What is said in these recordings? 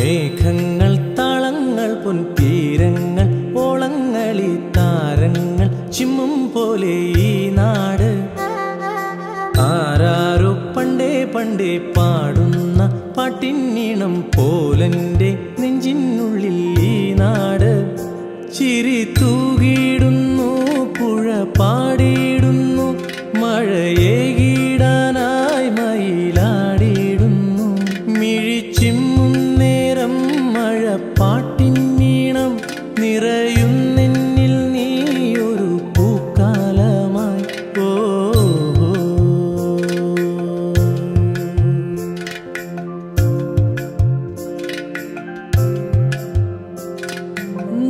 മേഘങ്ങൾ താളങ്ങൾ പൊൻതീരങ്ങൾ ഓളങ്ങളി താരങ്ങൾ ചിമ്മും പോലെ ഈ നാട് ആരാരോ പണ്ടേ പണ്ടേ പാടുന്ന പാട്ടിനീണം പോലെൻ്റെ നെഞ്ചിനുള്ളിൽ ഈ നാട് ചിരി തൂകിടുന്നു പുഴ പാടിയിടുന്നു മഴയേകിടാനായി മയിലാടിയിടുന്നു മിഴിച്ചിമ്മും നേരം മഴ പാട്ടിനീണം നിറയുന്നെന്നിൽ നീയൊരു പൂക്കാലമായി ഓ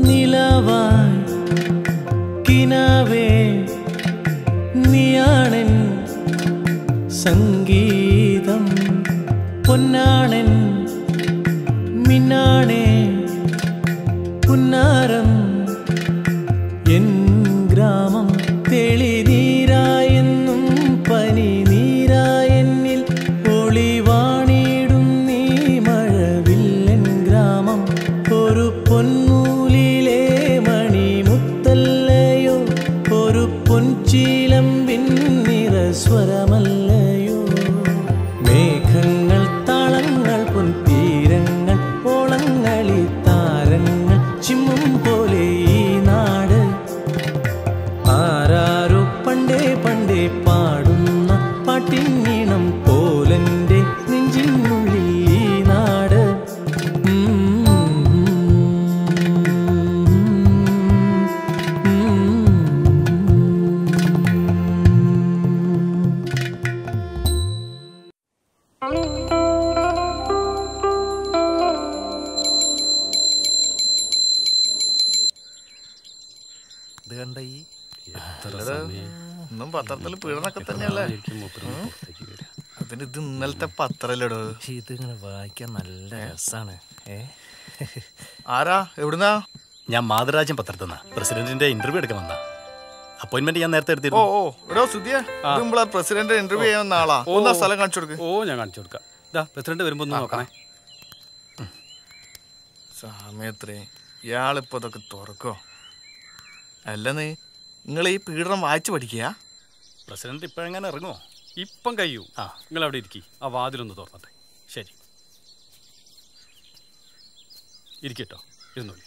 നിലവായി കിനാവേ നീയാണെൻ സംഗീതം പൊന്നാണെൻ മിന്നാണേ പുന്നാരം എൻ ഗ്രാമം തെളിനീരായെന്നും പനി നീരായെന്നിൽ ഒളിവാണിടും നീ മഴവില്ലൻ ഗ്രാമം ഒരു പൊന്നൂലിലെ മണിമുത്തല്ലയോ ഒരു പൊൻചീലമ്പിൻ നിറസ്വരമല്ലയോ മേഘങ്ങൾ താളങ്ങൾ പൊൻതീരങ്ങൾ ഓളങ്ങളി താരങ്ങൾ ചിമ്മും പോലെ ഈ നാട് ആരാരോ പണ്ടേ പണ്ടേ പാടുന്ന പാട്ടിനീണം പോലെൻ്റെ നെഞ്ചിനുള്ളിൽ ഈ നാട് ഇന്നും പത്രത്തില് പീഡനൊക്കെ തന്നെയല്ലേ? അതിന് ഇത് ഇന്നലത്തെ പത്രല്ലടോ. ഇതിങ്ങനെ വായിക്കാൻ നല്ല രസാണ്. ആരാ എവിടുന്നാ? ഞാൻ മാതൃരാജ്യം പത്രത്തിൽ പ്രസിഡന്റിന്റെ ഇന്റർവ്യൂ എടുക്കാൻ വന്ന അപ്പോയിന്റ്മെന്റ് ഞാൻ നേരത്തെ എടുത്തിരുന്നു. ഓ എടോ സുധിയ പ്രസിഡന്റ് ഇന്റർവ്യൂ ചെയ്യുന്ന ആളാ. ഒന്നാ സ്ഥലം കാണിച്ചു കൊടുക്ക്. ഓ ഞാൻ കാണിച്ചു കൊടുക്കാം. ഇതാ പ്രസിഡന്റ് വരുമ്പോ ഒന്ന് നോക്കണേ. സമയത്രേ ഇയാളിപ്പോ ഇതൊക്കെ തുറക്കോ? അല്ലെന്ന് നിങ്ങൾ ഈ പീഡനം വായിച്ചു പഠിക്കുക. പ്രസിഡന്റ് ഇപ്പോഴെങ്ങനെ ഇറങ്ങുമോ? ഇപ്പം കഴിയൂ. നിങ്ങൾ അവിടെ ഇരിക്കി. ആ വാതിലൊന്ന് തുറന്നട്ടെ. ശരി, ഇരിക്കട്ടോ. ഇരുന്നോളി.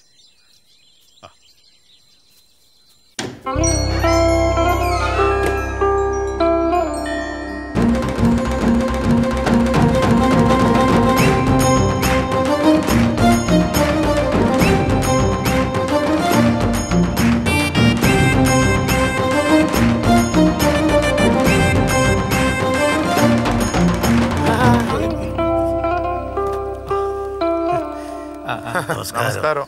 നമസ്കാരം.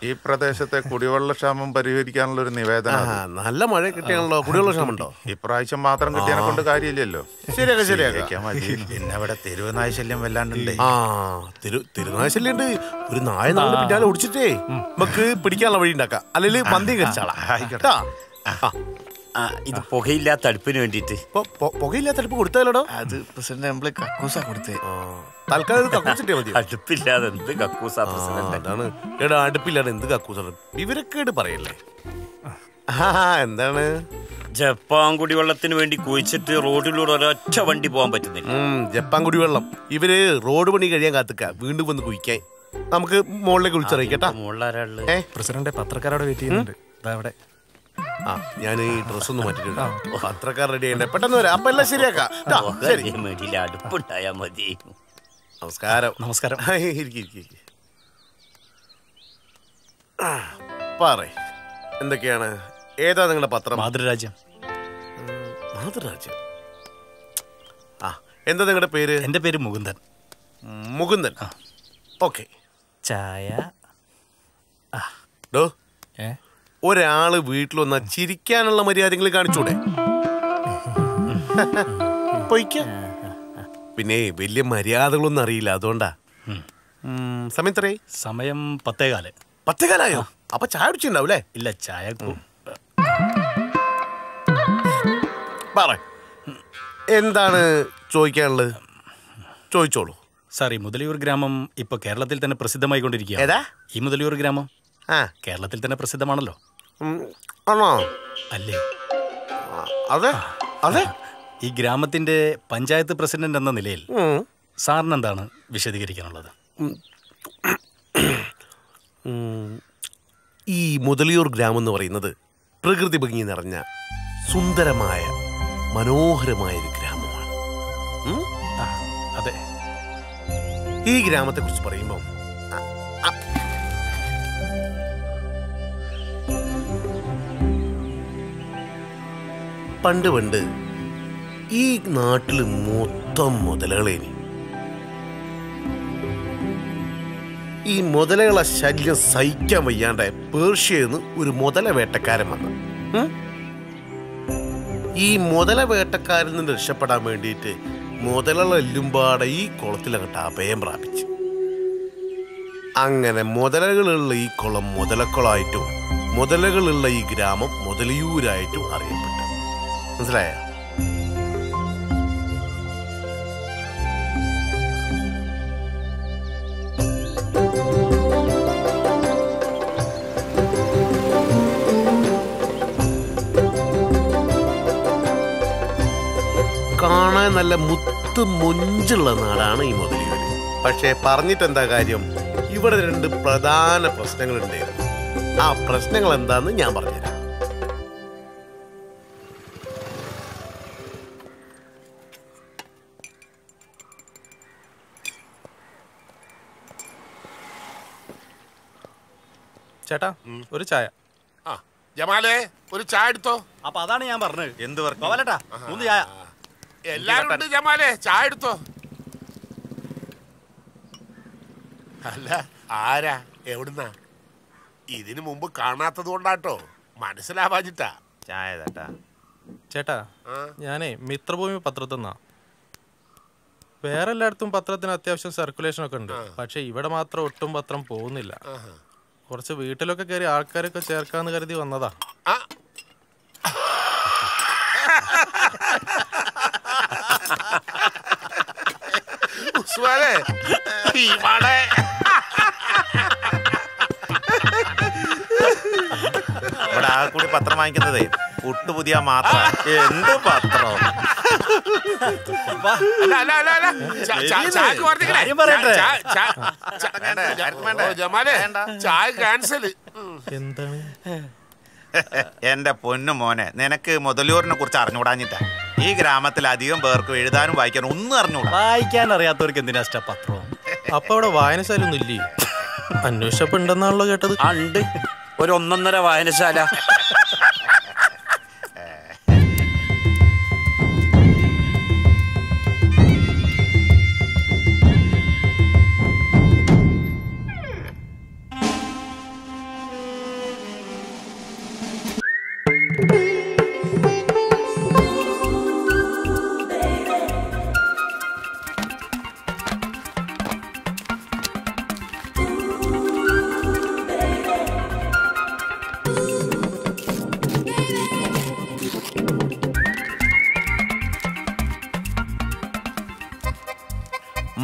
ഈ പ്രദേശത്തെ കുടിവെള്ളക്ഷാമം പരിഹരിക്കാനുള്ള ഒരു നിവേദനം. നല്ല മഴ കിട്ടിയാണല്ലോ. കുടിവെള്ള ക്ഷാമം ഉണ്ടോ? ഇപ്രാവശ്യം മാത്രം കിട്ടിയതിനെ കൊണ്ട് കാര്യമില്ലല്ലോ. ശരിയാക്കാം. പിന്നെ ഇവിടെ തെരുവുനായ ശല്യം വല്ലാണ്ടുണ്ട്. തെരുവുനായ ശല്യം ഉണ്ട്. ഒരു നായ നമ്മുടെ പിന്നാലെ ഓടിച്ചിട്ടേ നമുക്ക് പിടിക്കാനുള്ള വഴി ഉണ്ടാക്കാം. അല്ലെങ്കിൽ മന്തി കഴിച്ചാളാ. ഇത് പുകയില്ലാത്ത അടുപ്പിന് വേണ്ടിട്ട്. പുകയില്ലാത്ത അടുപ്പ് കൊടുത്താലോടോ? അത് പ്രസിഡന്റ് നമ്മള് കക്കൂസ കൊടുത്തേ. തൽക്കാലം കക്കൂസിട്ടേ മതി. അടുപ്പില്ലാതെ എന്ത് കക്കൂസാ പ്രസിഡന്റ്? അതാണ് എടാ, അടുപ്പില്ലാതെ എന്ത് കക്കൂസാണ്? വിവരക്കേട് പറയല്ലേ. എന്താണ്? ജപ്പാൻ കുടിവെള്ളത്തിന് വേണ്ടി കുഴിച്ചിട്ട് റോഡിലൂടെ ഒരൊറ്റ വണ്ടി പോകാൻ പറ്റുന്നില്ല. ജപ്പാൻ കുടിവെള്ളം ഇവര് റോഡ് പണി കഴിയാൻ കാത്തുക്ക വീണ്ടും വന്ന് കുഴിക്കാൻ. നമുക്ക് മുകളിലേക്ക് വിളിച്ചറിയിക്കട്ടാ. മുകളിലാരാള്? പ്രസിഡന്റ് പത്രക്കാരോട് വെയിറ്റ് ചെയ്യുന്നുണ്ട്. ഞാൻ ഈ ഡ്രസ് ഒന്ന് മാറ്റിട്ടുണ്ട്. പത്രക്കാർ റെഡി ചെയ്യണ്ടേ? പെട്ടെന്ന് വരാം. അപ്പൊ എല്ലാം ശരിയാക്കാം. അടുപ്പുണ്ടായാ മതി. നമസ്കാരം. നമസ്കാരം. പറ, എന്തൊക്കെയാണ്? ഏതാ നിങ്ങളുടെ പത്രം? മാതൃരാജ്യം. മാതൃരാജ്യം. എന്താ നിങ്ങളുടെ പേര്? എന്റെ പേര് മുകുന്ദൻ. മുകുന്ദൻ. ഓക്കെ. ചായ. ഒരാള് വീട്ടിൽ വന്നാ ചിരിക്കാനുള്ള മര്യാദകൾ കാണിച്ചൂടെ? പൊയ്ക്ക. പിന്നെ വലിയ മര്യാദകളൊന്നും അറിയില്ല, അതുകൊണ്ടാ. സമയം എത്രയായി? സമയം 10:15. 10:15? അപ്പൊ ചായ കുടിച്ചിട്ടുണ്ടാവൂലേ? ഇല്ല, ചായ പറ, എന്താണ് ചോദിക്കാനുള്ളത്? ചോദിച്ചോളൂ. സാർ ഈ മുതലിയൂർ ഗ്രാമം ഇപ്പൊ കേരളത്തിൽ തന്നെ പ്രസിദ്ധമായിക്കൊണ്ടിരിക്കുക. ഏതാ ഈ മുതലിയൂർ ഗ്രാമം ആ കേരളത്തിൽ തന്നെ പ്രസിദ്ധമാണല്ലോ. ആണോ? അല്ലേ? അതെ അതെ. ഈ ഗ്രാമത്തിന്റെ പഞ്ചായത്ത് പ്രസിഡന്റ് എന്ന നിലയിൽ സാറിന് എന്താണ് വിശദീകരിക്കാനുള്ളത്? ഈ മുതലിയൂർ ഗ്രാമം എന്ന് പറയുന്നത് പ്രകൃതി ഭംഗി നിറഞ്ഞ സുന്ദരമായ മനോഹരമായ ഒരു ഗ്രാമമാണ്. അതെ. ഈ ഗ്രാമത്തെ കുറിച്ച് പറയുമ്പോൾ പണ്ട് ഈ നാട്ടിൽ മൊത്തം മുതലകളേനി. ഈ മുതലകളെ ശല്യം സഹിക്കാൻ വയ്യാണ്ടായ പേർഷ്യന്ന് ഒരു മുതല വേട്ടക്കാരൻ വന്നു. ഈ മുതല വേട്ടക്കാരിൽ നിന്ന് രക്ഷപ്പെടാൻ വേണ്ടിയിട്ട് മുതലകളെല്ലുംപാടെ ഈ കുളത്തിലങ്ങട്ട് അഭയം പ്രാപിച്ചു. അങ്ങനെ മുതലകളുള്ള ഈ കുളം മുതലക്കുളമായിട്ടും മുതലകളുള്ള ഈ ഗ്രാമം മുതലിയൂരായിട്ടും അറിയപ്പെട്ടു. മനസ്സിലായ? കാണാൻ നല്ല മുത്ത് മൊഞ്ചുള്ള നാടാണ് ഈ മുതലിയൂര്. പക്ഷേ പറഞ്ഞിട്ടെന്താ കാര്യം? ഇവിടെ 2 പ്രധാന പ്രശ്നങ്ങളുണ്ടായിരുന്നു. ആ പ്രശ്നങ്ങൾ എന്താന്ന് ഞാൻ പറഞ്ഞുതരാം. ചേട്ടാ ഒരു ചായ. ജമാലേ ഒരു ചായ എടുത്തോ. അപ്പൊ അതാണ് ഞാൻ പറഞ്ഞത്. എന്ത് പറഞ്ഞാ 3 ചായ. എല്ലാരും ഉണ്ട് ജമാലേ, ചായ എടുത്തോ. അല്ല ആരാ എവിടുന്നാ? ഇതിനു മുമ്പ് കാണാത്തത് കൊണ്ടാട്ടോ, മനസ്സിലാവാഞ്ഞിട്ടാ. ചായ തട്ടാ. ചേട്ടാ ഞാനേ മിത്രഭൂമി പത്രത്തിന്നാ. വേറെ എല്ലായിടത്തും പത്രത്തിന് അത്യാവശ്യം സർക്കുലേഷൻ ഒക്കെ ഉണ്ട്, പക്ഷെ ഇവിടെ മാത്രം ഒട്ടും പത്രം പോകുന്നില്ല. കുറച്ച് വീട്ടിലൊക്കെ കയറി ആൾക്കാരൊക്കെ ചേർക്കാന്ന് കരുതി വന്നതാ. ഇവിടെ ആ കൂടി പത്രം വാങ്ങിക്കുന്നതേ പുട്ടു പുതിയ മാത്രം. എന്ത് പത്രം? ചായ ക്യാൻസൽ. എന്താണ്? എന്റെ പൊന്നു മോനെ, നിനക്ക് മുതലൂരിനെ കുറിച്ച് അറിഞ്ഞുകൂടാഞ്ഞിട്ടാ. ഈ ഗ്രാമത്തിൽ അധികം പേർക്കും എഴുതാനും വായിക്കാനും ഒന്നും അറിഞ്ഞൂടാ. വായിക്കാൻ അറിയാത്തവർക്ക് എന്തിനാ പത്രം? അപ്പൊ അവിടെ വായനശാല ഒന്നും ഇല്ലേ? അന്വേഷിച്ചപ്പോ ഉണ്ടെന്നാണല്ലോ കേട്ടത്. ഉണ്ട്, ഒരു 1.5 വായനശാല.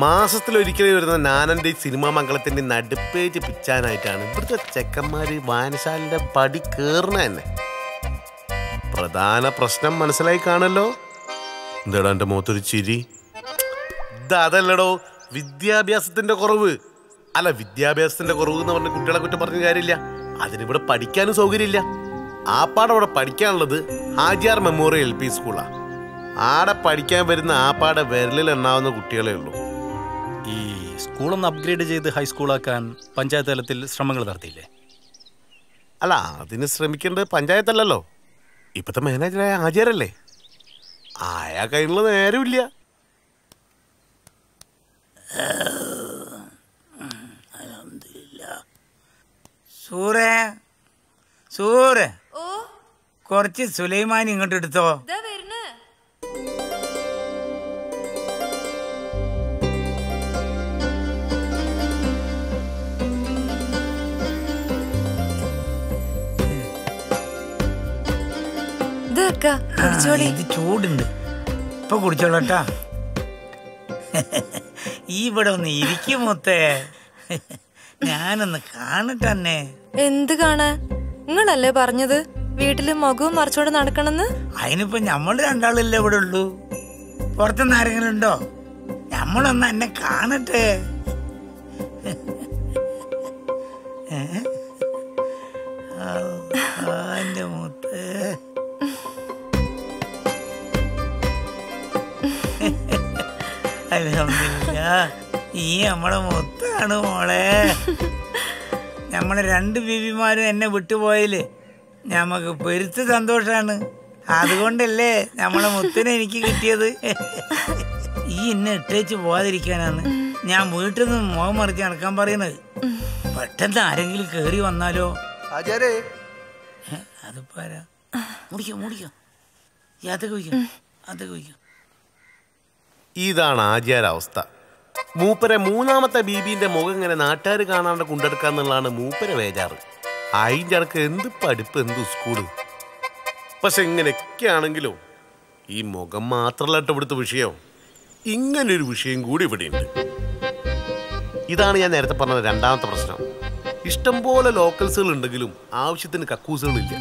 മാസത്തിലൊരിക്കലും വരുന്ന നാനന്റെ സിനിമാ മംഗളത്തിന്റെ നടുപ്പേജ് പിച്ചാനായിട്ടാണ് ഇവിടുത്തെ ചെക്കന്മാര് വായനശാലയുടെ പടി കേറുന്ന തന്നെ. പ്രധാന പ്രശ്നം മനസ്സിലായി കാണല്ലോ. എന്താടാ എന്റെ മുഖത്തൊരു ചിരി? അതല്ലടോ, വിദ്യാഭ്യാസത്തിന്റെ കുറവ്. അല്ല, വിദ്യാഭ്യാസത്തിന്റെ കുറവ് എന്ന് പറഞ്ഞ കുട്ടികളെ കുറ്റം പറഞ്ഞ കാര്യമില്ല. അതിനിവിടെ പഠിക്കാനും സൗകര്യമില്ല. ആപ്പാടെ അവിടെ പഠിക്കാനുള്ളത് ഹാജിയാർ മെമ്മോറിയൽ LP സ്കൂളാ. ആടെ പഠിക്കാൻ വരുന്ന ആപ്പാടെ വിരലിൽ എണ്ണാവുന്ന കുട്ടികളേ ഉള്ളൂ. ഈ സ്കൂളൊന്ന് അപ്ഗ്രേഡ് ചെയ്ത് ഹൈസ്കൂളാക്കാൻ പഞ്ചായത്ത് തലത്തിൽ ശ്രമങ്ങൾ നടത്തിയില്ലേ? അല്ല, അതിന് ശ്രമിക്കേണ്ടത് പഞ്ചായത്തല്ലല്ലോ, ഇപ്പത്തെ മാനേജറായ ഹാജിയാരല്ലേ. ആയാ കയ്യിലുള്ള നേരമില്ല. സൂറേ കുറച്ച് സുലൈമാൻ ഇങ്ങോട്ട് എടുത്തോ. ഇത് ചൂടുണ്ട്, ഇപ്പൊ കുടിച്ചോളട്ടാ. ഈ ഇവിടെ ഒന്ന് ഇരിക്കും മുത്തേ, ഞാനൊന്ന് കാണട്ടെ. എന്ത് കാണാൻ? നിങ്ങളല്ലേ പറഞ്ഞത് വീട്ടില് മുഖവും മറിച്ചോണ്ട് നടക്കണെന്ന്? അതിനിപ്പോ നമ്മൾ രണ്ടാളല്ലേ ഇവിടെ ഉള്ളൂ, പുറത്തുനിന്ന് ആരെങ്കിലും ഉണ്ടോ? നമ്മളൊന്ന് എന്നെ കാണട്ടെ. എന്റെ മുത്തേ, അൽഹംദുലില്ലാ, ഈ നമ്മളെ മുത്താണ് മോളെ. നമ്മളെ 2 ബീവിമാരും എന്നെ വിട്ടുപോയില്ലേ, ഞമ്മക്ക് പെരുത്ത് സന്തോഷാണ്. അതുകൊണ്ടല്ലേ നമ്മളെ മുത്തിനെ എനിക്ക് കിട്ടിയത്. ഈ എന്നെ ഇട്ടേച്ച് പോവാതിരിക്കാനാണ് ഞാൻ വീട്ടിൽ നിന്ന് മുഖം മറിച്ച് നടക്കാൻ പറയുന്നത്. പെട്ടെന്ന് ആരെങ്കിലും കേറി വന്നാലോ? അതിപ്പോ ഇതാണ് ആചാര അവസ്ഥ. മൂപ്പരെ 3ാമത്തെ ബീബിന്റെ മുഖം ഇങ്ങനെ നാട്ടുകാർ കാണാണ്ട് കൊണ്ടെടുക്കാന്നുള്ളതാണ് മൂപ്പരെ വേജാറ്. അതിൻ്റെ ഇടക്ക് എന്ത് പഠിപ്പ്, എന്ത് സ്കൂള്. പക്ഷെ ഇങ്ങനെയൊക്കെ ആണെങ്കിലോ ഈ മുഖം മാത്രമല്ല ഇവിടുത്തെ വിഷയം, ഇങ്ങനൊരു വിഷയം കൂടി ഇവിടെയുണ്ട്. ഇതാണ് ഞാൻ നേരത്തെ പറഞ്ഞത് 2ാമത്തെ പ്രശ്നം. ഇഷ്ടംപോലെ ലോക്കൽസുകൾ ഉണ്ടെങ്കിലും ആവശ്യത്തിന് കക്കൂസുകളില്ല.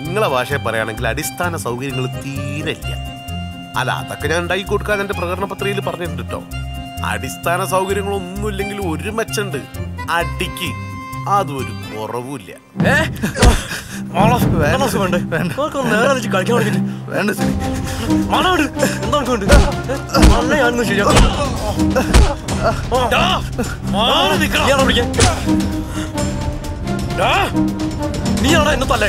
നിങ്ങളെ ഭാഷയെ പറയുകയാണെങ്കിൽ അടിസ്ഥാന സൗകര്യങ്ങൾ തീരെ ഇല്ല. അല്ല, അതൊക്കെ ഞാൻ ഉണ്ടാക്കി കൊടുക്കാൻ എൻ്റെ പ്രകടന പത്രികയിൽ പറഞ്ഞിട്ടുണ്ട് കേട്ടോ. അടിസ്ഥാന സൗകര്യങ്ങളൊന്നുമില്ലെങ്കിലും ഒരു മെച്ചുണ്ട്, അടിക്ക് അതൊരു കുറവുമില്ല. നീയാണോ എന്നെ തല്ലേ?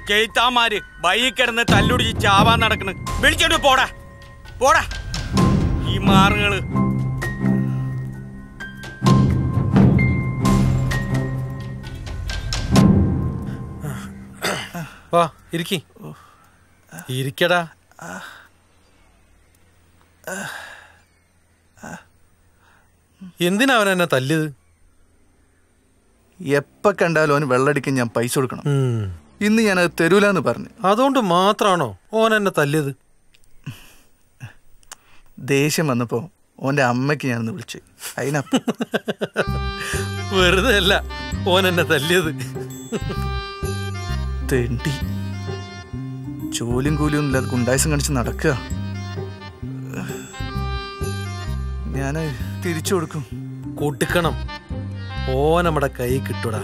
കേത്താമാര് ബൈക്ക് കിടന്ന് തല്ലുടിച്ച് ചാവാൻ നടക്കണ്. വിളിച്ചോണ്ട് പോടാ പോടാ ഈ മാറുകള്. വാ ഇരിക്കടാ. എന്തിനാ അവൻ എന്നെ തല്ലിയത്? എപ്പ കണ്ടാലും അവന് വെള്ളടിക്കാൻ ഞാൻ പൈസ കൊടുക്കണം. ഇന്ന് ഞാനത് തരൂലെന്ന് പറഞ്ഞു. അതുകൊണ്ട് മാത്രാണോ ഓൻ എന്നെ തല്ലിയത്? ദേഷ്യം വന്നപ്പോ ഓന്റെ അമ്മയ്ക്ക് ഞാനൊന്ന് വിളിച്ചു. വെറുതെ അല്ല ഓൻ എന്നെ തല്ലിയത്. തെണ്ടി ജോലിയും കൂലിയും ഇല്ലാതെ ഗുണ്ടായസം കാണിച്ച് നടക്കുക. ഞാൻ തിരിച്ചു കൊടുക്കും. കൊടുക്കണം. ഓ നമ്മുടെ കൈ കിട്ടൂടാ.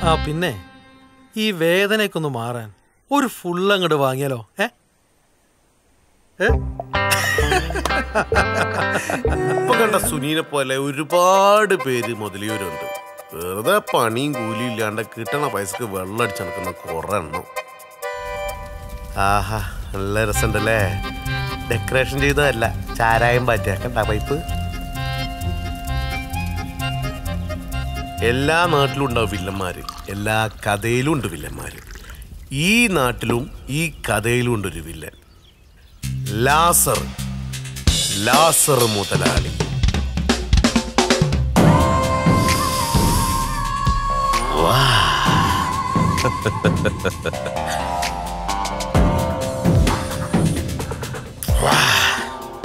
ആ പിന്നെ ഈ വേദനയൊക്കൊന്ന് മാറാൻ ഒരു ഫുള്ളങ്ങോട്ട് വാങ്ങിയാലോ? ഇപ്പൊ കണ്ട സുനീനെ പോലെ ഒരുപാട് പേര് മുതലിയൂരുണ്ട്. വെറുതെ പണിയും കൂലിയും ഇല്ലാണ്ട് കിട്ടണ പൈസക്ക് വെള്ളമടിച്ച് നടക്കുന്ന കുറെ എണ്ണം. ആഹാ, നല്ല രസമുണ്ടല്ലേ. ഡെക്കറേഷൻ ചെയ്തതല്ല, ചാരായം പാറ്റാക്കണ്ട പൈപ്പ്. എല്ലാ നാട്ടിലും ഉണ്ടാവും വില്ലന്മാര്, എല്ലാ കഥയിലും ഉണ്ട് വില്ലന്മാര്. ഈ നാട്ടിലും ഈ കഥയിലും ഉണ്ടൊരു വില്ലൻ, ലാസർ മുതലാളി.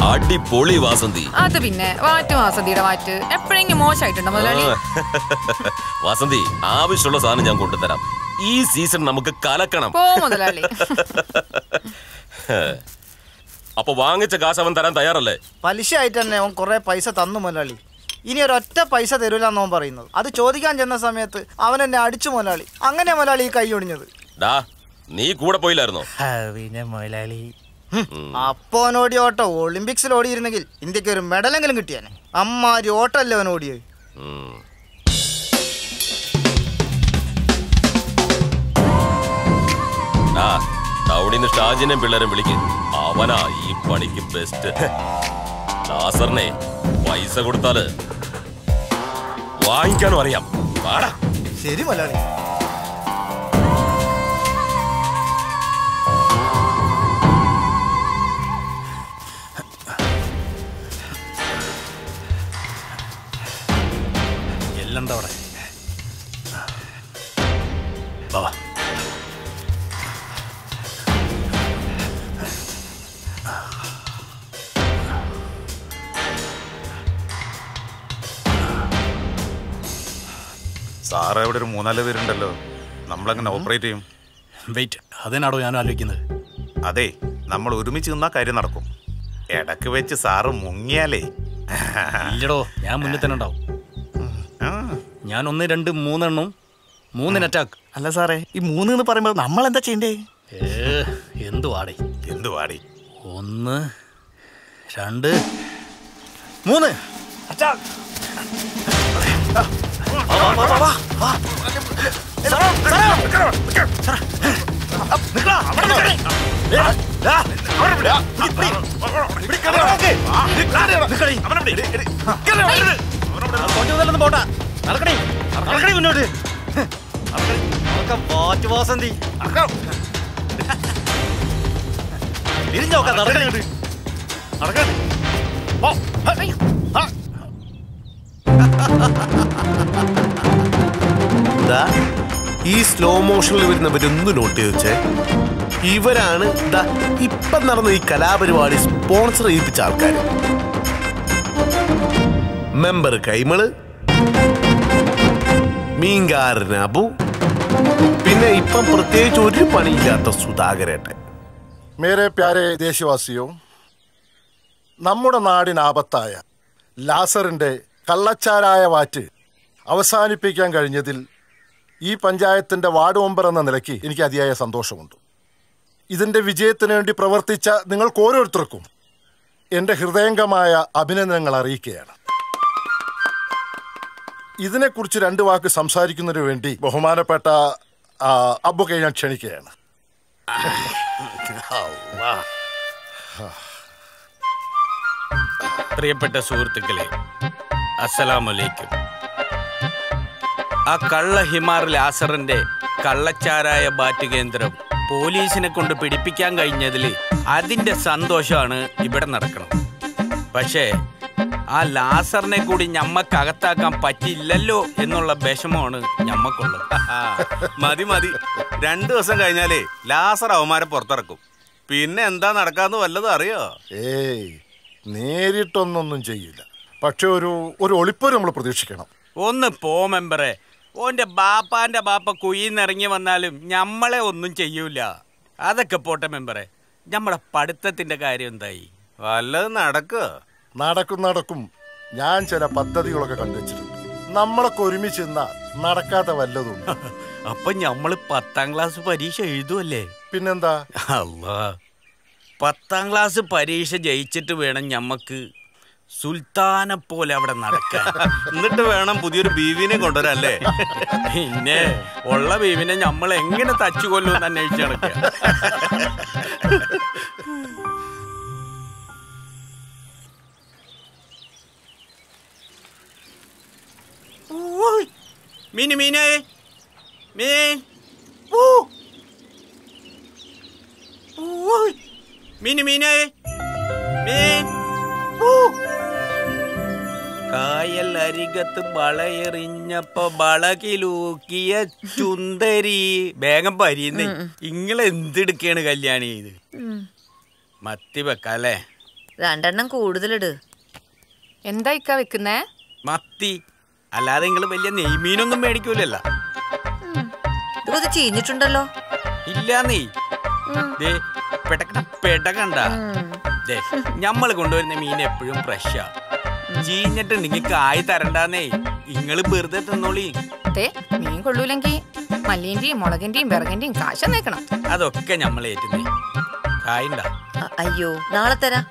അടിപൊളി വാസന്തി. അത് പിന്നെ വാസന്തിയുടെ വാറ്റ് എപ്പോഴെങ്കിലും മോശമായിട്ടുണ്ടോ മുതലാളി? വാസന്തി, ആവശ്യമുള്ള സാധനം ഞാൻ കൊണ്ടുതരാം. ഈ സീസൺ നമുക്ക് കലക്കണം. മുതലാളി അപ്പൊ വാങ്ങിച്ച കാശ് അവൻ തരാൻ തയ്യാറല്ലേ? പലിശ ആയിട്ട് തന്നെ അവൻ കുറെ പൈസ തന്നു മുതലാളി. ഇനി ഒരൊറ്റ പൈസ തരൂലെന്ന് അവൻ പറയുന്നത്. അത് ചോദിക്കാൻ ചെന്ന സമയത്ത് അവൻ എന്നെ അടിച്ചു മുതലാളി. അങ്ങനെ മുതലാളി ഈ കൈ ഒടിഞ്ഞത്. നീ കൂടെ പോയില്ലായിരുന്നോ? മുതലാളി അപ്പോനോടി ഓട്ടോ ഒളിമ്പിക്സിൽ ഓടിയിരുന്നെങ്കിൽ ഇന്ത്യക്ക് ഒരു മെഡലെങ്കിലും കിട്ടിയാനെ. അമ്മാരി ഓട്ടല്ലേ അവൻ ഓടിയത്. ടൗണിന്ന് ഷാജിനെ പിള്ളേരും വിളിക്കും. അവനാ ഈ പണിക്ക് ബെസ്റ്റ്. ലാസറിനെ പൈസ കൊടുത്താല് വാങ്ങിക്കാനും അറിയാം. ശരി മുതലാളി. സാറ് ഇവിടെ ഒരു 3-4 പേരുണ്ടല്ലോ, നമ്മളെങ്ങനെ ഓപ്പറേറ്റ് ചെയ്യും? വെയിറ്റ്, അതിനാണോ ഞാൻ ആലോചിക്കുന്നത്? അതെ, നമ്മൾ ഒരുമിച്ച് നിന്നാ കാര്യം നടക്കും. ഇടക്ക് വെച്ച് സാറ് മുങ്ങിയാലേ. ഇല്ലടോ, ഞാൻ മുന്നിൽ തന്നെ ഉണ്ടാവും. ഞാൻ 1, 2, 3 എണ്ണം, 3 അറ്റാക്ക്. അല്ല സാറേ, ഈ 3 എന്ന് പറയുമ്പോൾ നമ്മൾ എന്താ ചെയ്യണ്ടേ? എന്തുവാടി 1, 2, 3 അറ്റാക്ക്. പോട്ടാ നടക്കണേ, നടക്കണേ മുന്നോട്ട്. വാസന്തി തിരിഞ്ഞോക്കാം, നടക്കണേ നടക്കണേ. ഈ സ്ലോ മോഷനിൽ വരുന്നവരൊന്ന് നോട്ട് ചെയ്ത് വെച്ചേ. ഇവരാണ് ഇപ്പം നടന്ന ഈ കലാപരിപാടി സ്പോൺസർ ചെയ്യിപ്പിച്ച ആൾക്കാർ. മെമ്പർ കൈമള്, മീൻകാരൻ അബു, പിന്നെ ഇപ്പം പ്രത്യേകിച്ച് ഒരു പണിയില്ലാത്ത സുധാകരേട്ടൻ. മേരെ പ്യാരെ ദേശവാസിയോ, നമ്മുടെ നാടിനാപത്തായ ലാസറിന്റെ കള്ളച്ചാരായ വാറ്റ് അവസാനിപ്പിക്കാൻ കഴിഞ്ഞതിൽ ഈ പഞ്ചായത്തിന്റെ വാർഡ് മെമ്പർ എന്ന നിലയ്ക്ക് എനിക്ക് അതിയായ സന്തോഷമുണ്ട്. ഇതിന്റെ വിജയത്തിന് വേണ്ടി പ്രവർത്തിച്ച നിങ്ങൾക്ക് ഓരോരുത്തർക്കും എൻ്റെ ഹൃദയംഗമായ അഭിനന്ദനങ്ങൾ അറിയിക്കുകയാണ്. ഇതിനെക്കുറിച്ച് 2 വാക്ക് സംസാരിക്കുന്നതിന് വേണ്ടി ബഹുമാനപ്പെട്ട അബ്ബുക്കെ ഞാൻ ക്ഷണിക്കുകയാണ്. പ്രിയപ്പെട്ട സുഹൃത്തുക്കളെ, അസ്സലാമലൈക്കും. ആ കള്ള ഹിമാർ ലാസറിന്റെ കള്ളച്ചാരായ ബാറ്റ് കേന്ദ്രം പോലീസിനെ കൊണ്ട് പിടിപ്പിക്കാൻ കഴിഞ്ഞതിൽ അതിന്റെ സന്തോഷമാണ് ഇവിടെ നടക്കുന്നത്. പക്ഷേ ആ ലാസറിനെ കൂടി ഞമ്മക്കകത്താക്കാൻ പറ്റില്ലല്ലോ എന്നുള്ള വിഷമമാണ് ഞമ്മക്കുള്ളത്. മതി 2 ദിവസം കഴിഞ്ഞാലേ ലാസർ അവന്മാരെ പുറത്തിറക്കും. പിന്നെ എന്താ നടക്കാന്ന് വല്ലതും അറിയോ? നേരിട്ടൊന്നും ചെയ്യില്ല. പക്ഷെ ഒരു ഒളിപ്പോര് നമ്മൾ പ്രതീക്ഷിക്കണം. ഒന്ന് പോ മെമ്പറെ. ഓന്റെ ബാപ്പാന്റെ ബാപ്പ കുയിന്നിറങ്ങി വന്നാലും ഞമ്മളെ ഒന്നും ചെയ്യൂല. അതൊക്കെ പോട്ടെ മെമ്പറെ, നമ്മളെ പഠിത്തത്തിന്റെ കാര്യം എന്തായി? വല്ലതും നടക്കും. ഞാൻ ചില പദ്ധതികളൊക്കെ കണ്ടുവച്ചിട്ടുണ്ട്. നമ്മളൊക്കെ ഒരുമിച്ച് നിന്നാ നടക്കാത്ത വല്ലതും. അപ്പൊ ഞമ്മള് 10ാം ക്ലാസ് പരീക്ഷ എഴുതുമല്ലേ? പിന്നെന്താ? അല്ലാ, 10ാം ക്ലാസ് പരീക്ഷ ജയിച്ചിട്ട് വേണം ഞമ്മക്ക് സുൽത്താനെ പോലെ അവിടെ നടക്കാൻ. എന്നിട്ട് വേണം പുതിയൊരു ബീവിനെ കൊണ്ടുവരല്ലേ? പിന്നെ ഉള്ള ബീവിനെ നമ്മൾ എങ്ങനെ തച്ചുകൊല്ലുമെന്ന് അന്വേഷിച്ച് നടക്കുക. മീന് മീനേ മീൻ മീന് മീനേ മീൻ. കായൽ അരികത്ത് വളയെറിഞ്ഞപ്പോ വളകിലൂക്കിയ ചുന്ദരി. വേഗം പരിയുന്നേ. ഇങ്ങളെന്തെടുക്കാണ് കല്യാണി ഇത്? മത്തി വെക്കല്ലേ? 2 എണ്ണം കൂടുതലിട്. എന്താ ഇക്ക വെക്കുന്നേ? മത്തി. അല്ലാതെ നിങ്ങള് വലിയ നെയ്മീനൊന്നും മേടിക്കൂലല്ലോ. ഇത് ചീഞ്ഞിട്ടുണ്ടല്ലോ. ഇല്ല നീ പെടകണ്ട. ഞമ്മള് കൊണ്ടുവരുന്ന മീൻ എപ്പോഴും ഫ്രഷാ. ചീഞ്ഞിട്ടുണ്ടെങ്കിൽ കായ് തരണ്ടാന്നേ. ഇങ്ങള് വെറുതെ തിന്നോളി. മീൻ കൊള്ളൂലെങ്കി മല്ലിന്റെയും മുളകിന്റെയും വിറകിന്റെയും കാശ നേക്കണം. അതൊക്കെ ഞമ്മളേറ്റുന്നേ. കായുണ്ടാ? അയ്യോ, നാളെ തരാം.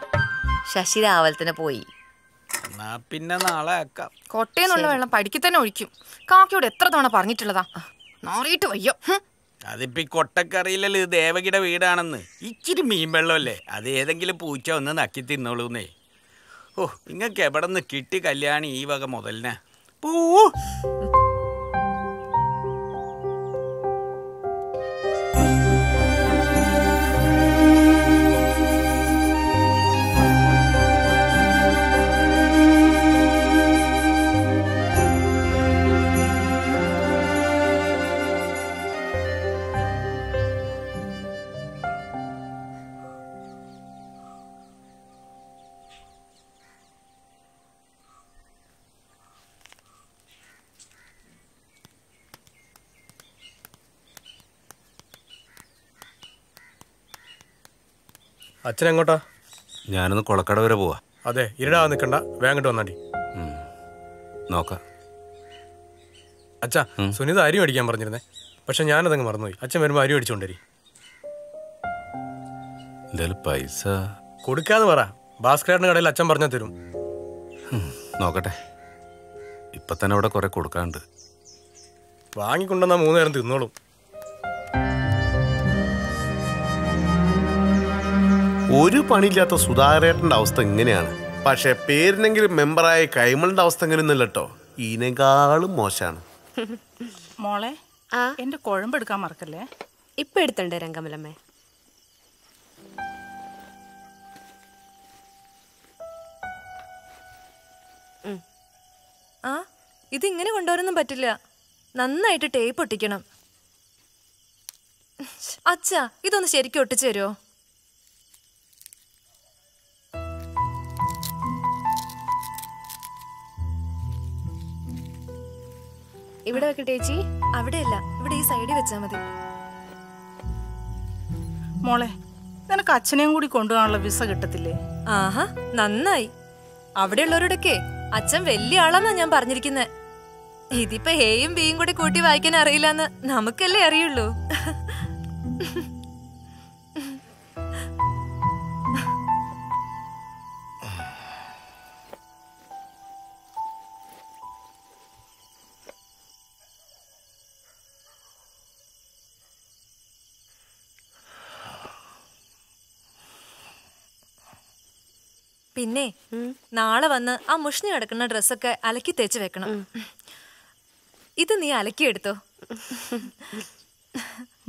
ശശി രാവിലെ തന്നെ പോയി. എന്നാ പിന്നെ നാളെ ആക്കാം. കൊട്ടയെന്നുള്ള വെള്ളം പഠിക്ക് തന്നെ ഒഴിക്കും. കാക്കയോട് എത്ര തവണ പറഞ്ഞിട്ടുള്ളതാ? നാറിയിട്ട് വയ്യോ. അതിപ്പോ കൊട്ടക്കറിയില്ലല്ലോ ഇത് ദേവകിയുടെ വീടാണെന്ന്. ഇച്ചിരി മീൻ വെള്ളമല്ലേ, അത് ഏതെങ്കിലും പൂച്ച ഒന്ന് നക്കി തിന്നോളൂന്നേ. ഓ, നിങ്ങൾക്ക് എവിടെ നിന്ന് കിട്ടി കല്യാണി ഈ വക മുതലിനെ? പൂ അച്ഛൻ എങ്ങോട്ടാ? ഞാനൊന്ന് കൊളക്കട വരെ പോവാ. അതെ, ഇരുടാ നിൽക്കണ്ട, വേഗം വന്നാടി. നോക്കാം. അച്ഛാ, സുനിത അരി മേടിക്കാൻ പറഞ്ഞിരുന്നേ, പക്ഷെ ഞാനതങ്ങ് മറന്നുപോയി. അച്ഛൻ വരുമ്പോൾ അരി മേടിച്ചോണ്ടരി. എന്തായാലും പൈസ കൊടുക്കാന്ന് പറ. ഭാസ്കരേട്ടൻ്റെ കടയിൽ അച്ഛൻ പറഞ്ഞാൽ തരും. നോക്കട്ടെ, ഇപ്പൊ തന്നെ അവിടെ കുറെ കൊടുക്കാണ്ട്. വാങ്ങിക്കൊണ്ടുവന്നാ 3 നേരം തിന്നോളും. ഒരു പണിയില്ലാത്ത സുധാകരേട്ടന്റെ അവസ്ഥ ഇങ്ങനെയാണ്. പക്ഷെ പേരിനെങ്കിലും മെമ്പറായ കൈമളിന്റെ അവസ്ഥ എങ്ങനെയൊന്നുമില്ല കേട്ടോ, ഇതിനേക്കാളും മോശമാണ്. മോളെ, എന്റെ കുഴമ്പ് എടുക്കാൻ മറക്കല്ലേ. ഇപ്പൊ എടുത്തണ്ടേ രംഗമലമ്മേ? ആ, ഇതിങ്ങനെ കൊണ്ടുവരാനൊന്നും പറ്റില്ല. നന്നായിട്ട് ടേപ്പ് ഒട്ടിക്കണം. അച്ഛാ, ഇതൊന്ന് ശരിക്കും ഒട്ടിച്ചു തരുമോ? ഇവിടെ വെക്കട്ടെ ചേച്ചി? അവിടെയല്ല, ഇവിടെ ഈ സൈഡിൽ വെച്ചാ മതി. മോളെ, നിനക്ക് അച്ഛനെയും കൂടി കൊണ്ടുപോകാനുള്ള വിസ കിട്ടത്തില്ലേ? ആഹാ, നന്നായി. അവിടെയുള്ളവരോടൊക്കെ അച്ഛൻ വലിയ ആളാന്നാ ഞാൻ പറഞ്ഞിരിക്കുന്നത്. ഇതിപ്പോ എയും ബിയും കൂടി കൂട്ടി വായിക്കാൻ അറിയില്ലെന്ന് നമുക്കല്ലേ അറിയുള്ളൂ. പിന്നെ നാളെ വന്ന് ആ മുഷ്ണി കിടക്കുന്ന ഡ്രസ്സൊക്കെ അലക്കി തേച്ച് വെക്കണം. ഇത് നീ അലക്കിയെടുത്തോ.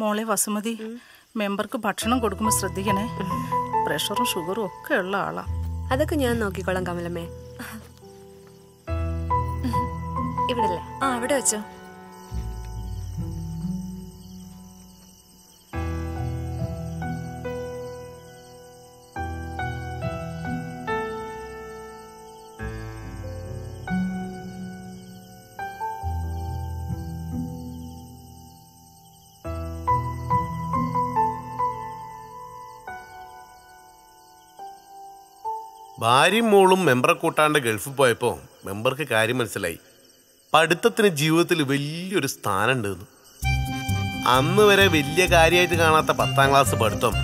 മോളെ വസുമതി, മെമ്പർക്ക് ഭക്ഷണം കൊടുക്കുമ്പോൾ ശ്രദ്ധിക്കണേ. പ്രഷറും ഷുഗറും ഒക്കെ ഉള്ള ആളാ. അതൊക്കെ ഞാൻ നോക്കിക്കോളാം കമലമ്മേ. ഇവിടല്ലേ? ആ, അവിടെ വെച്ചോ. ഭാര്യയും മോളും മെമ്പറെ കൂട്ടാണ്ട് ഗൾഫിൽ പോയപ്പോൾ മെമ്പർക്ക് കാര്യം മനസ്സിലായി. പഠിത്തത്തിന് ജീവിതത്തിൽ വലിയൊരു സ്ഥാനമുണ്ടെന്ന്. അന്ന് വരെ വലിയ കാര്യമായിട്ട് കാണാത്ത 10ാം ക്ലാസ് പഠിത്തം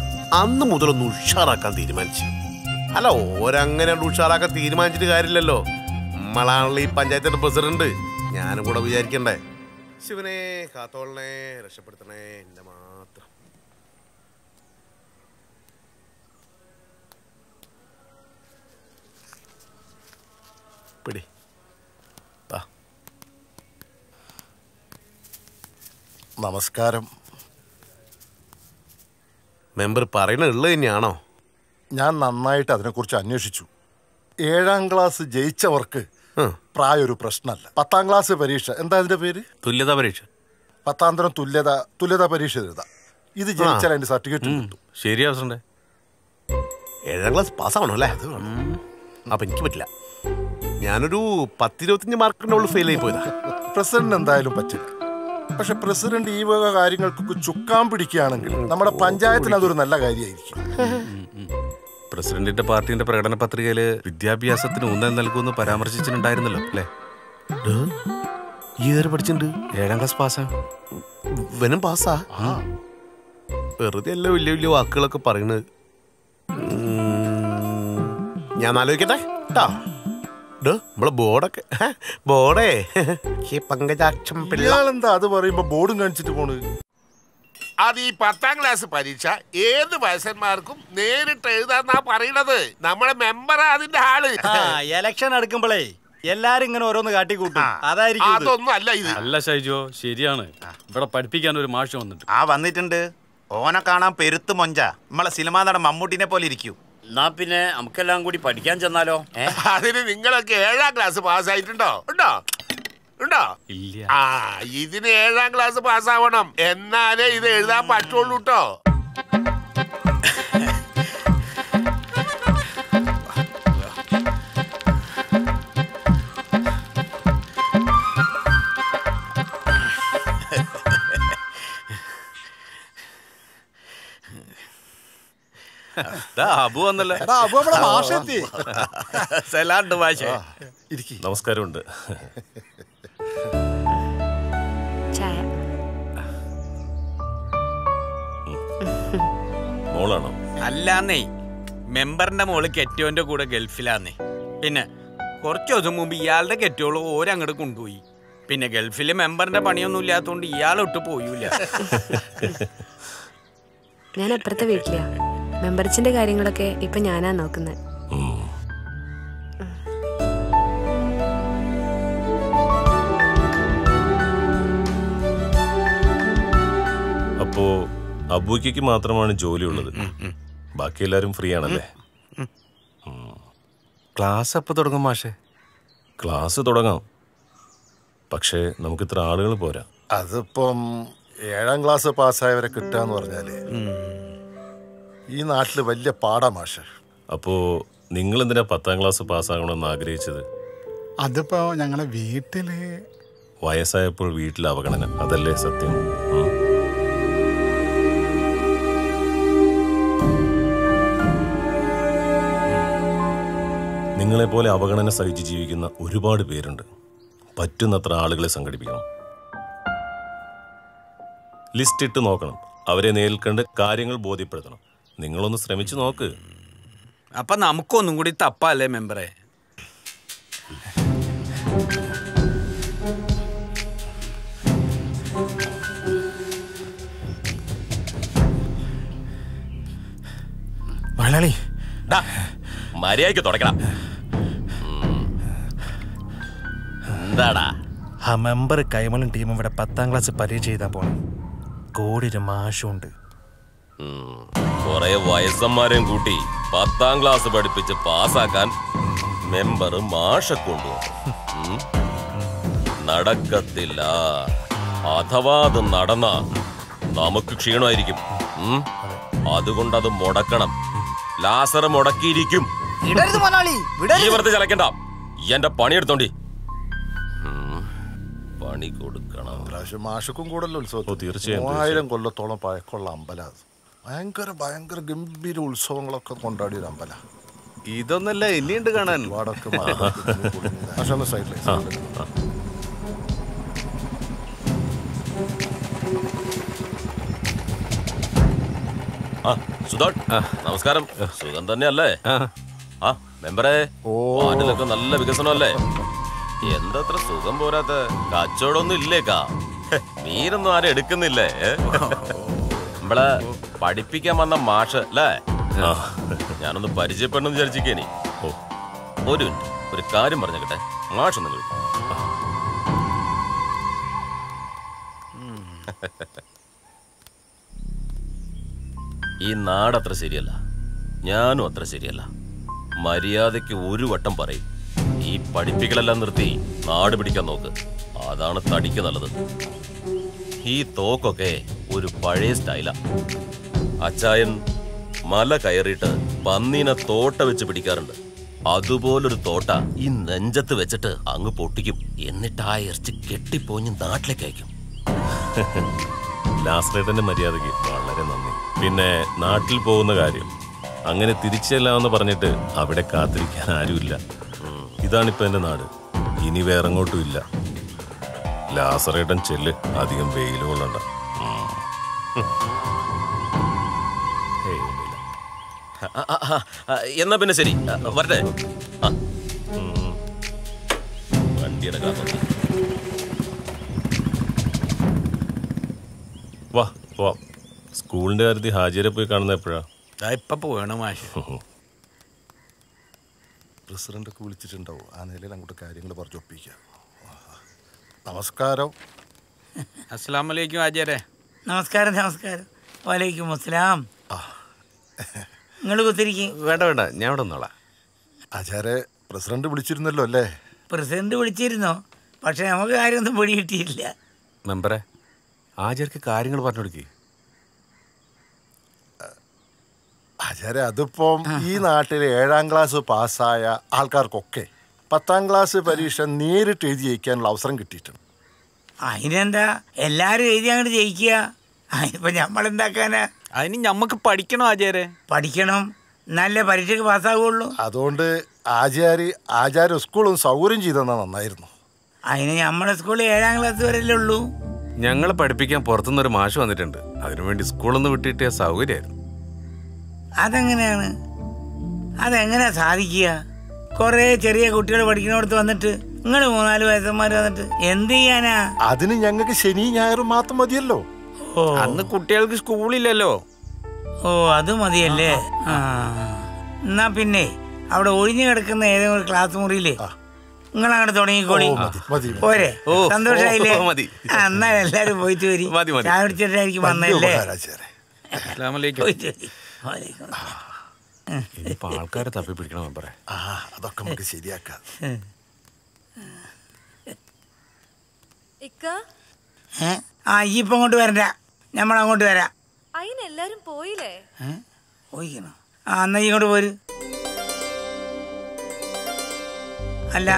അന്ന് മുതലൊന്ന് ഉഷാറാക്കാൻ തീരുമാനിച്ചു. അല്ല, ഓരങ്ങനെ ഉഷാറാക്കാൻ തീരുമാനിച്ചിട്ട് കാര്യമില്ലല്ലോ. നമ്മളാണല്ലോ ഈ പഞ്ചായത്തിന്റെ പ്രസിഡന്റ്. ഞാനും കൂടെ വിചാരിക്കണ്ടേ. ശിവനെ കാത്തോളനെ, രക്ഷപ്പെടുത്തണേ എന്റെ മാത്രം. പിടി. നമസ്കാരം. മെമ്പർ പറയണ ഉള്ളത് തന്നെയാണോ? ഞാൻ നന്നായിട്ട് അതിനെക്കുറിച്ച് അന്വേഷിച്ചു. 7ാം ക്ലാസ് ജയിച്ചവർക്ക് പ്രായം ഒരു പ്രശ്നമല്ല. 10ാം ക്ലാസ് പരീക്ഷ, എന്താ അതിന്റെ പേര്? തുല്യതാ പരീക്ഷ. 10ാം തരം തുല്യതാ പരീക്ഷ എഴുതാം. ഇത് ജയിച്ചാൽ അതിന്റെ സർട്ടിഫിക്കറ്റ് കിട്ടും. ശരിയാ പ്രസിഡന്റ്. 7ാം ക്ലാസ് പാസ്സാവണം അല്ലേ? അപ്പൊ എനിക്ക് പറ്റില്ല. ഞാനൊരു 10-25 മാർക്കിന്റെ ഉള്ളിൽ ഫെയിൽ ആയി പോയതാ. പ്രസിഡന്റ് എന്തായാലും പറ്റില്ല. പക്ഷെ പ്രസിഡന്റ് ഈ വക കാര്യങ്ങൾക്കൊക്കെ ചുക്കാൻ പിടിക്കുകയാണെങ്കിൽ നമ്മുടെ പഞ്ചായത്തിന് അതൊരു നല്ല കാര്യമായിരിക്കും. പ്രസിഡന്റിന്റെ പാർട്ടിന്റെ പ്രകടന പത്രികയില് വിദ്യാഭ്യാസത്തിന് ഊന്നൽ നൽകുമെന്ന് പരാമർശിച്ചിട്ടുണ്ടായിരുന്നല്ലോ അല്ലേ? പഠിച്ചിട്ടുണ്ട്. 7ാം ക്ലാസ് പാസ്സാ. വെനും പാസ്സാ? വെറുതെ അല്ല വലിയ വലിയ വാക്കുകളൊക്കെ പറയുന്നത്. ഞാൻ ആലോചിക്കട്ടെ കേട്ടാ. നമ്മളെ ബോർഡൊക്കെ ബോർഡേ പങ്കജാക്ഷം പിള്ളേരെന്താ അത് പറയുമ്പോ ബോർഡും കാണിച്ചിട്ട് പോണ്? അത് ഈ 10ാം ക്ലാസ് പരീക്ഷ ഏത് വയസ്സന്മാർക്കും നേരിട്ട് എഴുതാന്നാ പറയണത്. നമ്മളെ മെമ്പറാ അതിന്റെ ആള്. എലക്ഷൻ അടുക്കുമ്പോഴേ എല്ലാരും ഇങ്ങനെ ഓരോന്ന് കാട്ടിക്കൂട്ടും. അതായിരിക്കും. അതൊന്നും അല്ല ഇത്. അല്ല ഷൈജോ, ശരിയാണ്. ഇവിടെ പഠിപ്പിക്കാൻ ഒരു മാഷ് വന്നിട്ട്. വന്നിട്ടുണ്ട്. ഓനെ കാണാൻ പെരുത്ത് മൊഞ്ച. നമ്മളെ സിനിമാ നടൻ മമ്മൂട്ടിനെ പോലെ ഇരിക്കും. എന്നാ പിന്നെ നമുക്കെല്ലാം കൂടി പഠിക്കാൻ ചെന്നാലോ? അതിന് നിങ്ങളൊക്കെ 7ാം ക്ലാസ് പാസ്സായിട്ടുണ്ടോ? ഉണ്ടോ? ഇല്ല. ഇതിന് 7ാം ക്ലാസ് പാസ്സാവണം, എന്നാലേ ഇത് എഴുതാൻ പറ്റുള്ളൂ കേട്ടോ. അബു വന്നല്ലേ സലാണ്ട് മാഷേ. നമസ്കാരമുണ്ട്. ചായ. മോളാണോ? അല്ലാന്നേ, മെമ്പറിന്റെ മോള് കെറ്റോന്റെ കൂടെ ഗൾഫിലാന്നേ. പിന്നെ കുറച്ചു ദിവസം മുമ്പ് ഇയാളുടെ കെറ്റോള് ഓരങ്ങോട്ട് കൊണ്ടുപോയി. പിന്നെ ഗൾഫില് മെമ്പറിന്റെ പണിയൊന്നും ഇല്ലാത്തോണ്ട് ഇയാളൊട്ട് പോയൂല. ഞാൻ അപ്പുറത്തെ വീട്ടിലാ. മെമ്പർച്ചിന്റെ കാര്യങ്ങളൊക്കെ ഇപ്പൊ ഞാനാ നോക്കുന്നത്. അപ്പോ അബൂയ്ക്ക് മാത്രമാണ് ജോലി ഉള്ളത്, ബാക്കി എല്ലാരും ഫ്രീ ആണല്ലേ? ക്ലാസ് എപ്പോ തുടങ്ങും മാഷേ? ക്ലാസ് തുടങ്ങാം, പക്ഷേ നമുക്ക് ഇത്ര ആളുകൾ പോരാ. അതിപ്പം 7ാം ക്ലാസ് പാസ്സായവരെ കിട്ടാന്ന് പറഞ്ഞാല് ഈ നാട്ടില് വലിയ പാടാ മാഷെ. അപ്പോ നിങ്ങൾ എന്തിനാ 10ാം ക്ലാസ് പാസ്സാകണമെന്ന് ആഗ്രഹിച്ചത്? അതിപ്പോ ഞങ്ങളെ വീട്ടില് വയസ്സായപ്പോൾ വീട്ടിൽ അവഗണന, അതല്ലേ സത്യം? നിങ്ങളെപ്പോലെ അവഗണന സഹിച്ച് ജീവിക്കുന്ന ഒരുപാട് പേരുണ്ട്. പറ്റുന്നത്ര ആളുകളെ സംഘടിപ്പിക്കണം, ലിസ്റ്റ് ഇട്ട് നോക്കണം, അവരെ നേരിൽ കണ്ട് കാര്യങ്ങൾ ബോധ്യപ്പെടുത്തണം. നിങ്ങളൊന്ന് ശ്രമിച്ചു നോക്ക്. അപ്പൊ നമുക്കൊന്നും കൂടി തപ്പല്ലേ മെമ്പറെ? മലയാളി മര്യാദയ്ക്ക് തുടക്കണം. എന്താടാ? ആ മെമ്പർ കൈമളും ടീമും ഇവിടെ 10ാം ക്ലാസ് പരീക്ഷ ചെയ്താൽ പോണം. കോടിയൊരു മാഷുണ്ട്. കുറെ വയസ്സന്മാരെയും കൂട്ടി 10ാം ക്ലാസ് പഠിപ്പിച്ച് പാസ്സാക്കാൻ മെമ്പർ മാഷെ കൊണ്ടുപോകും. നടക്കത്തില്ല. അഥവാ അത് നടന്ന നമുക്ക് ക്ഷീണമായിരിക്കും. അതുകൊണ്ട് അത് മുടക്കണം. ലാസർ മുടക്കിയിരിക്കും. ഈ വെറുതെ ചലക്കണ്ട. എന്റെ പണിയെടുത്തോണ്ടി. പണി കൊടുക്കണം. മാഷക്കും കൂടല്ലോ ഉത്സവം. തീർച്ചയായും 3000 കൊല്ലത്തോളം പഴക്കമുള്ള അമ്പലം. ഭയങ്കര ഗംഭീര ഉത്സവങ്ങളൊക്കെ കൊണ്ടാടിയ ഒരു അമ്പല. ഇതൊന്നല്ല ഇനിയുണ്ട് കാണാൻ. വടക്ക് സൈഡിലെ നമസ്കാരം. സുഖം തന്നെയല്ലേ? ആ മെമ്പറെ, വാർഡിലൊക്കെ നല്ല വികസനമല്ലേ? എന്തത്ര സുഖം പോരാത്ത? കച്ചവടമൊന്നും ഇല്ലേക്കാ? മീനൊന്നും ആരും എടുക്കുന്നില്ലേ? നമ്മളെ പഠിപ്പിക്കാൻ വന്ന മാഷ് അല്ലേ? ഞാനൊന്ന് പരിചയപ്പെടണമെന്ന് വിചാരിച്ചിരിക്കേനി. ഒരു മിനിറ്റ്, ഒരു കാര്യം പറഞ്ഞേക്കട്ടെ. മാഷൊന്നും കഴിക്കും. ഈ നാടത്ര ശരിയല്ല, ഞാനും അത്ര ശരിയല്ല. മര്യാദയ്ക്ക് ഒരു വട്ടം പറയും. ഈ പഠിപ്പിക്കലെല്ലാം നിർത്തി നാട് പിടിക്കാൻ നോക്ക്. അതാണ് തടിക്ക് നല്ലത്. ഈ തോക്കൊക്കെ ഒരു പഴയ സ്റ്റൈലാ. അച്ചായൻ മല കയറിയിട്ട് പന്നീനെ തോട്ട വെച്ച് പിടിക്കാറുണ്ട്. അതുപോലൊരു തോട്ട ഈ നെഞ്ചത്ത് വെച്ചിട്ട് അങ്ങ് പൊട്ടിക്കും. എന്നിട്ട് ആ ഇറച്ചി കെട്ടിപ്പോഞ്ഞ് നാട്ടിലേക്ക് അയക്കും. ലാസ്റേട്ടന്റെ മര്യാദയ്ക്ക് വളരെ നന്ദി. പിന്നെ നാട്ടിൽ പോകുന്ന കാര്യം അങ്ങനെ തിരിച്ചെല്ലാമെന്ന് പറഞ്ഞിട്ട് അവിടെ കാത്തിരിക്കാൻ ആരുമില്ല. ഇതാണിപ്പോ എന്റെ നാട്. ഇനി വേറെ അങ്ങോട്ടും ഇല്ല. ലാസറേട്ടൻ ചെല്ല്, അധികം വെയിൽ കൊള്ളണ്ട. എന്നാ പിന്നെ ശരി, വരട്ടെ. വണ്ടിയുടെ കാത്തു വാ വാ. സ്കൂളിന്റെ കാര്യത്തിൽ ഹാജിരെ പോയി കാണുന്ന എപ്പോഴാ? ഇപ്പൊ പോകണം മാഷ്. പ്രസിഡന്റൊക്കെ വിളിച്ചിട്ടുണ്ടാവും. ആ നിലയിൽ അങ്ങോട്ട് കാര്യങ്ങൾ പറഞ്ഞൊപ്പിക്കാം. നമസ്കാരം. അസ്സലാമു അലൈക്കും ഹാജിരെ. നമസ്കാരം. നമസ്കാരം. വലൈക്കും അസ്സലാം. നിങ്ങൾ കുത്തിരിക്കും. വേണ്ട വേണ്ട, ഞാൻ ഇവിടെ നിന്നോളാം. ആചാരെ, പ്രസിഡന്റ് വിളിച്ചിരുന്നല്ലോ അല്ലേ? പ്രസിഡന്റ് വിളിച്ചിരുന്നോ? പക്ഷെ നമുക്ക് കാര്യമൊന്നും പൊടി കിട്ടിയില്ല. മെമ്പറെ, ആചാര്യക്ക് കാര്യങ്ങൾ പറഞ്ഞു കൊടുക്കേ. ആചാര്യ, അതിപ്പം ഈ നാട്ടിലെ 7ാം ക്ലാസ് പാസ്സായ ആൾക്കാർക്കൊക്കെ 10ാം ക്ലാസ് പരീക്ഷ നേരിട്ട് എഴുതി ജയിക്കാനുള്ള അവസരം കിട്ടിയിട്ടുണ്ട്. അതിനെന്താ, എല്ലാരും എഴുതി അങ്ങോട്ട് ജയിക്കുക. അതിനിപ്പോ നമ്മളെന്താക്കാനാ? അതിന് ഞമ്മക്ക് പഠിക്കണോ ആചാര്യ? പഠിക്കണം, നല്ല പരീക്ഷയ്ക്ക് പാസ്സാവുള്ളൂ. അതുകൊണ്ട് ആചാര്യ സ്കൂളും സൗകര്യം ചെയ്തെന്നാ നന്നായിരുന്നു. അതിന് നമ്മുടെ സ്കൂളിൽ 7ാം ക്ലാസ് വരെയല്ലേ ഉള്ളൂ. ഞങ്ങളെ പഠിപ്പിക്കാൻ പുറത്തുനിന്നൊരു മാഷ് വന്നിട്ടുണ്ട്. അതിനുവേണ്ടി സ്കൂളൊന്ന് വിട്ടിട്ടിയ സൗകര്യമായിരുന്നു. അതെങ്ങനെയാണ്? അതെങ്ങനെയാ സാധിക്കുക? കുറേ ചെറിയ കുട്ടികൾ പഠിക്കുന്നിടത്ത് വന്നിട്ട് നിങ്ങൾ 3-4 വയസ്സന്മാർ വന്നിട്ട് എന്ത് ചെയ്യാനാ? അതിന് ഞങ്ങൾക്ക് ശനി ഞായറും മാത്രം മതിയല്ലോ. അന്ന് കുട്ടികൾക്ക് സ്കൂളില്ലല്ലോ. ഓ, അത് മതിയല്ലേ. എന്നാ പിന്നെ അവിടെ ഒഴിഞ്ഞു കിടക്കുന്ന ഏതെങ്കിലും ഒരു ക്ലാസ് മുറിയില്ലേ നിങ്ങൾ അങ്ങോട്ട് തുടങ്ങിക്കോളി. പോരെ? സന്തോഷായില്ലേ? എന്നാ എല്ലാരും പോയിട്ട് വരി. ചായ കുടിച്ചിട്ടായിരിക്കും വന്നല്ലേ. ആൾക്കാരെ തപ്പി പിടിക്കണം മെമ്പറെ. അതൊക്കെ നമുക്ക് ശരിയാക്കാം. ഈ ഇപ്പൊ അങ്ങോട്ട് വരണ്ട, നമ്മളങ്ങോട്ട് വരാം. അതിനെല്ലാരും പോയില്ലേ? പോയിക്കണോ? എന്നാ ഈ ഇങ്ങോട്ട് പോര്. അല്ല,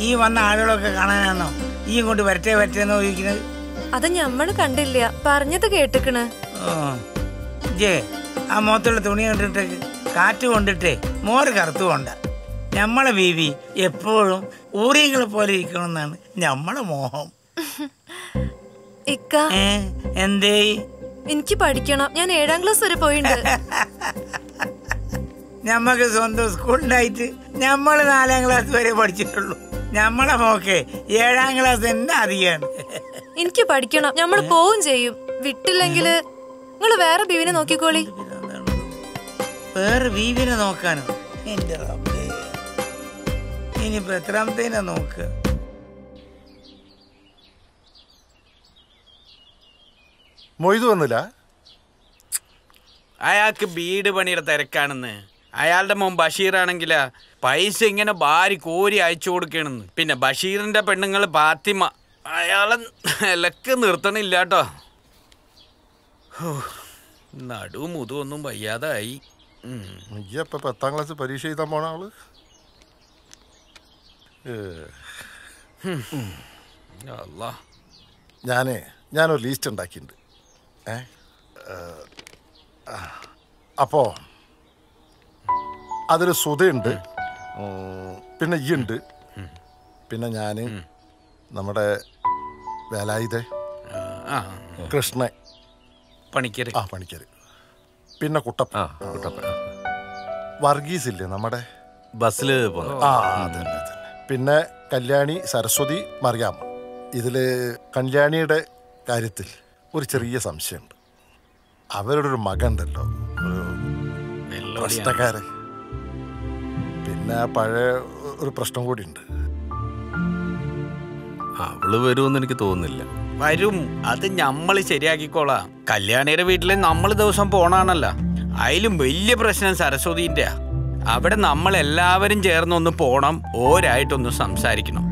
ഈ വന്ന ആളുകളൊക്കെ കാണാനാണോ ഈ ഇങ്ങോട്ട് വരട്ടെ വരട്ടെന്നോ ചോദിക്കുന്നത്? അത് ഞമ്മള് കണ്ടില്ല, പറഞ്ഞത് കേട്ടിക്കണ്. ജേ, ആ മുഖത്തുള്ള തുണി കണ്ടിട്ടേക്ക്. കാറ്റ് കൊണ്ടിട്ടേ മോര് കറുത്തു കൊണ്ട. നമ്മളെ ബീവി എപ്പോഴും ഊറിയങ്ങളെ പോലെ ഇരിക്കണമെന്നാണ് നമ്മളെ മോഹം. എന്തേ? എനിക്ക് പഠിക്കണം. ഞാൻ 7ാം ക്ലാസ് വരെ പോയിട്ടുണ്ട്. ഞമ്മക്ക് സ്വന്തം സ്കൂളുണ്ടായിട്ട് നമ്മള് 4ാം ക്ലാസ് വരെ പഠിച്ചിട്ടുള്ളൂ. നമ്മളെ മോക്കെ 7ാം ക്ലാസ് തന്നെ അധികമാണ്. എനിക്ക് പഠിക്കണം. ഞമ്മള് പോവും ചെയ്യും. വിട്ടില്ലെങ്കില് നിങ്ങള് വേറെ ബീവിനെ നോക്കിക്കോളി. വേറെ ബീവിനെ നോക്കാനോ? എന്റെ റബ്ബേ, ഇനിയിപ്പോ എത്രാമത്തേനാ നോക്കുക? മൊയ്തു വന്നില്ല? അയാൾക്ക് ബീഡ് പണിയുടെ തിരക്കാണെന്ന്. അയാളുടെ മോൻ ബഷീറാണെങ്കിലാ പൈസ ഇങ്ങനെ ഭാരി കോരി അയച്ചു കൊടുക്കണെന്ന്. പിന്നെ ബഷീറിന്റെ പെണ്ണുങ്ങൾ ഫാത്തിമ അയാളെ നിലക്ക് നിർത്തണില്ല കേട്ടോ. നടുവും മുതുവൊന്നും വയ്യാതായി. ഇപ്പൊ 10ാം ക്ലാസ് പരീക്ഷ എഴുതാൻ പോണ ആള്. ഞാനൊരു ലിസ്റ്റ് ഉണ്ടാക്കിയിട്ടുണ്ട്. അപ്പോ അതിൽ സുധയുണ്ട്, പിന്നെ ഈ ഉണ്ട്, പിന്നെ ഞാന്, നമ്മുടെ വേലായുധ, കൃഷ്ണൻ, പണിക്കര്, പിന്നെ കുട്ടപ്പ, വർഗീസ് ഇല്ലേ നമ്മുടെ ബസ്സിൽ അതന്നെ. പിന്നെ കല്യാണി, സരസ്വതി, മറിയാമ്മ. ഇതില് കല്യാണിയുടെ കാര്യത്തിൽ ഒരു ചെറിയ സംശയമുണ്ട്. അവരുടെ ഒരു മകണ്ടല്ലോ, ഒരു പ്രശ്നക്കാരൻ. പിന്നെ പഴയ ഒരു പ്രശ്നം കൂടി ഉണ്ട്. അവള് വരുമെന്ന് എനിക്ക് തോന്നുന്നില്ല. വരും, അത് ഞമ്മള് ശരിയാക്കിക്കോളാം. കല്യാണിയുടെ വീട്ടില് നമ്മള് ദിവസം പോണാണല്ലോ. അതിലും വലിയ പ്രശ്നം സരസ്വതിന്റെ. അവിടെ നമ്മളെല്ലാവരും ചേർന്നൊന്ന് പോണം, ഓരായിട്ടൊന്ന് സംസാരിക്കണം.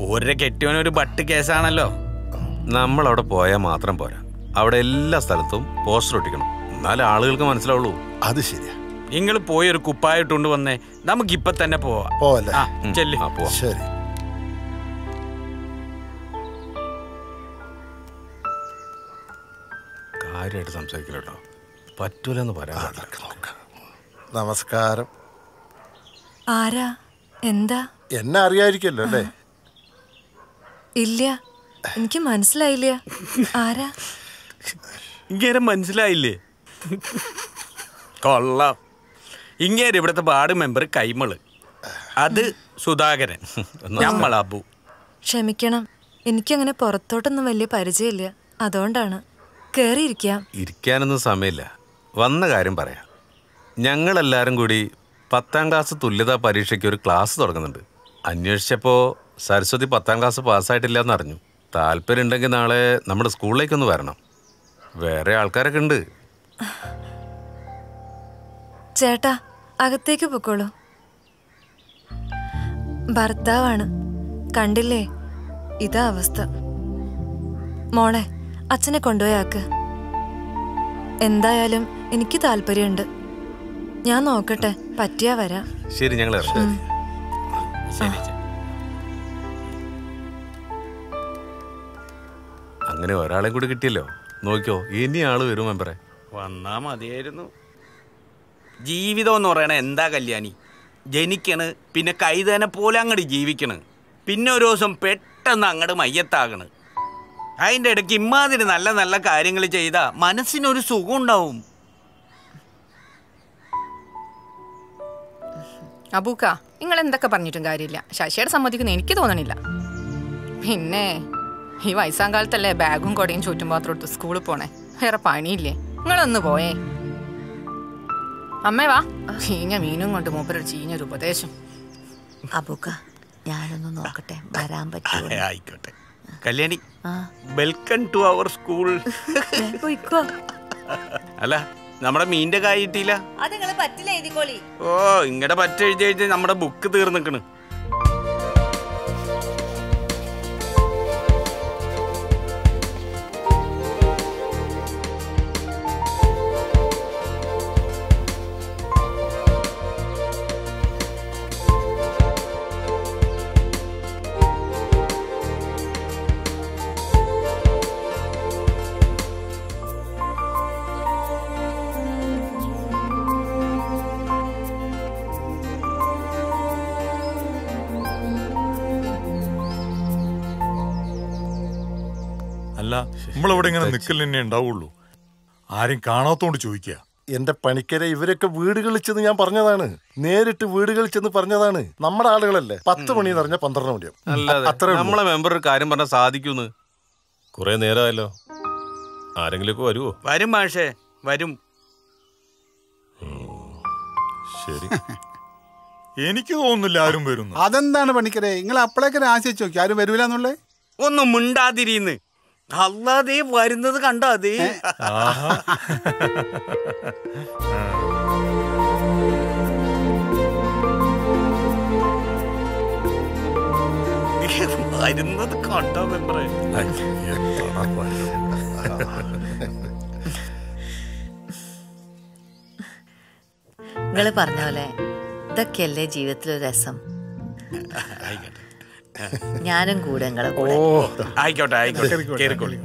ഓരോ കെട്ടിയവനൊരു ബട്ട് കേസാണല്ലോ. നമ്മളവിടെ പോയാൽ മാത്രം പോരാ, അവിടെ എല്ലാ സ്ഥലത്തും പോസ്റ്റർ ഒട്ടിക്കണം, എന്നാലേ ആളുകൾക്ക് മനസ്സിലാവുള്ളൂ. അത് ശരിയാ. നിങ്ങൾ പോയി ഒരു കുപ്പായിട്ടുണ്ട് വന്നേ, നമുക്കിപ്പൊ തന്നെ പോവാല്ലേ? ചെല്ലു. ശരി. കാര്യമായിട്ട് സംസാരിക്കല്ലോ, പറ്റൂലെന്ന് പറയാം. നമസ്കാരം. ആരാ? എന്താ? എന്നെ അറിയായിരിക്കല്ലോ അല്ലേ? ഇല്ല, എനിക്ക് മനസ്സിലായില്ല. ആരാ? ഇങ്ങനെ മനസ്സിലായില്ലേ? കൊള്ളാം. ഇങ്ങനെ ഇവിടുത്തെ വാർഡ് മെമ്പർ കൈമള്, അത് സുധാകരൻ, നമ്മൾ അബു. ക്ഷമിക്കണം, എനിക്കങ്ങനെ പുറത്തോട്ടൊന്നും വലിയ പരിചയമില്ല, അതുകൊണ്ടാണ്. കേറിയിരിക്കാം. ഇരിക്കാനൊന്നും സമയമില്ല, വന്ന കാര്യം പറയാം. ഞങ്ങളെല്ലാവരും കൂടി 10ാം ക്ലാസ് തുല്യതാ പരീക്ഷയ്ക്ക് ഒരു ക്ലാസ് തുടങ്ങുന്നുണ്ട്. അന്വേഷിച്ചപ്പോൾ സരസ്വതി 10ാം ക്ലാസ് പാസ്സായിട്ടില്ല എന്നറിഞ്ഞു. താല്പര്യം ഉണ്ടെങ്കിൽ നാളെ നമ്മുടെ സ്കൂളിലേക്കൊന്ന് വരണം. വേറെ ആൾക്കാരൊക്കെ ഉണ്ട്. ചേട്ടാ, അകത്തേക്ക് പൊക്കോളൂ. ഭർത്താവാണ്, കണ്ടില്ലേ? ഇതാ അവസ്ഥ. മോളെ, അച്ഛനെ കൊണ്ടുപോയാക്ക്. എന്തായാലും എനിക്ക് താല്പര്യമുണ്ട്. ഞാൻ നോക്കട്ടെ, പറ്റിയാ വരാം. ശരി, ഞങ്ങൾ അങ്ങനെ ഒരാളെ കൂടി കിട്ടിയല്ലോ. നോക്കിയോ, ഇനി ആള് വരും മെമ്പറെ. വന്നാ മതിയായിരുന്നു. ജീവിതം എന്ന് പറയണ എന്താ കല്യാണി? ജനിക്കണ്, പിന്നെ കൈതനെ പോലെ അങ്ങോട്ട് ജീവിക്കണ്, പിന്നെ ഒരു ദിവസം പെട്ടെന്ന് അങ്ങോട്ട് മയ്യത്താകണ്. അതിൻ്റെ ഇടയ്ക്ക് ഇമ്മാതിരി നല്ല നല്ല കാര്യങ്ങൾ ചെയ്താ മനസ്സിനൊരു സുഖം ഉണ്ടാവും. അബൂക്ക, നിങ്ങൾ എന്തൊക്കെ പറഞ്ഞിട്ടും കാര്യമില്ല. ശശിയുടെ സമ്മതിക്കുന്ന എനിക്ക് തോന്നണില്ല. പിന്നെ ഈ വയസ്സാം കാലത്തല്ലേ ബാഗും കൊടയും ചുറ്റും പാത്രം എടുത്ത് സ്കൂളിൽ പോണേ, വേറെ പണിയില്ലേ? നിങ്ങളൊന്ന് പോയേ. അമ്മേ വാ, ചീഞ്ഞ മീനും കൊണ്ട് മൂപ്പരൊരു ചീഞ്ഞൊരു ഉപദേശം. അബൂക്ക, ഞാനൊന്ന് നോക്കട്ടെ, വരാൻ പറ്റുമോ? ആയിക്കോട്ടെ Kalyani, welcome to our school. അല്ല, നമ്മുടെ മീൻ്റെ കായ് കിട്ടിയില്ല. അത് നിങ്ങള് പറ്റില്ല എഴുതിക്കോളി. ഓ, ഇങ്ങടെ പറ്റെഴുതി നമ്മുടെ ബുക്ക് തീർന്നിക്കണ്. അല്ല, നമ്മളിവിടെ ഇങ്ങനെ നിക്കൽ തന്നെ ഉണ്ടാവുള്ളൂ. ആരും കാണാത്തോണ്ട് ചോദിക്കുക. എന്റെ പണിക്കരെ ഇവരൊക്കെ വീടുകളിൽ ചെന്ന് ഞാൻ പറഞ്ഞതാണ്, നേരിട്ട് വീടുകളിൽ ചെന്ന് പറഞ്ഞതാണ്. നമ്മുടെ ആളുകളല്ലേ, 10 മണി പറഞ്ഞ 12 മണിയാവും. അല്ലാതെ നമ്മളെ മെമ്പർ ഒരു കാര്യം പറഞ്ഞാൽ സാധിക്കുന്നു. കുറെ നേരമായല്ലോ, ആരെങ്കിലും വരുമോ? വരും മാഷേ, വരും. ശരി. എനിക്ക് തോന്നുന്നില്ല ആരും വരുന്നു. അതെന്താണ് പണിക്കരെ, നിങ്ങൾ അപ്പോഴേക്കും ആശിച്ചു നോക്കി ആരും വരൂലെന്നുള്ളേ? ഒന്നും മിണ്ടാതിരിന്ന്. അല്ലാതെ വരുന്നത് കണ്ടോ? അതേ വരുന്നത് കണ്ടോ മെമ്പറേ? നിങ്ങള് പറഞ്ഞ പോലെ ഇതൊക്കെയല്ലേ ജീവിതത്തിലൊരു രസം. ഞാനും കൂടെ നിങ്ങളെ കൂടെ. ആയിക്കോട്ടെ ആയിക്കോട്ടെ, കേറിക്കോളി.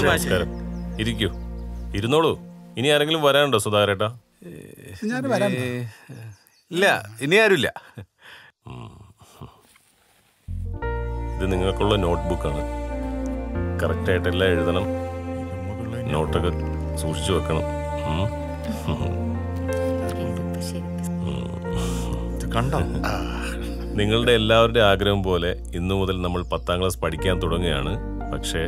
നമസ്കാരം. ഇരിക്കൂ, ഇരുന്നോളൂ. ഇനി ആരെങ്കിലും വരാനുണ്ടോ സുധാകരേട്ടാ? ഇല്ല, ഇനി ആരുമില്ല. ഇത് നിങ്ങൾക്കുള്ള നോട്ട്ബുക്കാണ്. കറക്റ്റായിട്ട് എല്ലാം എഴുതണം, നോട്ടൊക്കെ സൂക്ഷിച്ചു വെക്കണം. കണ്ടോ? നിങ്ങളുടെ എല്ലാവരുടെ ആഗ്രഹം പോലെ ഇന്നു മുതൽ നമ്മൾ 10ാം ക്ലാസ് പഠിക്കാൻ തുടങ്ങുകയാണ്. പക്ഷേ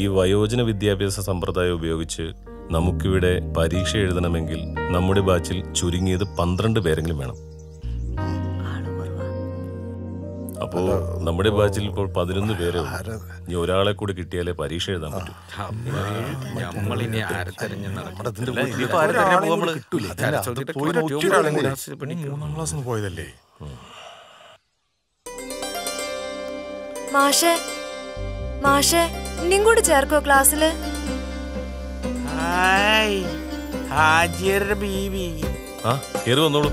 ഈ വയോജന വിദ്യാഭ്യാസ സമ്പ്രദായം ഉപയോഗിച്ച് നമുക്കിവിടെ പരീക്ഷ എഴുതണമെങ്കിൽ നമ്മുടെ ബാച്ചിൽ ചുരുങ്ങിയത് 12 പേരെങ്കിലും വേണം. അപ്പോ നമ്മുടെ ബാച്ചിൽ ഇപ്പോൾ 11 പേരേ ഉള്ളൂ. ഇനി ഒരാളെ കൂടി കിട്ടിയാലേ പരീക്ഷ എഴുതാൻ പറ്റും. പോയതല്ലേ മാഷേ, മാഷേ ഇനിയും കൂടി ചേർക്കോ ക്ലാസ്സില്? ഹാജിയുടെ ബീവി. ആ, കേറി വന്നോളൂ.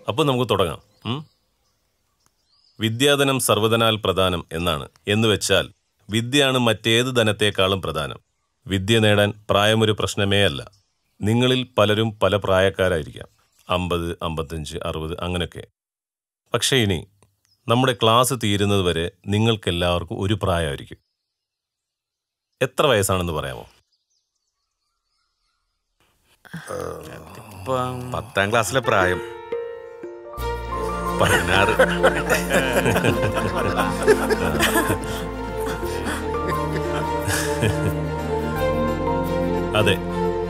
അപ്പൊ നമുക്ക് തുടങ്ങാം. വിദ്യാധനം സർവ്വധനാൽ പ്രധാനം എന്നാണ്. എന്ന് വെച്ചാൽ വിദ്യയാണ് മറ്റേത് ധനത്തെക്കാളും പ്രധാനം. വിദ്യ നേടാൻ പ്രായമൊരു പ്രശ്നമേ അല്ല. നിങ്ങളിൽ പലരും പല പ്രായക്കാരായിരിക്കാം, 50, 55, 60 അങ്ങനെയൊക്കെ. പക്ഷേ ഇനി നമ്മുടെ ക്ലാസ് തീരുന്നത് വരെ നിങ്ങൾക്കെല്ലാവർക്കും ഒരു പ്രായമായിരിക്കും. എത്ര വയസ്സാണെന്ന് പറയാമോ? 10ാം ക്ലാസ്സിലെ പ്രായം 16. അതെ,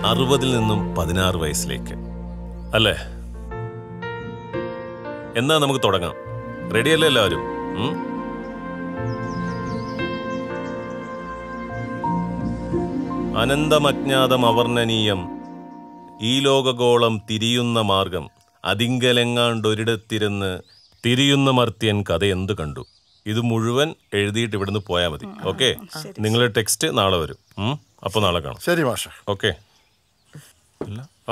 60-ൽ നിന്നും 16 വയസ്സിലേക്ക് അല്ലേ? എന്നാ നമുക്ക് തുടങ്ങാം. റെഡിയല്ലേ എല്ലാവരും? അനന്തമജ്ഞാതം അവർണ്ണനീയം ഈ ലോകഗോളം തിരിയുന്ന മാർഗം അതിങ്കലെങ്ങാണ്ടൊരിടത്തിരുന്ന് തിരിയുന്ന മർത്യൻ കഥ എന്തു കണ്ടു. ഇത് മുഴുവൻ എഴുതിയിട്ട് ഇവിടുന്ന് പോയാൽ മതി. ഓക്കെ, നിങ്ങളുടെ ടെക്സ്റ്റ് നാളെ വരും. അപ്പോൾ നാളെ കാണാം. ശരി മാഷ. ഓക്കെ.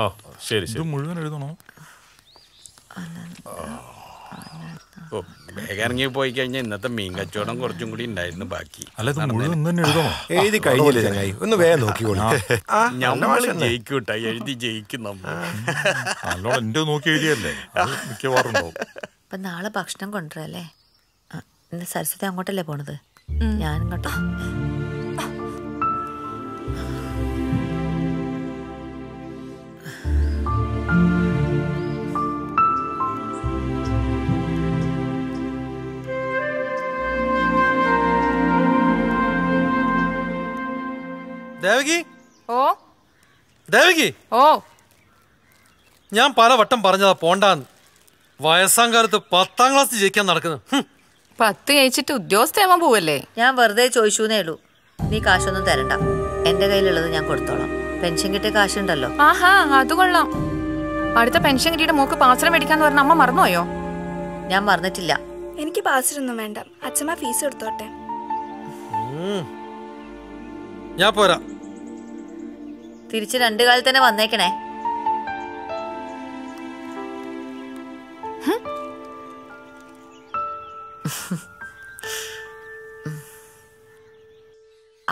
ആ ശരി ശരി. മുഴുവൻ എഴുതണോ? ഓ, വേഗം ഇറങ്ങി പോയി കഴിഞ്ഞാൽ ഇന്നത്തെ മീൻ കച്ചവടം കുറച്ചും കൂടി ഉണ്ടായിരുന്നു ബാക്കി. എഴുതി കഴിഞ്ഞില്ലേ ചങ്ങായി? ഒന്ന് വേഗം നോക്കിക്കോളൂ. ഞമ്മള് ജയിക്കൂട്ടാ, എഴുതി ജയിക്കും നമ്മൾ. എന്റെ നോക്കി എഴുതിയല്ലേ മിക്കവാറുണ്ടാവും. അപ്പൊ നാളെ ഭക്ഷണം കൊണ്ടുവരല്ലേ? ഇന്ന് സരസ്വതി അങ്ങോട്ടല്ലേ പോണത്? ഞാൻ ഇങ്ങോട്ടോ. ദേവകി, ഓ ദേവകി, ഓ ഞാൻ പലവട്ടം പറഞ്ഞതാ പോണ്ടാന്ന്. വയസ്സാം കാലത്ത് 10ാം ക്ലാസ് ജയിക്കാൻ നടക്കുന്നു. 10 ജയിച്ചിട്ട് ഉദ്യോഗസ്ഥയാവാൻ പോവല്ലേ? ഞാൻ വെറുതെ ചോദിച്ചൂന്നേ ഉള്ളൂ. നീ കാശൊന്നും തരണ്ട, എന്റെ കയ്യിലുള്ളത് ഞാൻ കൊടുത്തോളാം. പെൻഷൻ കിട്ടിയ കാശുണ്ടല്ലോ. ആഹാ, അത് കൊള്ളാം. അടുത്ത പെൻഷൻ കിട്ടിയിട്ട് മോക്ക് പാത്രം മേടിക്കാന്ന് പറഞ്ഞ അമ്മ മറന്നുപോയോ? ഞാൻ മറന്നിട്ടില്ല. എനിക്ക് പാസ്സൊന്നും വേണ്ട, അച്ഛമ്മ ഫീസ് എടുത്തോട്ടെ. ഞാൻ പോരാ. തിരിച്ച് 2 കാലത്ത് തന്നെ വന്നേക്കണേ.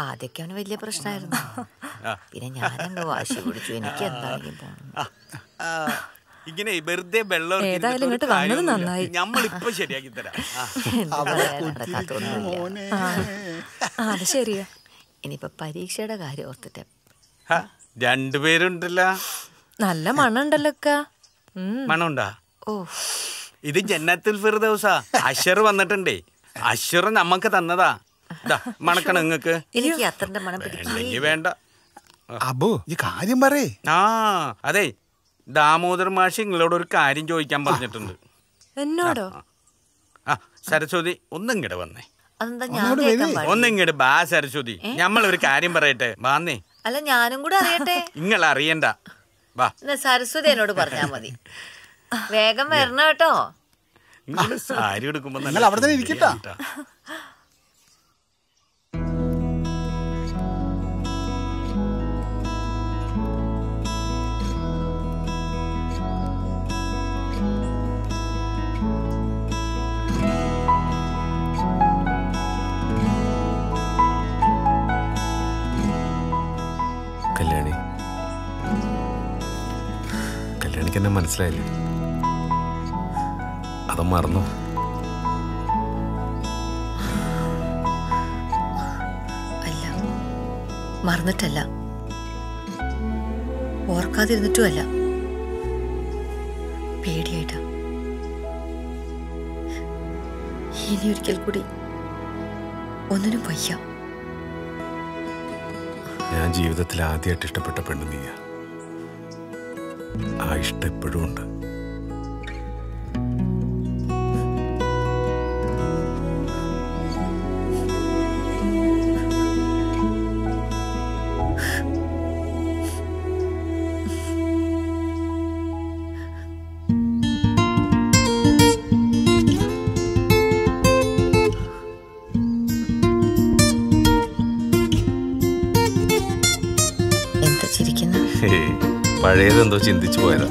ആദ്യമൊക്കെ അവന് വലിയ പ്രശ്നമായിരുന്നു. പിന്നെ ഞാനങ്ങ് വാശി പിടിച്ചു. എനിക്ക് എന്താണെങ്കിലും പോകണം. ഇങ്ങനെ വെറുതെ വെള്ളം ഏതായാലും ഇങ്ങോട്ട് വന്നത് നന്നായി. നമ്മളിപ്പോ ശരിയാക്കി തരാം. അത് ശരിയാ. ഇനിയിപ്പൊ പരീക്ഷയുടെ കാര്യം ഓർത്തിട്ട് രണ്ടുപേരുണ്ടല്ലോ. നല്ല മണുണ്ടല്ലോ. മണമുണ്ടാ? ഓ, ഇത് ജന്നത്തുൽ ഫിർദൗസാ. അശ്വർ വന്നിട്ടുണ്ടേ. അശ്വർ നമ്മക്ക് തന്നതാ. മണക്കണം നിങ്ങക്ക്? എനിക്ക് അത്രന്റെ മണം വേണ്ട. അബു, ഈ കാര്യം പറയേ. ആ അതെ, ദാമോദർ മാഷ് നിങ്ങളോട് ഒരു കാര്യം ചോദിക്കാൻ പറഞ്ഞിട്ടുണ്ട്. എന്നോടോ? ആ സരസ്വതി, ഒന്നിങ്ങടെ വന്നേ. ഒന്നിങ്ങട് ബാ സരസ്വതി, ഞമ്മളൊരു കാര്യം പറയട്ടെ. വാന്നേ. അല്ല, ഞാനും കൂടെ അറിയട്ടെ. നിങ്ങൾ അറിയണ്ട. വാ. സരസ്വതി എന്നോട് പറഞ്ഞാ മതി. വേഗം വരണം കേട്ടോ. സാരി എടുക്കുമ്പോ അവിടെ തന്നെ ഇരിക്കട്ടാ. കല്യാണിക്ക് എന്നെ മനസ്സിലായില്ലേ? അത് മറന്നോ? അല്ല, മറന്നിട്ടല്ല, ഓർക്കാതിരുന്നിട്ടുമല്ല, പേടിയായിട്ടാ. ഇനി ഒരിക്കൽ കൂടി ഒന്നിനും വയ്യ. ഞാൻ ജീവിതത്തിൽ ആദ്യമായിട്ട് ഇഷ്ടപ്പെട്ട പെണ്ണ് നീയാ. ആ ഇഷ്ടം എപ്പോഴും ഉണ്ട്. എന്താ ചിരിക്കുന്ന? പഴയതെന്തോ ചിന്തിച്ചു പോയതാ.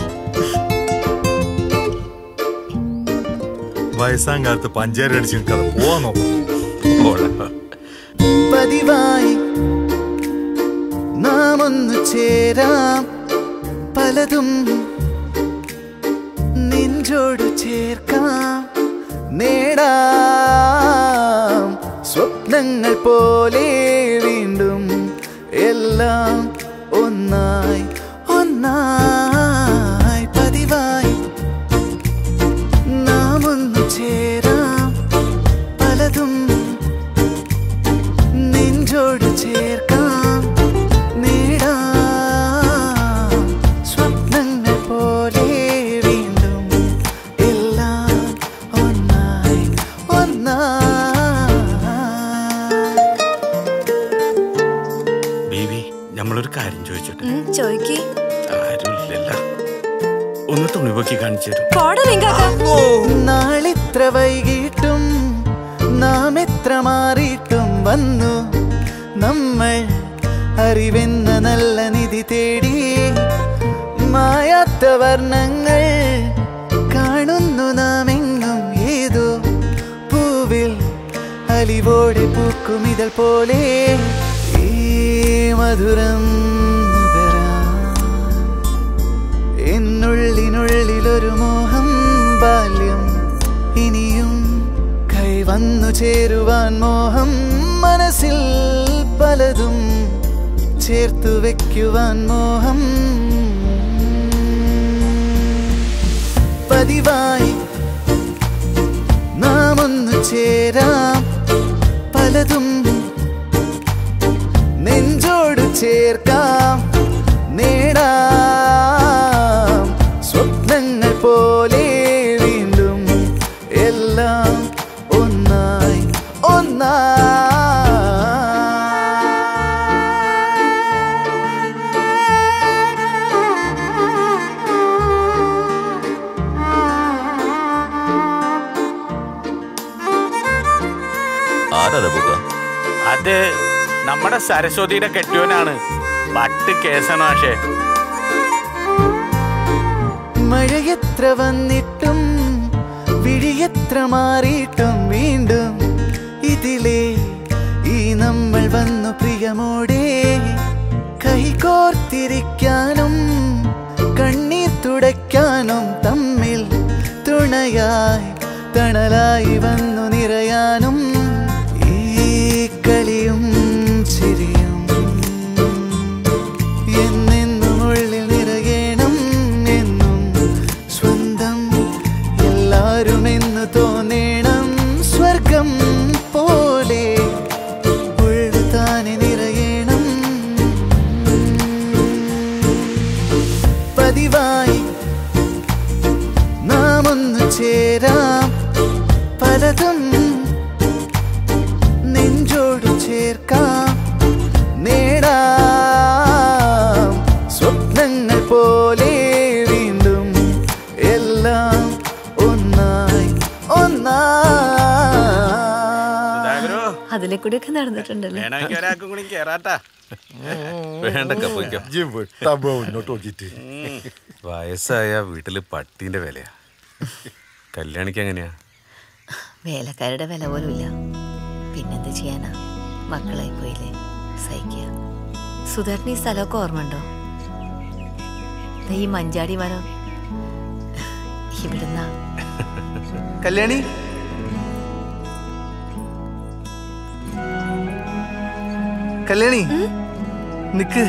വയസ്സാം കാലത്ത് പഞ്ചാര അടിച്ച് നിൽക്കാതെ പോവാൻ നോക്കും. പതിവായി നാം ഒന്നു ചേരാം, പലതും നെഞ്ചോട് ചേർക്കാം, നേടാം സ്വപ്നങ്ങൾ പോലെ വീണ്ടും എല്ലാം ഒന്നായി ഒന്നായി. പതിവായി നാം ഒന്നു ചേരാം, പലതും നെഞ്ചോട് ചേർക്കാം, നേടാം സ്വപ്നങ്ങൾ പോലെ വീണ്ടും എല്ലാം ഒന്നായി ഒന്നായി. നമ്മളൊരു കാര്യം ചോദിച്ചോട്ടെ? ചോദിക്കി. ആരുമില്ലല്ലോ, ഒന്ന് തുണിപൊക്കി കാണിച്ചു തരും. നാളിത്ര വൈകിട്ടും നാം എത്ര മാറിയിട്ടും വന്നു നമ്മൾ അറിവെന്ന നല്ല നിധി തേടി. മായാത്ത വർണ്ണങ്ങൾ കാണുന്നു നാം എങ്ങും. ഏതോ പൂവിൽ അലിവോടെ പൂക്കും ഇതൾ പോലെ ഈ മധുരം എന്നുള്ളിനുള്ളിലൊരു മോഹം. ബാല്യം ഇനിയും കൈവന്നു ചേരുവാൻ മോഹം. മനസ്സിൽ പലതും ചേർത്തു വെക്കുവാൻ മോഹം. പതിവായി നാം ഒന്നു ചേരാം. പലതും നെഞ്ചോട് ചേർക്കാം. നേടാം സ്വപ്നങ്ങൾ പോലെ വീണ്ടും എല്ലാം ഒന്നായി ഒന്നായി. അത് നമ്മുടെ സരസ്വതിയുടെ കെട്ടിയോനാണ്, പട്ട് കേസനാശേ. മഴയെത്ര വന്നിട്ടും വിഴിയെത്ര മാറിയിട്ടും വീണ്ടും ഇതിലേ ഈ നമ്മൾ വന്നു പ്രിയമോടെ. കൈകോർത്തിരിക്കാനും കണ്ണീർ തുടയ്ക്കാനും തമ്മിൽ തുണയായി തണലായി വന്നു നിറയാനും. ഈ കളിയും ചിരിയും എന്നെന്നും ഉള്ളിൽ നിറയണം. എന്നും സ്വന്തം എല്ലാരും എന്ന് തോന്നണം. സ്വർഗം പോലെ ഉള്ളു താനെ നിറയണം. പതിവായി നാം ഒന്നു ചേരാം. പലതും നെഞ്ചോട് ചേർക്കാം. നേടാം സ്വപ്നങ്ങൾ പോലെ വീണ്ടും എല്ലാം ഒന്നായി ഒന്നായി. അതിലെ കൂടെയൊക്കെ നടന്നിട്ടുണ്ടല്ലോ. വേണമെങ്കിൽ ഒരാൾക്കും കൂടി കേറാട്ടാ. വേണ്ടക്ക പോയിക്കോ. മുന്നോട്ട് നോക്കിട്ട് വയസ്സായ വീട്ടില് പട്ടീന്റെ വിലയാ. കല്യാണിക്ക് എങ്ങനെയാ? വേലക്കാരുടെ വില പോലും ഇല്ല. പിന്നെന്ത് ചെയ്യാനാ, മക്കളായി പോയില്ലേ, സഹിക്കുക. സുധേട്ടന് ഈ സ്ഥലമൊക്കെ ഓർമ്മയുണ്ടോ? ഈ മഞ്ചാടി മരം ഇവിടുന്ന. കല്യാണി, കല്യാണി നിക്ക്.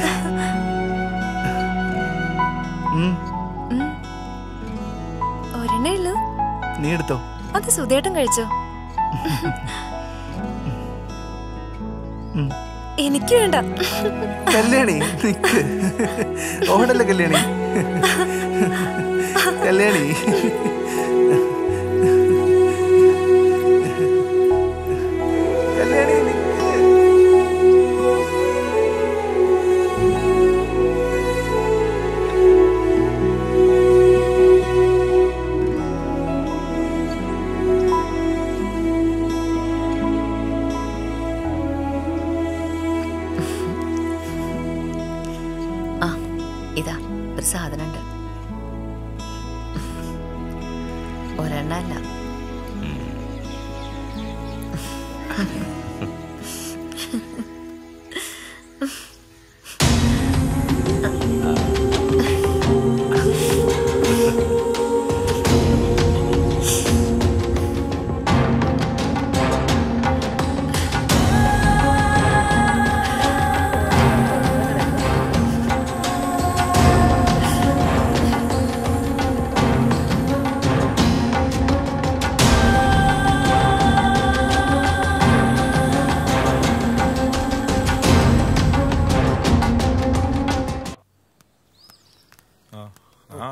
ഒരെണ്ണേ ഉള്ളൂ. നീ എടുത്തോ. അത് സുധേട്ടൻ കഴിച്ചോ? എനിക്ക് വേണ്ട. കല്യാണി നിക്ക്. ഓടല്ല കല്യാണി. കല്യാണി കല്യാണി നിക്ക്. ഇതാ ഒരു സാധനമുണ്ട്. ഒരെണ്ണല്ല.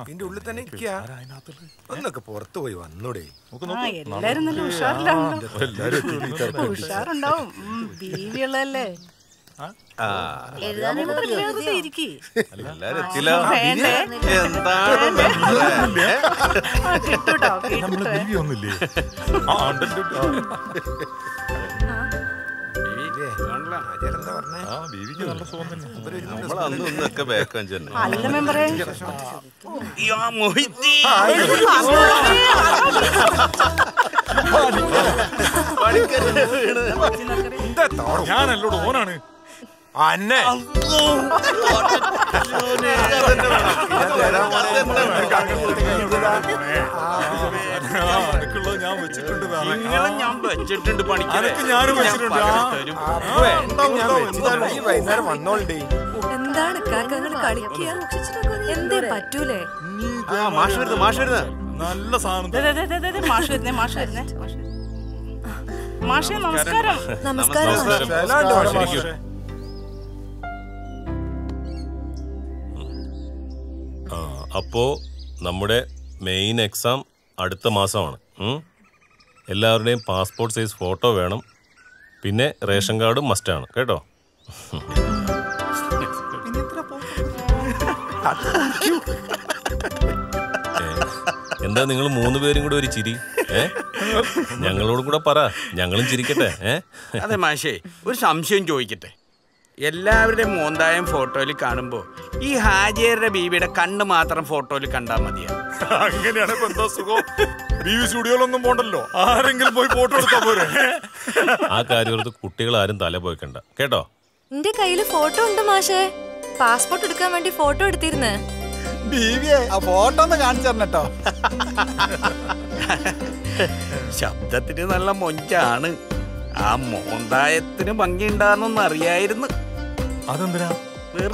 ഇതിന്റെ ഉള്ളിൽ തന്നെ ഒന്നൊക്കെ പുറത്തു പോയി വന്നൂടെ? എല്ലാരും നല്ല ഉഷാറിലാണല്ലോ. ഉഷാറുണ്ടാവും, ബീവിയുള്ളതല്ലേ. നമ്മളൊക്കെ ബാക്കാൻ തന്നെ അല്ല മെമ്പറേ ഞാനല്ലോട് ഓനാണ് അന്നെ ഞാൻ വെച്ചിട്ടുണ്ട് ഞാൻ വെച്ചിട്ടുണ്ട് പണിക്ക് ഞാനും വെച്ചിട്ടുണ്ട് വൈകുന്നേരം വന്നോളണ്ടേ. എന്താണ് കളിക്കുക എന്തേ പറ്റൂലേ? മാഷ് വരുന്നത് നല്ല സാധനം. മാഷ് വരുന്നേ മാഷേ നമസ്കാരം. അപ്പോ നമ്മുടെ മെയിൻ എക്സാം അടുത്ത മാസമാണ്. എല്ലാവരുടെയും പാസ്പോർട്ട് സൈസ് ഫോട്ടോ വേണം. പിന്നെ റേഷൻ കാർഡും മസ്റ്റാണ് കേട്ടോ. എന്താ നിങ്ങൾ 3 പേരും കൂടെ ഒരു ചിരി? ഞങ്ങളോടും കൂടെ പറ, ഞങ്ങളും ചിരിക്കട്ടെ. അതെ മാഷേ, ഒരു സംശയം ചോദിക്കട്ടെ. എല്ലാവരുടെയും മോന്തായം ഫോട്ടോയിൽ കാണുമ്പോ ഈ ഹാജിയരുടെ ബീവിയുടെ കണ്ണ് മാത്രം ഫോട്ടോയിൽ കണ്ടാൽ മതിയാ? അങ്ങനെയാണ് ഇപ്പൊ എന്താ സുഖം? ബീവി സ്റ്റുഡിയോയിലൊന്നും പോണ്ടല്ലോ, ആരെങ്കിലും പോയി ഫോട്ടോ എടുത്താ പോരെ. ആ കാര്യത്ത് കുട്ടികൾ ആരും തല പോയിക്കണ്ട കേട്ടോ. എന്റെ കയ്യില് ഫോട്ടോ ഉണ്ട് മാഷേ. പാസ്പോർട്ട് എടുക്കാൻ വേണ്ടി ഫോട്ടോ എടുത്തിരുന്നേ. ഫോട്ടോ ഒന്ന് കാണിച്ചു തരണട്ടോ. ശബ്ദത്തിന് നല്ല മൊഞ്ചാണ്. ആ മോന്തായത്തിന് ഭംഗിയുണ്ടാന്നൊന്നും അറിയായിരുന്നു. അതെന്തിനാ?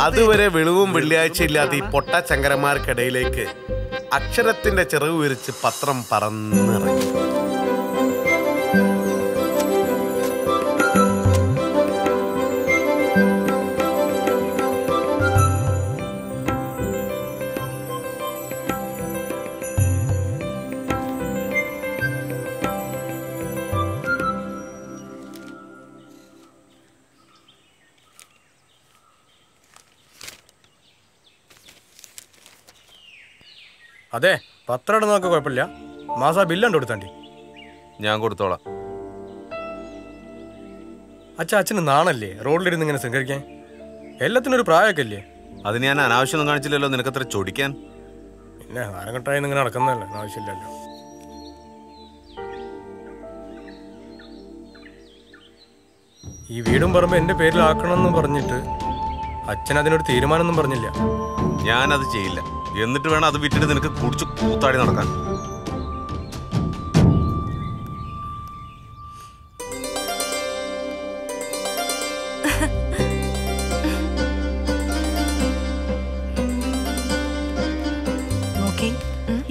അതുവരെ വെളിവും വെള്ളിയാഴ്ച ഇല്ലാത്ത ഈ പൊട്ട ചങ്കരന്മാർക്കിടയിലേക്ക് അക്ഷരത്തിന്റെ ചിറക് വിരിച്ച് പത്രം പറന്നിറങ്ങി. അതെ, പത്രം ഇടുന്നതൊക്കെ കുഴപ്പമില്ല. മാസാ ബില്ലുണ്ട് കൊടുത്താണ്ടി. ഞാൻ കൊടുത്തോളാം. അച്ഛന് നാണല്ലേ റോഡിലിരുന്ന് ഇങ്ങനെ ശൃംഗരിക്കാൻ? എല്ലാത്തിനും ഒരു പ്രായമൊക്കെ ഇല്ലേ? അത് ഞാൻ അനാവശ്യമൊന്നും കാണിച്ചില്ലല്ലോ. നിനക്കത്ര ചൊടിക്കാൻ. പിന്നെ ആരങ്ങട്ടായി ഇങ്ങനെ നടക്കുന്നതല്ലേ, ആവശ്യമില്ലല്ലോ. ഈ വീടും പറമ്പ് എന്റെ പേരിലാക്കണമെന്ന് പറഞ്ഞിട്ട് അച്ഛൻ അതിനൊരു തീരുമാനമൊന്നും പറഞ്ഞില്ല. ഞാനത് ചെയ്യില്ല. എന്നിട്ട് വേണം അത് വിട്ടിട്ട് നിനക്ക് കുടിച്ച് കൂത്താടി നടക്കാൻ. നോക്കി,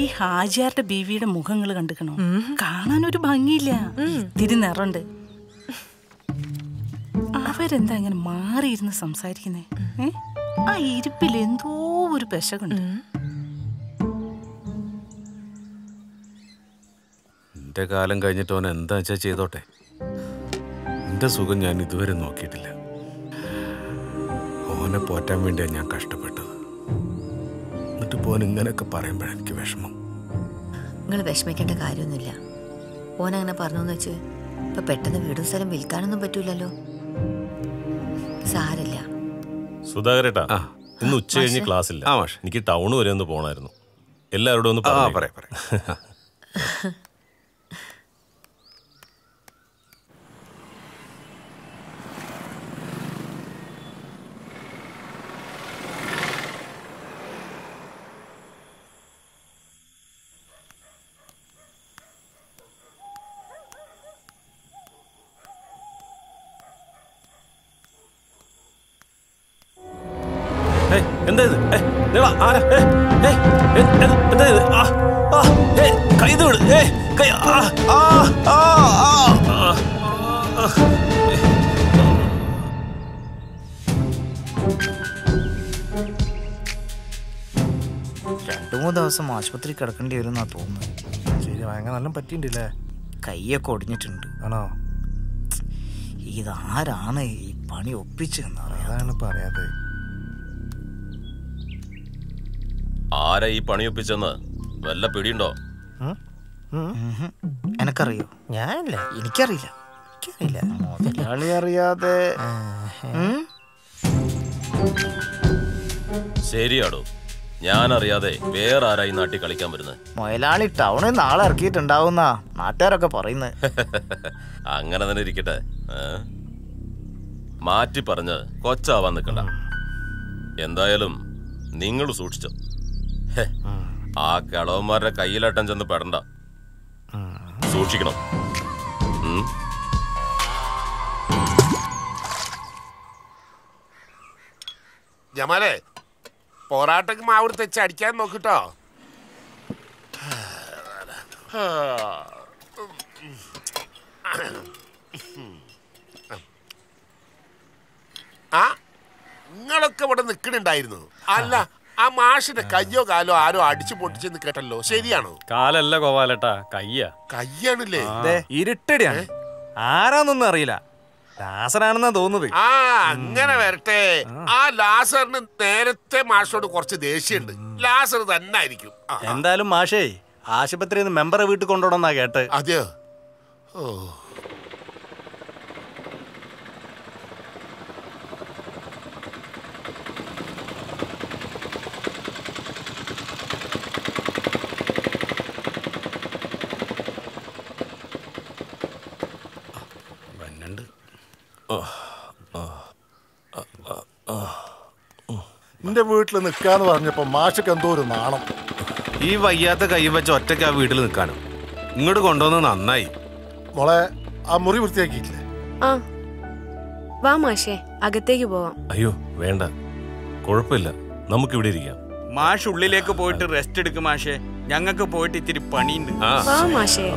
ഈ ഹാജിയാരുടെ ബീവിയുടെ മുഖങ്ങൾ കണ്ടുക്കണോ? കാണാനൊരു ഭംഗിയില്ല, ഇത്തിരി നിറണ്ട്. അവരെന്താ ഇങ്ങനെ മാറിയിരുന്ന് സംസാരിക്കുന്നേ? ആ ഇരിപ്പിൽ എന്തോ ഒരു പെശകുണ്ട്. എന്റെ കാലം കഴിഞ്ഞിട്ട് ഓൻ എന്താ വെച്ചാ ചെയ്തോട്ടെ. എന്റെ സുഖം ഞാൻ ഇതുവരെ നോക്കിയിട്ടില്ല. ഓനെ പോറ്റാൻ വേണ്ടിയാണ് ഞാൻ കഷ്ടപ്പെട്ടത്. എന്നിട്ട് പോൻ ഇങ്ങനെയൊക്കെ പറയുമ്പോഴാണ് എനിക്ക് വിഷമം. നിങ്ങൾ വിഷമിക്കേണ്ട കാര്യമൊന്നുമില്ല. ഓനങ്ങനെ പറഞ്ഞോന്ന് വെച്ച് ഇപ്പൊ പെട്ടെന്ന് വീടും സ്ഥലം വിൽക്കാനൊന്നും പറ്റൂലല്ലോ. സാരല്ല. സുധാകരേട്ടാ, ഇന്ന് ഉച്ച കഴിഞ്ഞ് ക്ലാസ് ഇല്ല. എനിക്ക് ടൗൺ വരെ ഒന്ന് പോണായിരുന്നു. എല്ലാവരോടും ഒന്ന് പറയാം. എന്താ ഇത്? എന്താ ഇത്? കൈ വിട്. കൈ രണ്ടു മൂന്ന് ദിവസം ആശുപത്രി കിടക്കേണ്ടി വരും എന്നാ തോന്നുന്നു. ശരി, ഭയങ്കര നല്ല പറ്റിണ്ടല്ലേ? കൈയൊക്കെ ഒടിഞ്ഞിട്ടുണ്ട്. ആണോ? ഇതാരാണ് ഈ പണി ഒപ്പിച്ച് അതാണ് പറയാതെ. ആരാ ഈ പണി ഒപ്പിച്ചെന്ന് വല്ല പിടിയുണ്ടോ? എനക്കറിയോ? ഞാനല്ല, എനിക്കറിയില്ല. മുതലാളി അറിയാതെ ശരിയാടോ, ഞാനറിയാതെ വേറെ ആരായി നാട്ടിൽ കളിക്കാൻ വരുന്നത്? മുതലാളി ടൗണിൽ നിന്ന് ആളെ ഇറക്കിയിട്ടുണ്ടാവുന്ന നാട്ടുകാരൊക്കെ പറയുന്നത്. അങ്ങനെ തന്നെ ഇരിക്കട്ടെ. മാറ്റി പറഞ്ഞ് കൊച്ചാവാൻ നിൽക്കണ്ട. എന്തായാലും നിങ്ങൾ സൂക്ഷിച്ചോ. ആ കിളവന്മാരുടെ കയ്യിലട്ടം ചെന്ന് പെടണ്ട. സൂക്ഷിക്കണം. ജമാലേ, പൊറാട്ടക്ക് മാവ് തെച്ച് അടിക്കാൻ നോക്കിട്ടോ. ആ, നിങ്ങളൊക്കെ ഇവിടെ നിൽക്കണുണ്ടായിരുന്നു. അല്ല, ആ മാഷിന്റെ കയ്യോ കാലോ ആരോ അടിച്ചു പൊട്ടിച്ചെന്ന് കേട്ടല്ലോ, ശരിയാണോ? കാലല്ല ഗോപാലട്ടാ, കയ്യാ. കയ്യാണല്ലേ? ഇരുട്ടടിയാണ്, ആരാന്നൊന്നും അറിയില്ല. ലാസറാണെന്നാ തോന്നുന്നത്. ആ, അങ്ങനെ വരട്ടെ. ആ ലാസറിന് നേരത്തെ മാഷോട് കുറച്ച് ദേഷ്യമുണ്ട്. ലാസർ തന്നെ ആയിരിക്കും. എന്തായാലും മാഷേ ആശുപത്രിയിൽ നിന്ന് മെമ്പറെ വീട്ടിൽ കൊണ്ടുപോകണമെന്നാ കേട്ട്. അതെയോ? ഓ, എന്റെ വീട്ടിൽ നിൽക്കാന്ന് പറഞ്ഞപ്പോ മാഷക്ക് എന്തോ ഒരു നാണം. ഈ വയ്യാത്ത കൈ വെച്ച് ഒറ്റയ്ക്ക് ആ വീട്ടിൽ നിൽക്കാനോ? ഇങ്ങോട്ട് കൊണ്ടുവന്ന് നന്നായി. മോളെ, ആ മുറി വൃത്തിയാക്കിയിട്ടില്ലേ? ആ വാ മാഷേ, അകത്തേക്ക് പോവാം. അയ്യോ വേണ്ട, കുഴപ്പമില്ല, നമുക്കിവിടെ ഇരിക്കാം. മാഷ് ഉള്ളിലേക്ക് പോയിട്ട് റെസ്റ്റ് എടുക്കും മാഷേ. ഞങ്ങൾക്ക് പോയിട്ട് ഇത്തിരി പണിയുണ്ട്. വാ മാഷേ.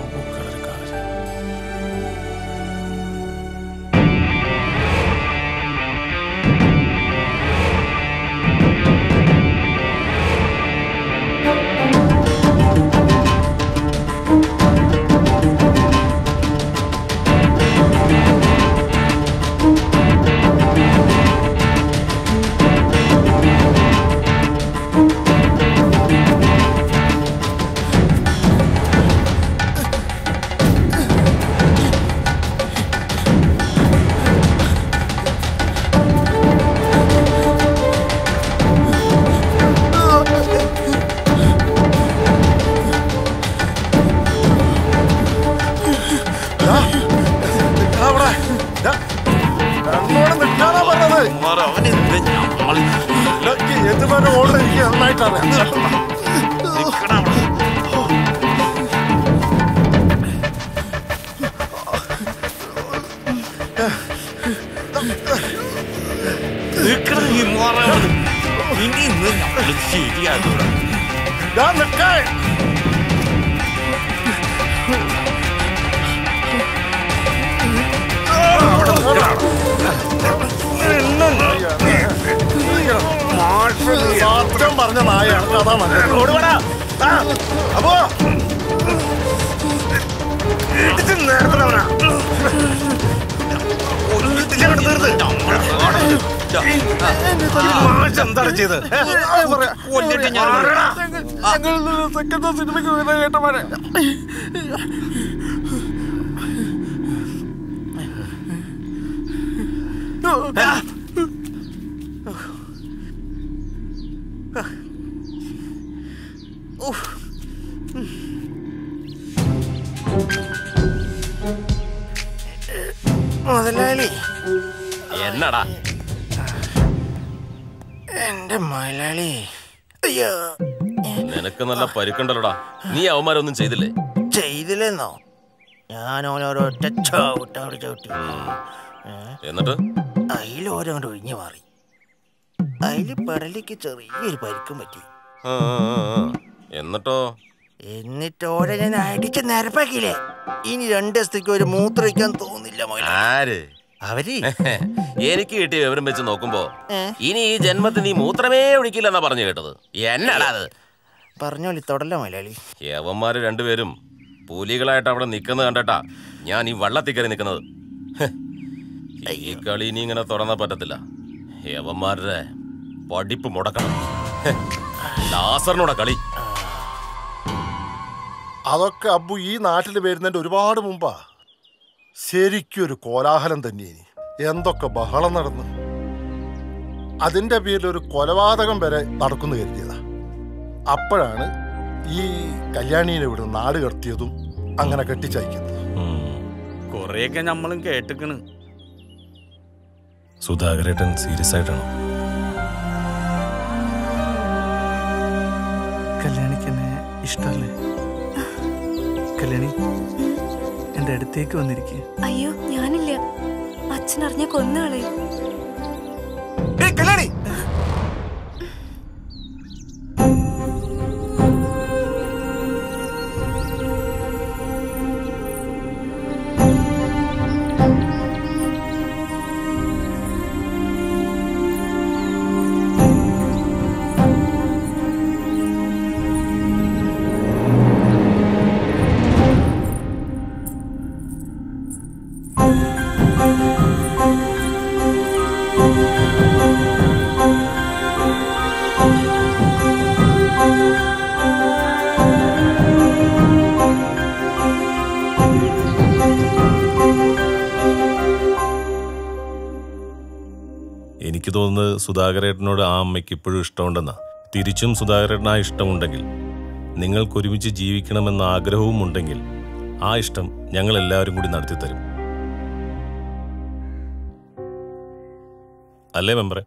പറഞ്ഞ നായാണ് അപ്പോ എന്താണ് ചെയ്ത്? സിനിമയ്ക്ക് കേട്ടമാരെ മുതലാളി, എന്നടാ? എന്റെ മുതലാളി, അയ്യോ, നിനക്ക് നല്ല പരുക്കുണ്ടല്ലോടാ. നീ അവന്മാരൊന്നും ചെയ്തില്ലേ? ചെയ്തില്ലെന്നോ? ഞാൻ ഓരോരൊറ്റ ചവിട്ടവിടെ ചവിട്ടി. എന്നിട്ട് അതിലോരോണ്ട് ഒഴിഞ്ഞു മാറി. അതില് പെടലിക്ക് ചെറിയൊരു പരിക്കും പറ്റി. എന്നിട്ടോ? എന്നിട്ടോടെ ഞാൻ അടിച്ച് നിരപ്പാക്കിയില്ലേ. ഇനി 2 ദിവസത്തേക്ക് ഒരു മൂത്രമൊഴിക്കാൻ തോന്നില്ല. ആര്? അവര് എനിക്ക് കിട്ടിയ വിവരം വെച്ച് നോക്കുമ്പോ ഇനി ഈ ജന്മത്തിൽ നീ മൂത്രമേ ഒഴിക്കില്ലെന്നാ പറഞ്ഞു കേട്ടത്. എന്നാടാ അത്? പറഞ്ഞോളി, തൊടല്ല മുതലാളി. യവന്മാര് രണ്ടുപേരും പുലികളായിട്ട് അവിടെ നിൽക്കുന്നത് കണ്ടട്ടാ ഞാൻ ഈ വള്ളത്തിൽ കയറി നിൽക്കുന്നത്. ഈ കളി ഇനി ഇങ്ങനെ തുറന്നാ പറ്റത്തില്ല. യവന്മാരുടെ പഠിപ്പ് മുടക്കണം. ലാസറിനോടെ കളി. അതൊക്കെ അബ്ബു ഈ നാട്ടിൽ വരുന്നതിന്റെ ഒരുപാട് മുമ്പാ. ശരിക്കും ഒരു കോലാഹലം തന്നെയാണ്. എന്തൊക്കെ ബഹളം നടന്നു. അതിന്റെ പേരിൽ ഒരു കൊലപാതകം വരെ നടക്കുന്നു കരുതിയതാ. അപ്പോഴാണ് ഈ കല്യാണീനെ ഇവിടുന്ന് നാട് കടത്തിയതും അങ്ങനെ കെട്ടിച്ചയക്കുന്നത്. കൊറേയൊക്കെ നമ്മളും കേട്ടിക്കണ്. സുധാകരേട്ടൻ സീരിയസ് ആയിട്ടാണോ? കല്യാണിക്ക് എന്നെ ഇഷ്ടമല്ലേ? കല്യാണി എന്റെ അടുത്തേക്ക് വന്നിരിക്കുക. അയ്യോ ഞാനില്ല, അച്ഛൻ അറിഞ്ഞ കൊന്നാളെ. കല്യാണി എനിക്ക് തോന്നുന്നത് സുധാകരേട്ടനോട് ആ അമ്മയ്ക്ക് ഇപ്പോഴും ഇഷ്ടമുണ്ടെന്നാ. തിരിച്ചും സുധാകരേട്ടൻ ആ ഇഷ്ടമുണ്ടെങ്കിൽ, നിങ്ങൾക്ക് ഒരുമിച്ച് ജീവിക്കണമെന്ന ആഗ്രഹവും ഉണ്ടെങ്കിൽ, ആ ഇഷ്ടം ഞങ്ങൾ എല്ലാവരും കൂടി നടത്തിത്തരും. അല്ലേ മെമ്പറെ?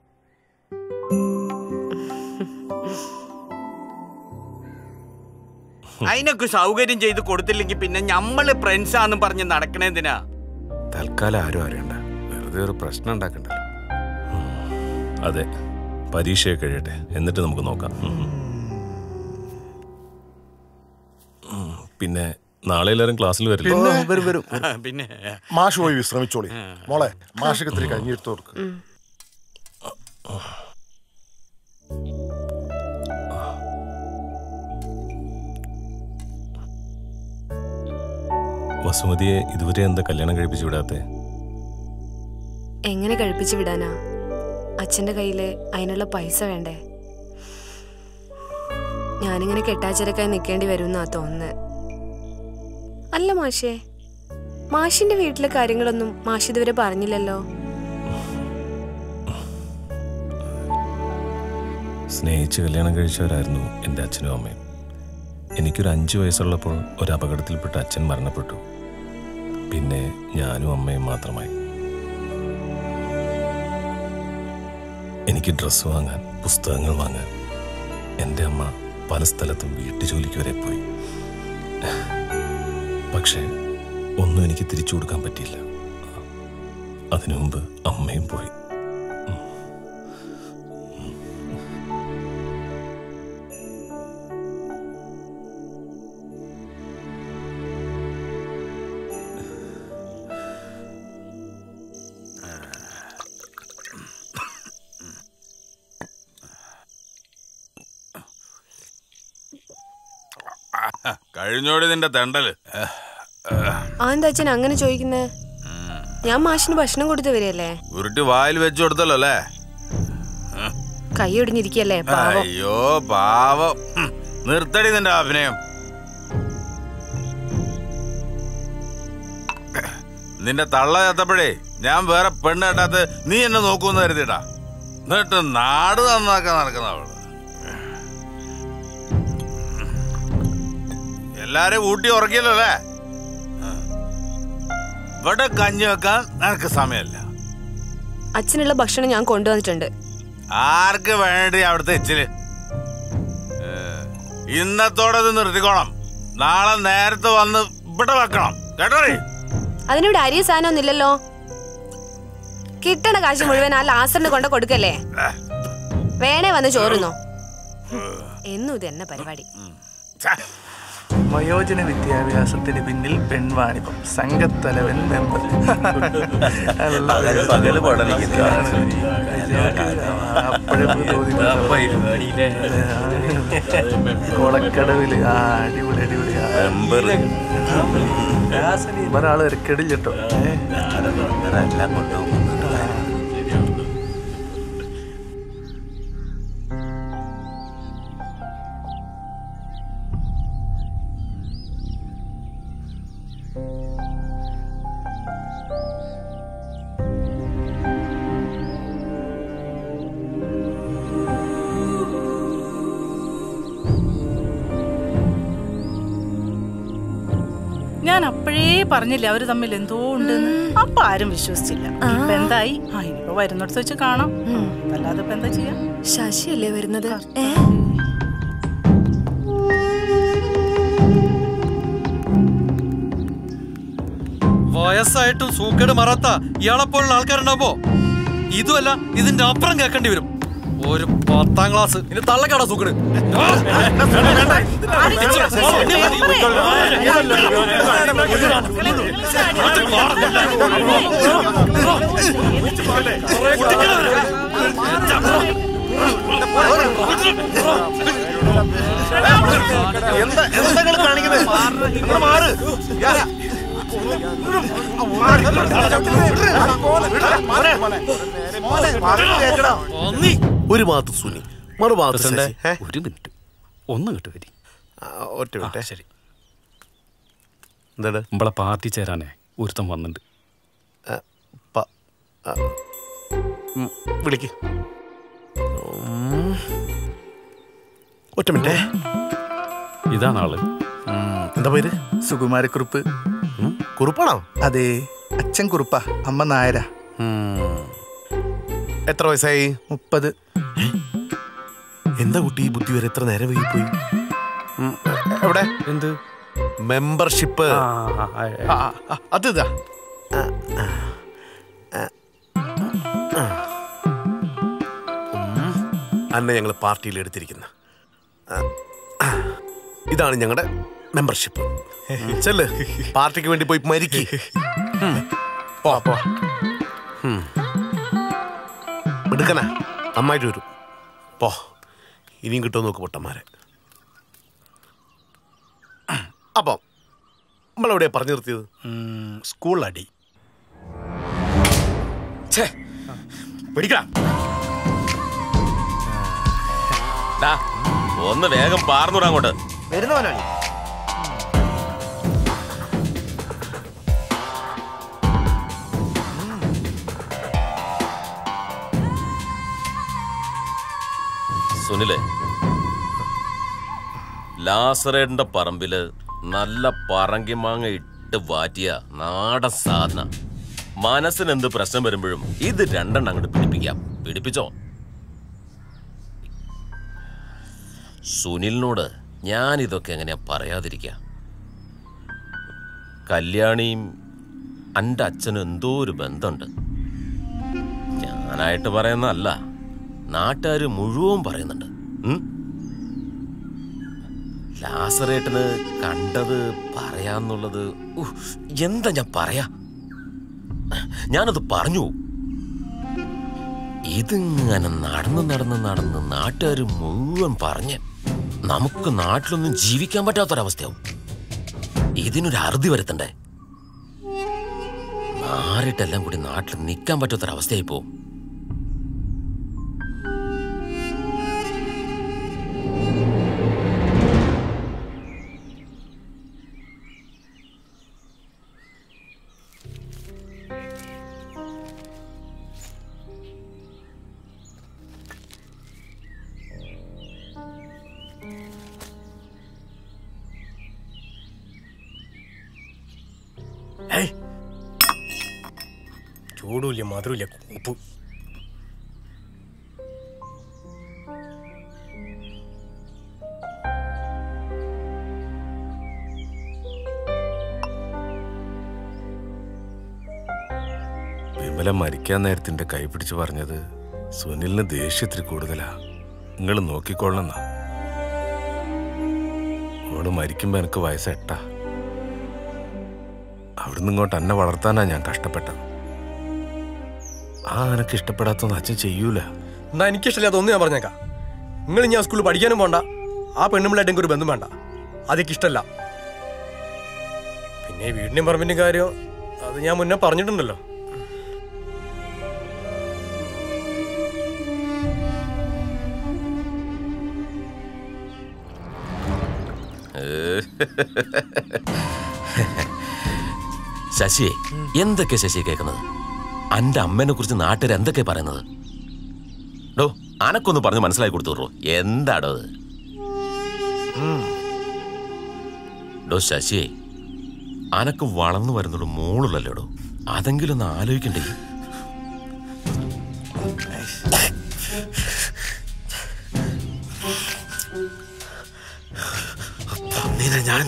അതിനൊക്കെ സൗകര്യം ചെയ്ത് കൊടുത്തില്ലെങ്കിൽ പിന്നെ നമ്മള് ഫ്രണ്ട്സാന്ന് പറഞ്ഞ് നടക്കണേന്തിനാ? തൽക്കാലം ആരും അറിയണ്ട, വെറുതെ ഒരു പ്രശ്നം ഉണ്ടാക്കണ്ടല്ലോ. അതെ, പരീക്ഷയൊക്കെ കഴിയട്ടെ, എന്നിട്ട് നമുക്ക് നോക്കാം. പിന്നെ നാളെ എല്ലാവരും ക്ലാസ്സിൽ വരില്ലേ? പിന്നെ മാഷ് പോയി വിശ്രമിച്ചോളി. മോളെ മാഷക്ക് ഇത്തിരി കഴിഞ്ഞിരുത്തു കൊടുക്ക്. വസുമതിയെ ഇതുവരെ എന്താ കല്യാണം കഴിപ്പിച്ചു വിടാത്തെ? എങ്ങനെ കഴിപ്പിച്ചു വിടാനാ? അച്ഛൻ്റെ കയ്യിൽ അതിനുള്ള പൈസ വേണ്ടേ? ഞാനിങ്ങനെ കെട്ടാച്ചരക്കായി നിൽക്കേണ്ടി വരുമെന്നാ തോന്നുന്നത്. അല്ല മാഷേ, മാഷിന്റെ വീട്ടിലെ കാര്യങ്ങളൊന്നും മാഷ് ഇതുവരെ പറഞ്ഞില്ലല്ലോ. സ്നേഹിച്ച് കല്യാണം കഴിച്ചവരായിരുന്നു എൻ്റെ അച്ഛനും അമ്മയും. എനിക്കൊരു 5 വയസ്സുള്ളപ്പോൾ ഒരു അപകടത്തിൽപ്പെട്ട് അച്ഛൻ മരണപ്പെട്ടു. പിന്നെ ഞാനും അമ്മയും മാത്രമായി. എനിക്ക് ഡ്രസ്സ് വാങ്ങാൻ, പുസ്തകങ്ങൾ വാങ്ങാൻ എൻ്റെ അമ്മ പല സ്ഥലത്തും വീട്ടുജോലിക്ക് വരെ പോയി. പക്ഷേ ഒന്നും എനിക്ക് തിരിച്ചു കൊടുക്കാൻ പറ്റിയില്ല. അതിനു മുമ്പ് അമ്മയും പോയി. കഴിഞ്ഞോടി നിന്റെ തെണ്ടല്. എന്താ അച്ഛൻ അങ്ങനെ ചോദിക്കുന്നേ? ഞാൻ മാഷിന് ഭക്ഷണം കൊടുത്തു വരികയല്ലേ. ഉരുട്ടി വായിൽ വെച്ചു കൊടുത്തല്ലോ അല്ലേ? കൈ ഒടിഞ്ഞിരിക്കല്ലേ? അയ്യോ പാവം. നിർത്തടി നിന്റെ അഭിനയം. നിന്റെ തള്ള ചത്തപ്പോഴേ ഞാൻ വേറെ പെണ്ണ് കേട്ടാത്ത നീ എന്നെ നോക്കൂന്ന് കരുതിട്ടാ. എന്നിട്ട് നാട് നന്നാക്കാൻ നടക്കുന്നവള്. എല്ലാരും ഊട്ടി ഉറക്കിയല്ലോ അല്ലേ? ഇവിടെ കഞ്ഞി വെക്കാൻ നിനക്ക് സമയമല്ല. അച്ഛനുള്ള ഭക്ഷണം ഞാൻ കൊണ്ടുവന്നിട്ടുണ്ട്. ആർക്ക് വേണ്ടി അവിടുത്തെ എച്ചില്? ഇന്നത്തോടെ ഇത് നിർത്തിക്കോണം. നാളെ നേരത്തെ വന്ന് ഇവിടെ വെക്കണം കേട്ടോ. അതിനിവിടെ അരിയ സാധനം ഇല്ലല്ലോ. കിട്ടണ കാശ് മുഴുവൻ ആ ലാസറിന് കൊണ്ട് കൊടുക്കല്ലേ. വേണേ വന്ന് ചോറുന്നോ. എന്നും ഇത് എന്നെ പരിപാടി. വയോജന വിദ്യാഭ്യാസത്തിന് പിന്നിൽ പെൺവാണിഭം സംഘത്തലവൻ മെമ്പർ. കൊളക്കടവില് അടിപൊളി അടിപൊളി ഒരാള് ഇറക്കടില്ല കേട്ടോ. ഞാൻ അപ്പോഴേ പറഞ്ഞില്ലേ അവര് തമ്മിൽ എന്തോ ഉണ്ടെന്ന്. അപ്പൊ ആരും വിശ്വസിച്ചില്ല. ഇപ്പൊ എന്തായി? ഇനിയിപ്പോ വരുന്നിടത്ത് വെച്ച് കാണാം. അല്ലാതെ ഇപ്പൊ എന്താ ചെയ്യാ? ശശിയല്ലേ വരുന്നത്? വയസ്സായിട്ടും സൂക്കേട് മറാത്ത ഇയാളെപ്പോലുള്ള ആൾക്കാരുണ്ടാവുമ്പോ ഇതുമല്ല ഇതിന്റെ അപ്പുറം കേൾക്കേണ്ടി വരും. ഒരു 10ാം ക്ലാസ് ഇനി തള്ളക്കാടാ സൂക്കേട്. എന്താ കാണിക്കുന്നത്? ഒരു ഭാഗത്ത് സുനി, മറുഭാഗത്ത് ഒരു മിനിറ്റ് ഒന്ന് കിട്ടു വരി. ഒറ്റ മിനിറ്റ്. ശരി. എന്താണ്? നമ്മളെ പാർട്ടി ചേരാനേ ഒരുത്തം വന്നിട്ടുണ്ട്. വിളിക്ക്. ഒറ്റ മിനിറ്റ്. ഇതാണ് ആള്. എന്താ പേര്? സുകുമാരക്കുറുപ്പ്. കുറുപ്പാണോ? അതെ, അച്ഛൻ കുറുപ്പ, അമ്മ നായര. എത്ര വയസ്സായി? 30. എന്താ കുട്ടി ഈ ബുദ്ധി വരെ എത്ര നേരം വൈകിപ്പോയി? എവിടെ? എന്ത് മെമ്പർഷിപ്പ്? അതാ അന്നെ ഞങ്ങൾ പാർട്ടിയിൽ എടുത്തിരിക്കുന്ന ഇതാണ് ഞങ്ങളുടെ മെമ്പർഷിപ്പ്. ചെല്ല്, പാർട്ടിക്ക് വേണ്ടി പോയി മരിക്ക്. എടുക്കണ അമ്മായിട്ട് വരും. പോ, ഇനിയും കിട്ടുമോ നോക്ക് പൊട്ടന്മാരെ. അപ്പം നമ്മളെവിടെയാ പറഞ്ഞു നിർത്തിയത്? സ്കൂളടി. ഒന്ന് വേഗം പാർന്നുടാ അങ്ങോട്ട്. വരുന്നവനാണ്. സുനിലെ, ലാസറേട്ടന്റെ പറമ്പില് നല്ല പറങ്കിമാങ്ങ ഇട്ട് വാറ്റിയ നാടൻ സാധന. മനസ്സിനെന്ത് പ്രശ്നം വരുമ്പോഴും ഇത് രണ്ടെണ്ണം അങ്ങോട്ട് പിടിപ്പിക്കാം. പിടിപ്പിച്ചോ? സുനിലിനോട് ഞാനിതൊക്കെ എങ്ങനെയാ പറയാതിരിക്കുക? കല്യാണിയും എൻ്റെ അച്ഛനും എന്തോ ഒരു ബന്ധമുണ്ട്. ഞാനായിട്ട് പറയുന്നതല്ല, നാട്ടുകാർ മുഴുവൻ പറയുന്നുണ്ട്. ലാസറേട്ടന് കണ്ടത് പറയാന്നുള്ളത് എന്താ ഞാൻ പറയാ? ഞാനത് പറഞ്ഞു. ഇതിങ്ങനെ നടന്ന് നാട്ടുകാർ മുഴുവൻ പറഞ്ഞ് നമുക്ക് നാട്ടിലൊന്നും ജീവിക്കാൻ പറ്റാത്തൊരവസ്ഥയാവും. ഇതിനൊരു അറുതി വരുത്തണ്ടേ? മാറിയിട്ടെല്ലാം കൂടി നാട്ടിൽ നിൽക്കാൻ പറ്റാത്തൊരവസ്ഥയായി പോവും. ചൂടുമില്ല, മധുരമില്ല, ഉപ്പ്. വിമല മരിക്കാൻ നേരത്തിന്റെ കൈ പിടിച്ച് പറഞ്ഞത് സുനിലിന് ദേഷ്യത്തിൽ കൂടുതലാ, നിങ്ങൾ നോക്കിക്കൊള്ളണമെന്നാ. ഓള് മരിക്കുമ്പോ എനിക്ക് വയസ്സ് 8. അവിടുന്ന് ഇങ്ങോട്ട് എന്നെ വളർത്താനാ ഞാൻ കഷ്ടപ്പെട്ടത്. എനക്ക് ഇഷ്ടപ്പെടാത്തൊന്നും അച്ഛൻ ചെയ്യൂല. എന്നാ എനിക്കിഷ്ടമില്ലാത്ത ഒന്ന് ഞാൻ പറഞ്ഞേക്കാം. നിങ്ങൾ ഇനി ആ സ്കൂളിൽ പഠിക്കാനും പോണ്ട, ആ പെണ്ണുമ്പിളായിട്ട് എനിക്ക് ഒരു ബന്ധം വേണ്ട. അതൊക്കെ ഇഷ്ടമല്ല. പിന്നെ വീടിന്റെയും പറമ്പിന്റെയും കാര്യം അത് ഞാൻ മുന്നേ പറഞ്ഞിട്ടുണ്ടല്ലോ. ശശിയെ, എന്തൊക്കെ ശശിയെ കേൾക്കുന്നത്? അന്റെ അമ്മേനെ കുറിച്ച് നാട്ടുകാർ എന്തൊക്കെ പറയുന്നത്? ഡോ, അനക്കൊന്ന് പറഞ്ഞ് മനസ്സിലാക്കി കൊടുത്തു. എന്താടോ അത്? ഡോ ശശിയെ, അനക്ക് വളർന്നു വരുന്നുള്ള മോളുള്ളല്ലോടോ, അതെങ്കിലും ഒന്ന് ആലോചിക്കണ്ടേ? ഞാൻ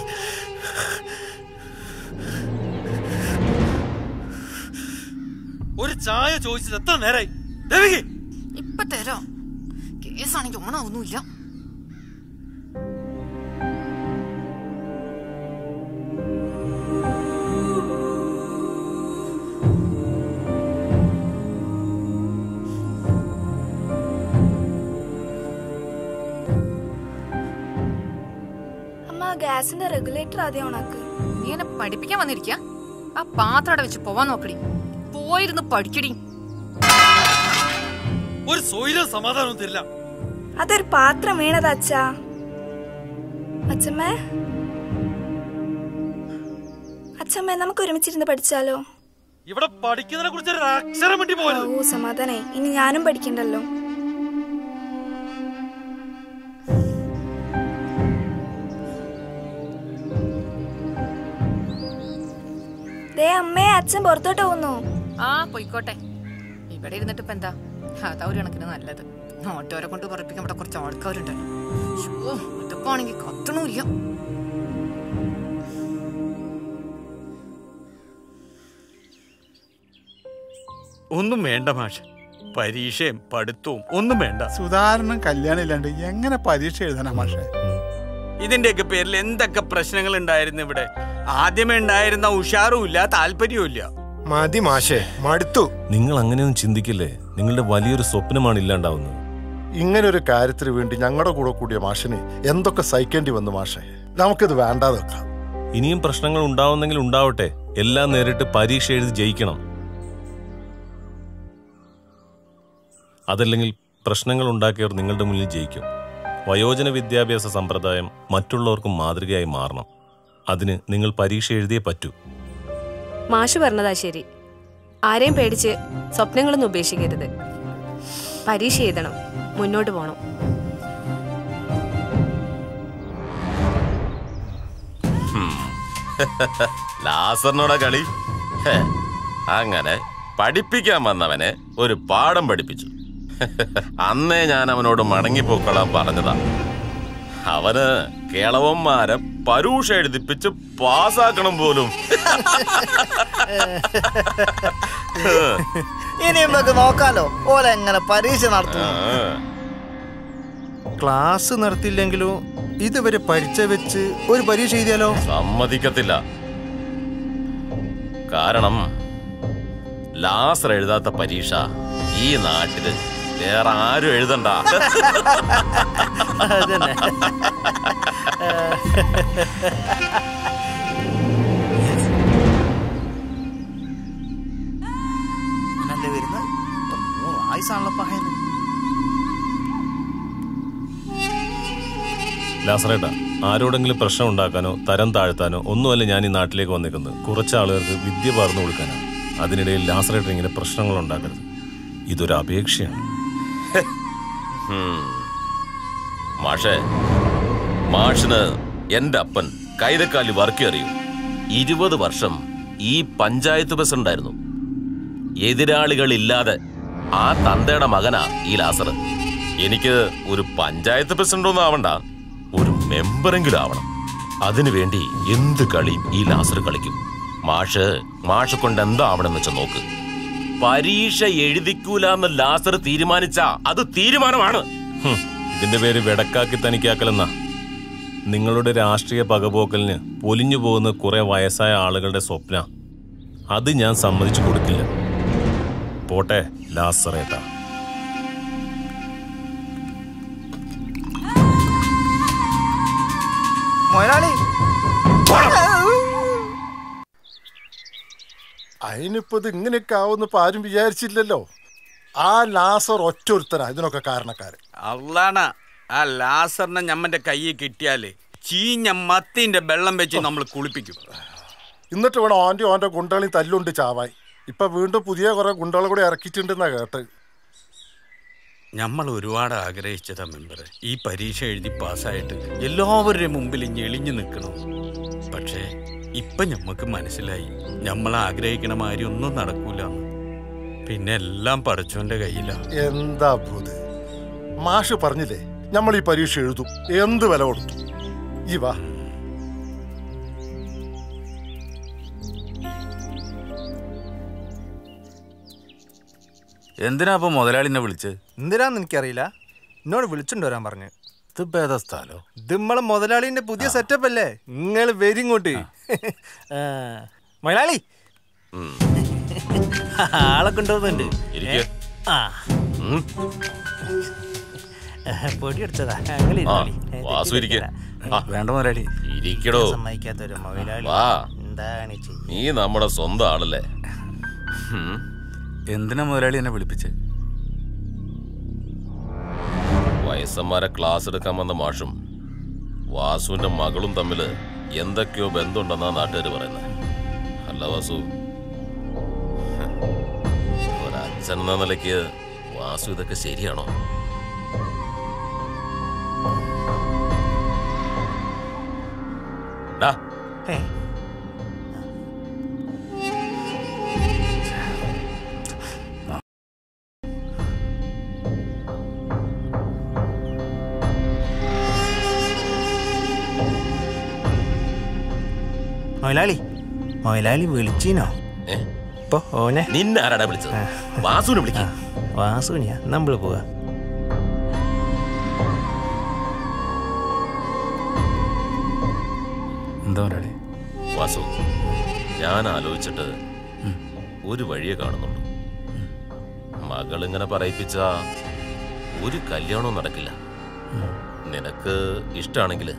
ഒരു ചായ ചോദിച്ചത് എത്ര നേരായി? ഇപ്പൊ തരാം. കേസാണെങ്കിൽ ഓണാവുന്നില്ല. ഗ്യാസിന്റെ റെഗുലേറ്റർ ആദ്യം ഓണാക്ക്. നീ എന്നെ പഠിപ്പിക്കാൻ വന്നിരിക്ക? ആ പാത്രം അവിടെ വെച്ച് പോവാൻ നോക്കടി. പോയിരുന്ന് പഠിക്കടി. ഒരു സോയിലും സമാധാനവും തരില്ല. അതൊരു പാത്രം വീണത് അച്ഛാ. അച്ഛമ്മേ അച്ഛമ്മേ നമുക്ക് ഒരുമിച്ചിരുന്ന് പഠിച്ചാലോ? ഇവിടെ പഠിക്കുന്നതിനെ കുറിച്ച് ഒരു അക്ഷരം വേണ്ടി പോയത്. ഓ സമാധാനായി. ഇനി ഞാനും പഠിക്കണ്ടല്ലോ. അമ്മേ അച്ഛൻ പുറത്തോട്ട് പോകുന്നു. ആ പോയിക്കോട്ടെ. ഇവിടെ ഇരുന്നിട്ട് ഇപ്പൊ എന്താ? അതാ ഒരു കണക്കിന് നല്ലത്. നോട്ടോരെ കൊണ്ട് പറയിപ്പിക്കാൻ ഇവിടെ കുറച്ച് ആൾക്കാരുണ്ടല്ലോ. അടുപ്പാണെങ്കിൽ കത്തണമില്ല. ഒന്നും വേണ്ട മാഷ്. പരീക്ഷയും പഠിത്തവും ഒന്നും വേണ്ട. സുധാരണൻ കല്യാണം ഇല്ലാണ്ട് എങ്ങനെ പരീക്ഷ എഴുതാനാ മാഷെ? ഇതിന്റെയൊക്കെ പേരിൽ എന്തൊക്കെ പ്രശ്നങ്ങൾ ഉണ്ടായിരുന്നു ഇവിടെ. ആദ്യമേ ഉണ്ടായിരുന്ന ഉഷാറും ഇല്ല, താല്പര്യവും ഇല്ല. മതി മാഷേ, മടുത്തു. നിങ്ങൾ അങ്ങനെയൊന്നും ചിന്തിക്കില്ലേ. നിങ്ങളുടെ വലിയൊരു സ്വപ്നമാണ് ഇല്ലാണ്ടാവുന്നത്. ഇങ്ങനൊരു കാര്യത്തിന് വേണ്ടി ഞങ്ങളുടെ കൂടെ കൂടിയ മാഷിന് എന്തൊക്കെ സഹിക്കേണ്ടി വന്നു മാഷെ. നമുക്കിത് വേണ്ടാതെ വെക്കാം. ഇനിയും പ്രശ്നങ്ങൾ ഉണ്ടാവുന്നെങ്കിൽ ഉണ്ടാവട്ടെ. എല്ലാം നേരിട്ട് പരീക്ഷ എഴുതി ജയിക്കണം. അതല്ലെങ്കിൽ പ്രശ്നങ്ങൾ ഉണ്ടാക്കിയവർ നിങ്ങളുടെ മുന്നിൽ ജയിക്കും. വയോജന വിദ്യാഭ്യാസ സമ്പ്രദായം മറ്റുള്ളവർക്കും മാതൃകയായി മാറണം. അതിന് നിങ്ങൾ പരീക്ഷ എഴുതിയേ പറ്റൂ. മാഷ് പറഞ്ഞതാ ശരി. ആരെയും പേടിച്ച് സ്വപ്നങ്ങളൊന്നും ഉപേക്ഷിക്കരുത്. പരീക്ഷ എഴുതണം, മുന്നോട്ട് പോകണം. ലാസറിനോടെ കളി. അങ്ങനെ പഠിപ്പിക്കാൻ വന്നവനെ ഒരു പാഠം പഠിപ്പിച്ചു. അന്നേ ഞാൻ അവനോട് മടങ്ങിപ്പോക്കളാൻ പറഞ്ഞതാ. അവന് കിളവന്മാരെ പരീക്ഷ എഴുതിപ്പിച്ച് പാസ്സാക്കണം പോലും. ഇനി നമുക്ക് നോക്കാലോ ഓരെങ്ങനെ പരീക്ഷ നടത്തും. ക്ലാസ് നടത്തിയില്ലെങ്കിലും ഇതുവരെ പഠിച്ച വെച്ച് ഒരു പരീക്ഷ എഴുതിയാലോ? സമ്മതിക്കത്തില്ല. കാരണം ലാസർ എഴുതാത്ത പരീക്ഷ ഈ നാട്ടില് വേറെ ആരും എഴുതണ്ട. ലാസറേട്ടാ, ആരോടെങ്കിലും പ്രശ്നം ഉണ്ടാക്കാനോ തരം താഴ്ത്താനോ ഒന്നുമല്ല ഞാൻ ഈ നാട്ടിലേക്ക് വന്നിരിക്കുന്നത്. കുറച്ച് ആളുകൾക്ക് വിദ്യ പകർന്നു കൊടുക്കാനാണ്. അതിനിടയിൽ ലാസറേട്ടൻ ഇങ്ങനെ പ്രശ്നങ്ങൾ ഉണ്ടാക്കരുത്. ഇതൊരു അപേക്ഷയാണ്. മാഷേ, മാഷിന് എന്റെ അപ്പൻ കൈതക്കാലി വർക്കി അറിയൂ. 20 വർഷം ഈ പഞ്ചായത്ത് പ്രസിഡന്റായിരുന്നു. എതിരാളികളില്ലാതെ ആ തന്തയുടെ മകനാ ഈ ലാസർ. എനിക്ക് ഒരു പഞ്ചായത്ത് പ്രസിഡന്റ് ഒന്നും ആവണ്ട, ഒരു മെമ്പറെങ്കിലും ആവണം. അതിനുവേണ്ടി എന്ത് കളിയും ഈ ലാസർ കളിക്കും. മാഷ് കൊണ്ട് എന്താവണമെന്ന് വെച്ചാൽ നോക്ക്. പരീക്ഷ എഴുതിക്കൂലെന്ന് ലാസർ തീരുമാനിച്ച അത് തീരുമാനമാണ്. ഇതിന്റെ പേര് വെടക്കാക്കി തനിക്കാക്കലെന്നാ. നിങ്ങളുടെ രാഷ്ട്രീയ പകപോക്കലിന് പൊലിഞ്ഞു പോകുന്ന കുറെ വയസ്സായ ആളുകളുടെ സ്വപ്ന. അത് ഞാൻ സമ്മതിച്ചു കൊടുക്കില്ല. പോട്ടെ ലാസറേട്ടാ. അതിനിപ്പോ ഇത് ഇങ്ങനെയൊക്കെ ആവുന്ന ആരും വിചാരിച്ചില്ലല്ലോ. ആ ലാസർ ഒറ്റൊരുത്തനാ ഇതിനൊക്കെ കാരണക്കാരൻ. അള്ളാണ് ആ ലാസറിനെ ഞമ്മന്റെ കയ്യിൽ കിട്ടിയാല് ചീഞ്ഞ മത്തിന്റെ വെള്ളം വെച്ച് നമ്മൾ കുളിപ്പിക്കും. എന്നിട്ട് വേണം ഓന്റെ ഗുണ്ടകളി തല്ലുണ്ട് ചാവായി. ഇപ്പൊ വീണ്ടും പുതിയ കുറെ ഗുണ്ടകൾ കൂടെ ഇറക്കിയിട്ടുണ്ടെന്നാ കേട്ട്. നമ്മൾ ഒരുപാട് ആഗ്രഹിച്ചതാ മെമ്പറെ, ഈ പരീക്ഷ എഴുതി പാസ്സായിട്ട് എല്ലാവരുടെയും മുമ്പിൽ ഞെളിഞ്ഞു നിൽക്കണം. പക്ഷേ ഇപ്പം ഞമ്മക്ക് മനസ്സിലായി നമ്മൾ ആഗ്രഹിക്കണ മാതിരി ഒന്നും നടക്കൂല. പിന്നെ എല്ലാം പടച്ചോന്റെ കയ്യിലാണ്. എന്താ ഭൂത്, മാഷ് പറഞ്ഞില്ലേ നമ്മൾ ഈ പരീക്ഷ എഴുതും, എന്ത് വില കൊടുത്തു. ഈ വാ. എന്തിനാ അപ്പൊ മുതലാളിനെ വിളിച്ച്? എന്തിനാന്ന് എനിക്കറിയില്ല, എന്നോട് വിളിച്ചിട്ട് വരാൻ പറഞ്ഞു. ഇത് ഭേദ സ്ഥലോ? ഇത് നമ്മളെ മുതലാളിന്റെ പുതിയ സെറ്റപ്പ് അല്ലേ, നിങ്ങൾ വരി ഇങ്ങോട്ട്. മുതലാളി ആളെ കൊണ്ടുപോകുന്നുണ്ട്. പൊടി അടിച്ചതാ. വേണ്ട മുതലാളി, ഇരിക്കടോ. സമ്മതിക്കാത്തൊരു മുതലാളി. എന്താണ് നീ നമ്മുടെ സ്വന്തം ആളല്ലേ. എന്തിനാ മുതലാളി എന്നെ വിളിപ്പിച്ച്? വയസ്സന്മാരെ ക്ലാസ് എടുക്കാൻ വന്ന മാഷും വാസുവിന്റെ മകളും തമ്മില് എന്തൊക്കെയോ ബന്ധമുണ്ടെന്നാ നാട്ടുകാർ പറയുന്നത്. അല്ല വാസു, ഒരച്ഛൻ എന്ന നിലയ്ക്ക് വാസു ഇതൊക്കെ ശരിയാണോ? മൊയലാളി വിളിച്ചീനോ? ഇപ്പൊ ഓനെ നിന്നെ ആരാടാ വിളിച്ചത്? വാസുവിനെ വിളിക്ക. വാസുവിനെയാ നമ്മള് പോവാ. എന്താ മുതലാളി? വാസു, ഞാൻ ആലോചിച്ചിട്ട് ഒരു വഴിയെ കാണുന്നുള്ളൂ. മകളിങ്ങനെ പറയിപ്പിച്ച ഒരു കല്യാണവും നടക്കില്ല. നിനക്ക് ഇഷ്ടമാണെങ്കിൽ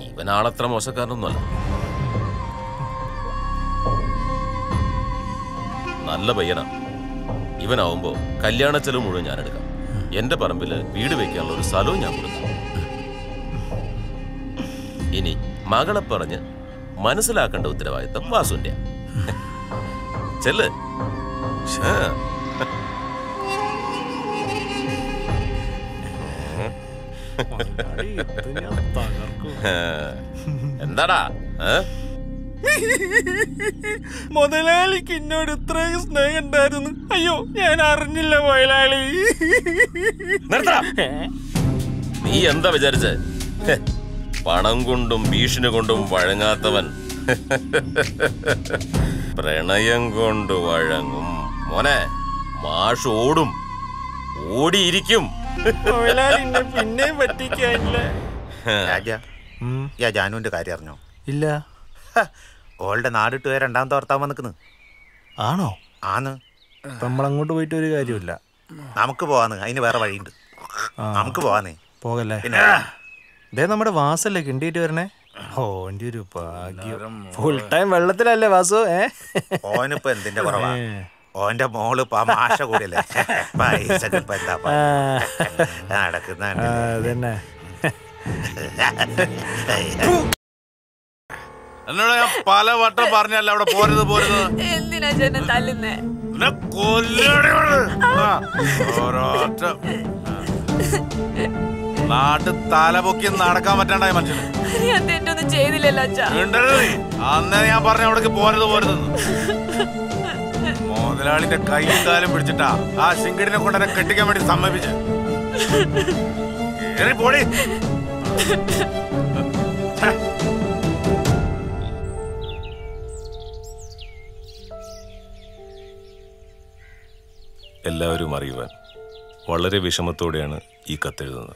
ഇവനാളത്ര മോശക്കാരനൊന്നുമല്ല. നല്ല പയ്യനാ. ഇവനാവുമ്പോ കല്യാണ ചെലവ് മുഴുവൻ ഞാൻ എടുക്കാം. എന്റെ പറമ്പില് വീട് വെക്കാനുള്ള ഒരു സ്ഥലവും ഞാൻ കൊടുക്കാം. ഇനി മകളെ പറഞ്ഞ് മനസ്സിലാക്കേണ്ട ഉത്തരവാദിത്തം വാസുവിന്റെ. ചെല്ല്. എന്താടാ മുതലാളിക്ക് എന്നോട് ഇത്രയും സ്നേഹം ഉണ്ടായിരുന്നു. അയ്യോ, ഞാൻ അറിഞ്ഞില്ല മുതലാളി. നീ എന്താ വിചാരിച്ചേ? പണം കൊണ്ടും ഭീഷണി കൊണ്ടും വഴങ്ങാത്തവൻ പ്രണയം കൊണ്ട് വഴങ്ങും. മോനെ, മാഷ് ഓടും, ഓടിയിരിക്കും. പിന്നെയും പറ്റിക്കാനില്ല. ജാനുവിന്റെ കാര്യം അറിഞ്ഞോ? ഇല്ല. ഓളുടെ നാടിട്ട് പോയ രണ്ടാമത്തെ ഭർത്താവ് നിൽക്കുന്നു. ആണോ? ആന്ന്. ഇപ്പൊ നമ്മളങ്ങോട്ട് പോയിട്ട് ഒരു കാര്യമില്ല. നമുക്ക് പോവാന്ന്, അതിന് വേറെ വഴിയുണ്ട്. നമുക്ക് പോവാന്നേ. പോകല്ലേ? ഇതേ നമ്മുടെ വാസല്ലേ കിണ്ടിയിട്ട് വരണേ. ഓന്റെ ഒരു ഭാഗ്യം. ഫുൾ ടൈം വെള്ളത്തിലല്ലേ വാസു? ഓനിപ്പോ എന്തിന്റെ കുറവാ? ഓന്റെ മോള് ഇപ്പൊ മാഷ കൂടിയല്ലേ, പൈസ എന്താ നടക്കുന്ന. അതന്നെ. എന്നോട് ഞാൻ പല വട്ടം പറഞ്ഞല്ല അവിടെ പോരുത് പോരുത്. എന്തിനാ ചേട്ടൻ തല്ലുന്നേ? നാട്ട് തലപൊക്കി നടക്കാൻ പറ്റാണ്ടായ മനുഷ്യന്. ഞാൻ തെറ്റൊന്നും ചെയ്തില്ലല്ലോ അച്ഛാ. അന്നേ ഞാൻ പറഞ്ഞ അവിടേക്ക് പോരുത് പോരുതെന്ന്. മുതലാളിന്റെ കൈയും കാലും പിടിച്ചിട്ടാ ആ ശിങ്കിടിനെ കൊണ്ട് എന്നെ കെട്ടിക്കാൻ വേണ്ടി സമ്മതിപ്പിച്ച്. പോടി. എല്ലാവരും അറിയുവാൻ വളരെ വിഷമത്തോടെയാണ് ഈ കത്തെഴുതുന്നത്.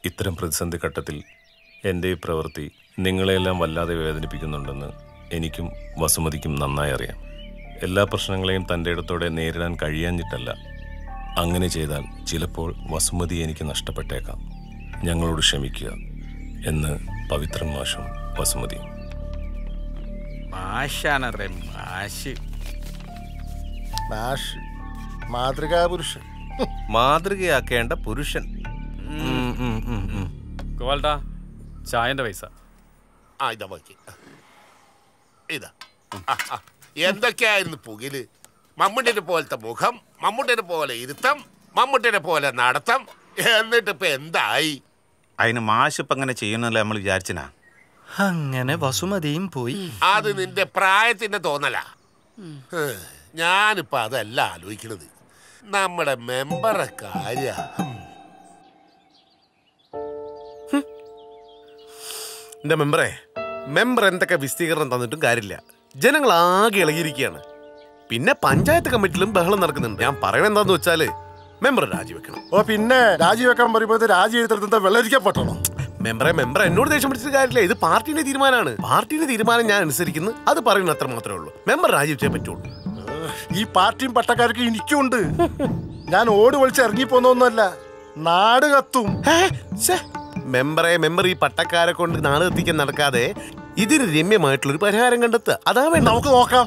ഇത്തരം പ്രതിസന്ധി ഘട്ടത്തിൽ എൻ്റെ ഈ പ്രവൃത്തി നിങ്ങളെയെല്ലാം വല്ലാതെ വേദനിപ്പിക്കുന്നുണ്ടെന്ന് എനിക്കും വസുമതിക്കും നന്നായി അറിയാം. എല്ലാ പ്രശ്നങ്ങളെയും തൻ്റെ ഇടത്തോടെ നേരിടാൻ കഴിയാഞ്ഞിട്ടല്ല. അങ്ങനെ ചെയ്താൽ ചിലപ്പോൾ വസുമതി എനിക്ക് നഷ്ടപ്പെട്ടേക്കാം. ഞങ്ങളോട് ക്ഷമിക്കുക എന്ന് പവിത്രൻ മാഷും വസുമതിയും. മാഷാണറേ മാഷ്. മാഷ് മാതൃകാ പുരുഷൻ. മാതൃകയാക്കേണ്ട പുരുഷൻ. ഗോപാൽട്ടാ, ചായന്റെ പൈസ. ഇതാ ബാക്കി. ഇതാ. എന്തൊക്കെയായിരുന്നു പുകില്. മമ്മൂട്ടിനെ പോലത്തെ മുഖം, മമ്മൂട്ടിനെ പോലെ ഇരുത്തം, മമ്മൂട്ടിനെ പോലെ നടത്തം. എന്നിട്ട് ഇപ്പൊ എന്തായി? അതിന് മാഷ് ഇപ്പൊ അങ്ങനെ ചെയ്യണല്ലേ നമ്മൾ വിചാരിച്ചനാ. അങ്ങനെ വസുമതിയും പോയി. അത് നിന്റെ പ്രായത്തിന്റെ തോന്നല. ഞാനിപ്പോ അതല്ല ആലോചിക്കണത്, നമ്മുടെ മെമ്പറെ കാര്യ. എന്റെ മെമ്പർ എന്തൊക്കെ വിസ്തീകരണം തന്നിട്ടും കാര്യമില്ല. ജനങ്ങൾ ആകെ ഇളകിയിരിക്കുകയാണ്. പിന്നെ പഞ്ചായത്ത് കമ്മിറ്റിയിലും ബഹളം നടക്കുന്നുണ്ട്. ഞാൻ പറയണെന്താന്ന് വെച്ചാല് മെമ്പർ രാജിവെക്കണം. ഓ പിന്നെ രാജിവെക്കാൻ പറയുമ്പോൾ രാജി എഴുത്തെടുത്ത വെള്ളരിക്കപ്പെട്ടോ? മെമ്പർ എന്നോട് ദേഷ്യം പിടിച്ചിട്ട് കാര്യമില്ല. ഇത് പാർട്ടിയുടെ തീരുമാനമാണ്. പാർട്ടിയുടെ തീരുമാനം ഞാൻ അനുസരിക്കുന്നു. അത് പറയുന്ന അത്ര മാത്രമേ ഉള്ളൂ. മെമ്പർ രാജിവെച്ചേ പറ്റുള്ളൂ. ഈ പാർട്ടിയും പട്ടക്കാർക്കും എനിക്കുണ്ട്. ഞാൻ ഓട് വിളിച്ച് ഇറങ്ങിപ്പോന്നൊന്നുമല്ല. നാട് കത്തും. മെമ്പർ ഈ പട്ടക്കാരെ കൊണ്ട് നാട് കത്തിക്കാൻ നടക്കാതെ ഇതിന് രമ്യമായിട്ടുള്ളൊരു പരിഹാരം കണ്ടെത്തുക. അതാ വേണ്ട. നമുക്ക് നോക്കാം.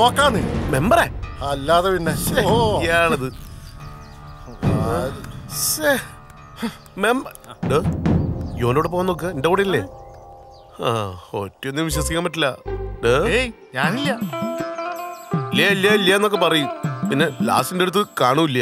നോക്കാന്ന് മെമ്പറെ അല്ലാതെ പിന്നെ ഇയാളത് യോനോട് പോകാൻ നോക്ക്. എന്റെ കൂടെ ഇല്ലേ? ഒറ്റയൊന്നും വിശ്വസിക്കാൻ പറ്റില്ല. ഇല്ല എന്നൊക്കെ പറയും, പിന്നെ ലാസ്റ്റിന്റെ അടുത്ത് കാണൂല്ല.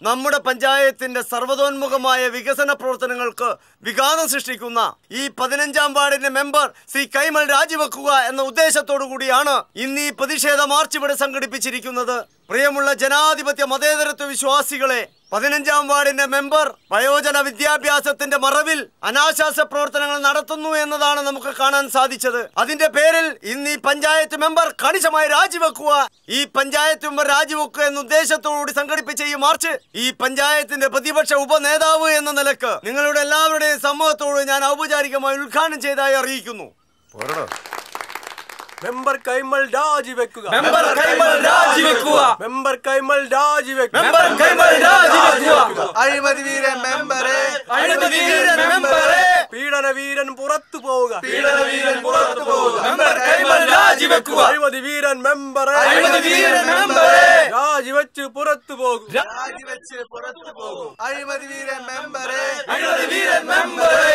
നമ്മുടെ പഞ്ചായത്തിന്റെ സർവ്വതോന്മുഖമായ വികസന പ്രവർത്തനങ്ങൾക്ക് വിഘാതം സൃഷ്ടിക്കുന്ന ഈ 15-ാം വാർഡിന്റെ മെമ്പർ ശ്രീ കൈമൾ രാജിവെക്കുക എന്ന ഉദ്ദേശത്തോടു കൂടിയാണ് ഇന്ന് ഈ പ്രതിഷേധ മാർച്ച് ഇവിടെ സംഘടിപ്പിച്ചിരിക്കുന്നത്. പ്രിയമുള്ള ജനാധിപത്യ മതേതരത്വ വിശ്വാസികളെ, 15-ാം വാർഡിന്റെ മെമ്പർ വയോജന വിദ്യാഭ്യാസത്തിന്റെ മറവിൽ അനാശാസ്യ പ്രവർത്തനങ്ങൾ നടത്തുന്നു എന്നതാണ് നമുക്ക് കാണാൻ സാധിച്ചത്. അതിന്റെ പേരിൽ ഇന്ന് ഈ പഞ്ചായത്ത് മെമ്പർ കണിശമായി രാജിവെക്കുക, ഈ പഞ്ചായത്ത് മെമ്പർ രാജിവെക്കുക എന്ന ഉദ്ദേശത്തോടുകൂടി സംഘടിപ്പിച്ച ഈ മാർച്ച് ഈ പഞ്ചായത്തിന്റെ പ്രതിപക്ഷ ഉപനേതാവ് എന്ന നിലക്ക് നിങ്ങളുടെ എല്ലാവരുടെയും സമ്മതത്തോട് ഞാൻ ഔപചാരികമായി ഉദ്ഘാടനം ചെയ്തതായി അറിയിക്കുന്നു. മെമ്പർ കൈമൾ രാജിവെക്കുക. മെമ്പർ കൈമൾ രാജിവെക്കുക. മെമ്പർ കൈമൾ രാജിവെക്കുക. മെമ്പർ കൈമൾ രാജിവെക്കുക. അഴിമതിവീരൻ മെമ്പറെ, അഴിമതിവീരൻ മെമ്പറെ, പീഡനവീരൻ പുറത്തു പോവുക. പീഡനവീരൻ പുറത്തു പോവുക. മെമ്പർ കൈമൾ രാജിവെക്കുക. അഴിമതിവീരൻ മെമ്പറെ, അഴിമതിവീരൻ മെമ്പറെ, രാജിവെച്ച് പുറത്തു പോകും. രാജിവെച്ച് പുറത്തു പോകും. അഴിമതിവീരൻ മെമ്പറെ, അഴിമതിവീരൻ മെമ്പറെ.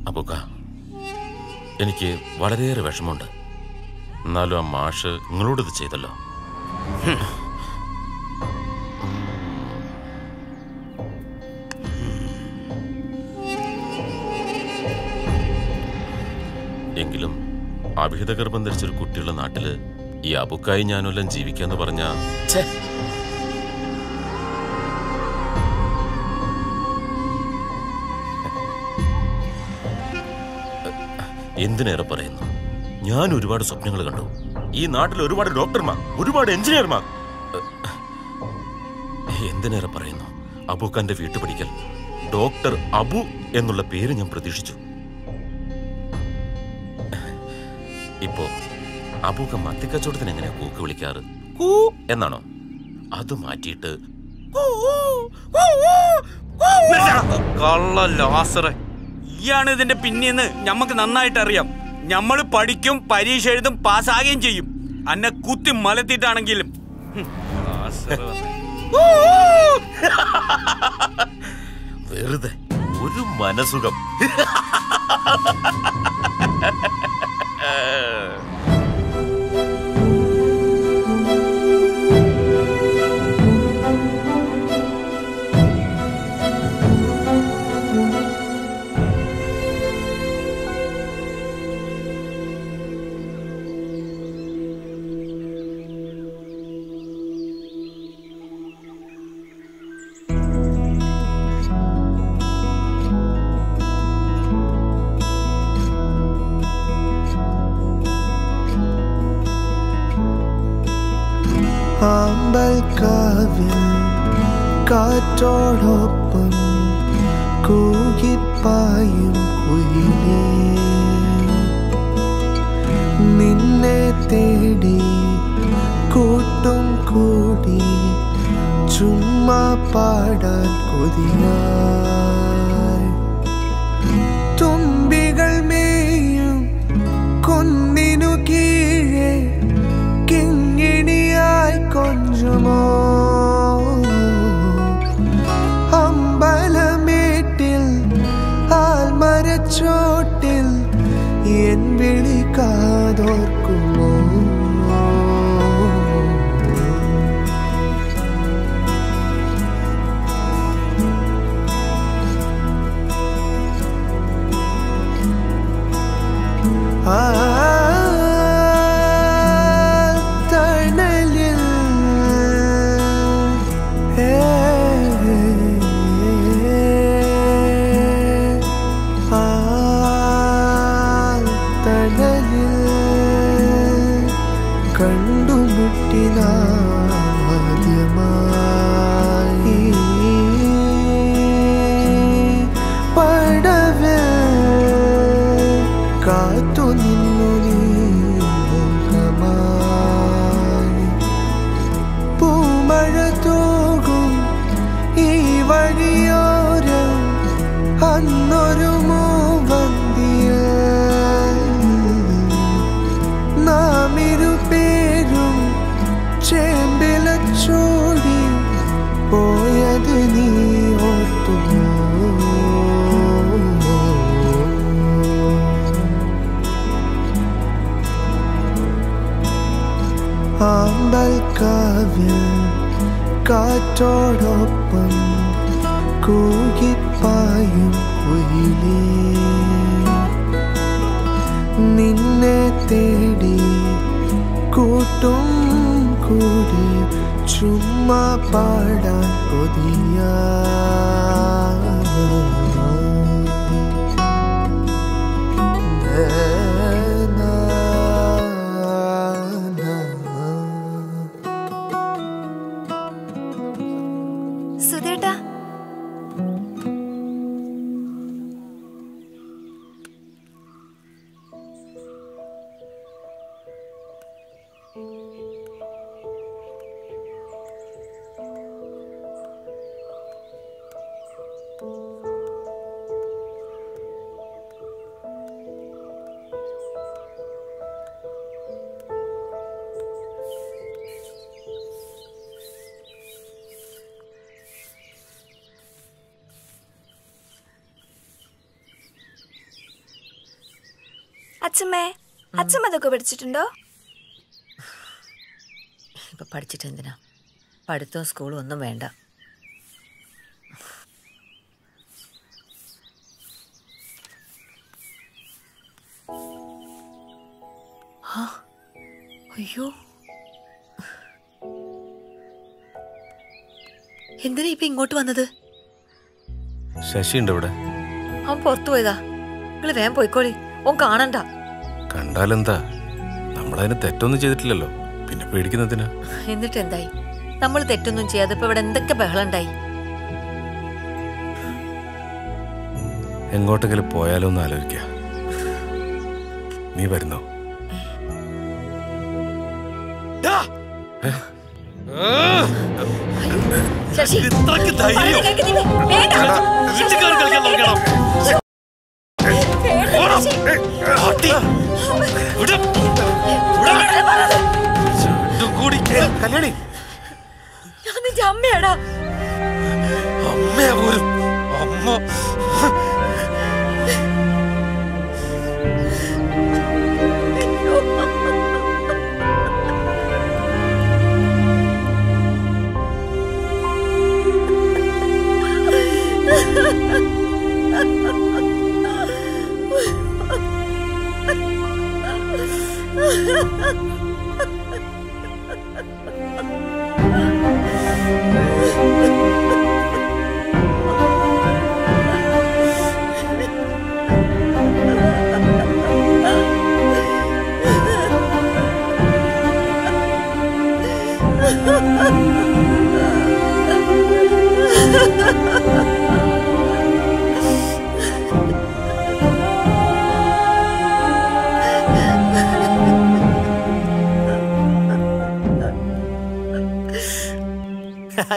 അബൂക്ക, എനിക്ക് വളരെയേറെ വിഷമമുണ്ട്. എന്നാലും ആ മാഷ് നിങ്ങളോടിത് ചെയ്തല്ലോ. എങ്കിലും അഭിഹിതഗർഭം ധരിച്ചൊരു കുട്ടിയുള്ള നാട്ടില് ഈ അബുക്കായി ഞാനെല്ലാം ജീവിക്കാന്ന് പറഞ്ഞ എന്തിനേറെ പറയുന്നു. ഞാൻ ഒരുപാട് സ്വപ്നങ്ങൾ കണ്ടു. ഈ നാട്ടിൽ ഒരുപാട് ഡോക്ടർമാർ, ഒരുപാട് എഞ്ചിനീയർമാർ. എന്തിനേറെ പറയുന്നു, അബൂഖാന്റെ വീട്ടുപടിക്കൽ ഡോക്ടർ അബു എന്നുള്ള പേര് ഞാൻ പ്രതീക്ഷിച്ചു. ഇപ്പോ അബൂഖ മത്തിക്കച്ചവടത്തിന് എങ്ങനെയാ കൂക്ക് വിളിക്കാറ്? കൂ എന്നാണോ? അത് മാറ്റിയിട്ട് കള്ള ലാസറെ, ഇയാണ് ഇതിന്റെ പിന്നീന്ന് ഞമ്മക്ക് നന്നായിട്ട് അറിയാം. ഞമ്മള് പഠിക്കും, പരീക്ഷ എഴുതും, പാസ്സാകുകയും ചെയ്യും. അന്നെ കുത്തി മലത്തിട്ടാണെങ്കിലും. വെറുതെ ഒരു മനസുഖം. ആമ്പൽക്കാവിൽ കാറ്റോടൊപ്പം കൂകിപ്പായും കുയിലേ തേടി കൂട്ടും കൂടി ചുമ്മാ പാടാൻ കൊതിയായി തുമ്പികൾ മേയും കുന്നിനു കീഴെ കിങ്ങിണിയായി കൊഞ്ചുമോ അമ്പലമേട്ടിൽ ആൽമരച്ചോട്ടിൽ എൻ വിളി കാതോർക്കുമോ തണലിൽ തണലിൽ കണ്ടുമുട്ടിനാദ്യമായി പടവേ കാത്തു നിന്നു നീ മുഖമായി പൂമഴ തൂകും ഈ വഴിയോരം അന്നൊരു മൂവന്തിയ നാം ഇരുപേരും ചേമ്പിലച്ചോടി പോയത് നീ ഓർത്തുമോ ആമ്പൽക്കാവിൽ കാറ്റോടൊപ്പം കൂകിപ്പായും കുയിലേ നിന്നെ തേടി കൂട്ടും കൂടി ചുമ്മാ പാടാൻ കൊതിയാ സുധേട്ടാ അച്ഛമ്മേ അച്ഛമ്മ അതൊക്കെ പഠിച്ചിട്ടുണ്ടോ? ഇപ്പൊ പഠിച്ചിട്ട് എന്തിനാ? പഠിത്തവും സ്കൂളും ഒന്നും വേണ്ട. അയ്യോ, എന്തിനാ ഇപ്പൊ ഇങ്ങോട്ട് വന്നത്? ശശി ഉണ്ട് ഇവിടെ. അവൻ പുറത്തു പോയതാ. നിങ്ങള് വേഗം പോയിക്കോളി, ഓൻ കാണണ്ട. കണ്ടാലെന്താ, നമ്മളതിന് തെറ്റൊന്നും ചെയ്തിട്ടില്ലല്ലോ, പിന്നെ പേടിക്കുന്നതിനാ? എന്നിട്ട് എന്തായി? നമ്മൾ തെറ്റൊന്നും ചെയ്യാതെ ഇപ്പൊ ഇവിടെ എന്തൊക്കെ ബഹളം ഉണ്ടായി. എങ്ങോട്ടെങ്കിലും പോയാലോ എന്ന് ആലോചിക്ക. നീ വരുന്നോ? ശശി, കല്യാണി, ഞാൻ നിന്റെ അമ്മയാടാ. അമ്മയാ പോലും. അമ്മ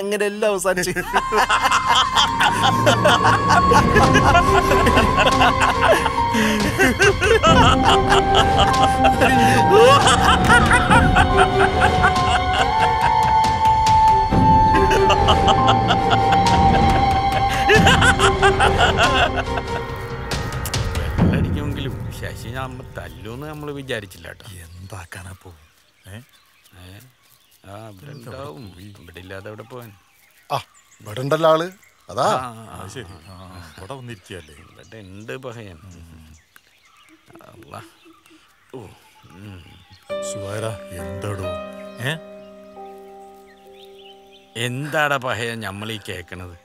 അങ്ങനെ എല്ലാം അവസാനിച്ചു. അടിക്കുമെങ്കിലും ശശി നമ്മൾ തല്ലൂന്ന് നമ്മൾ വിചാരിച്ചില്ല കേട്ടോ. എന്താക്കാനാ പോ? ഇവിടെ ഇല്ലാതെ അവിടെ പോവാൻ. ഇവിടെ ഉണ്ടല്ലോ ആള്. അതാ ശരി, ഇവിടെ വന്നിരിക്കല്ലേ. ഇവിടെ ഉണ്ട് പഹയൻ. എന്താടോ എന്താടാ പഹയൻ നമ്മളീ കേക്കണത്?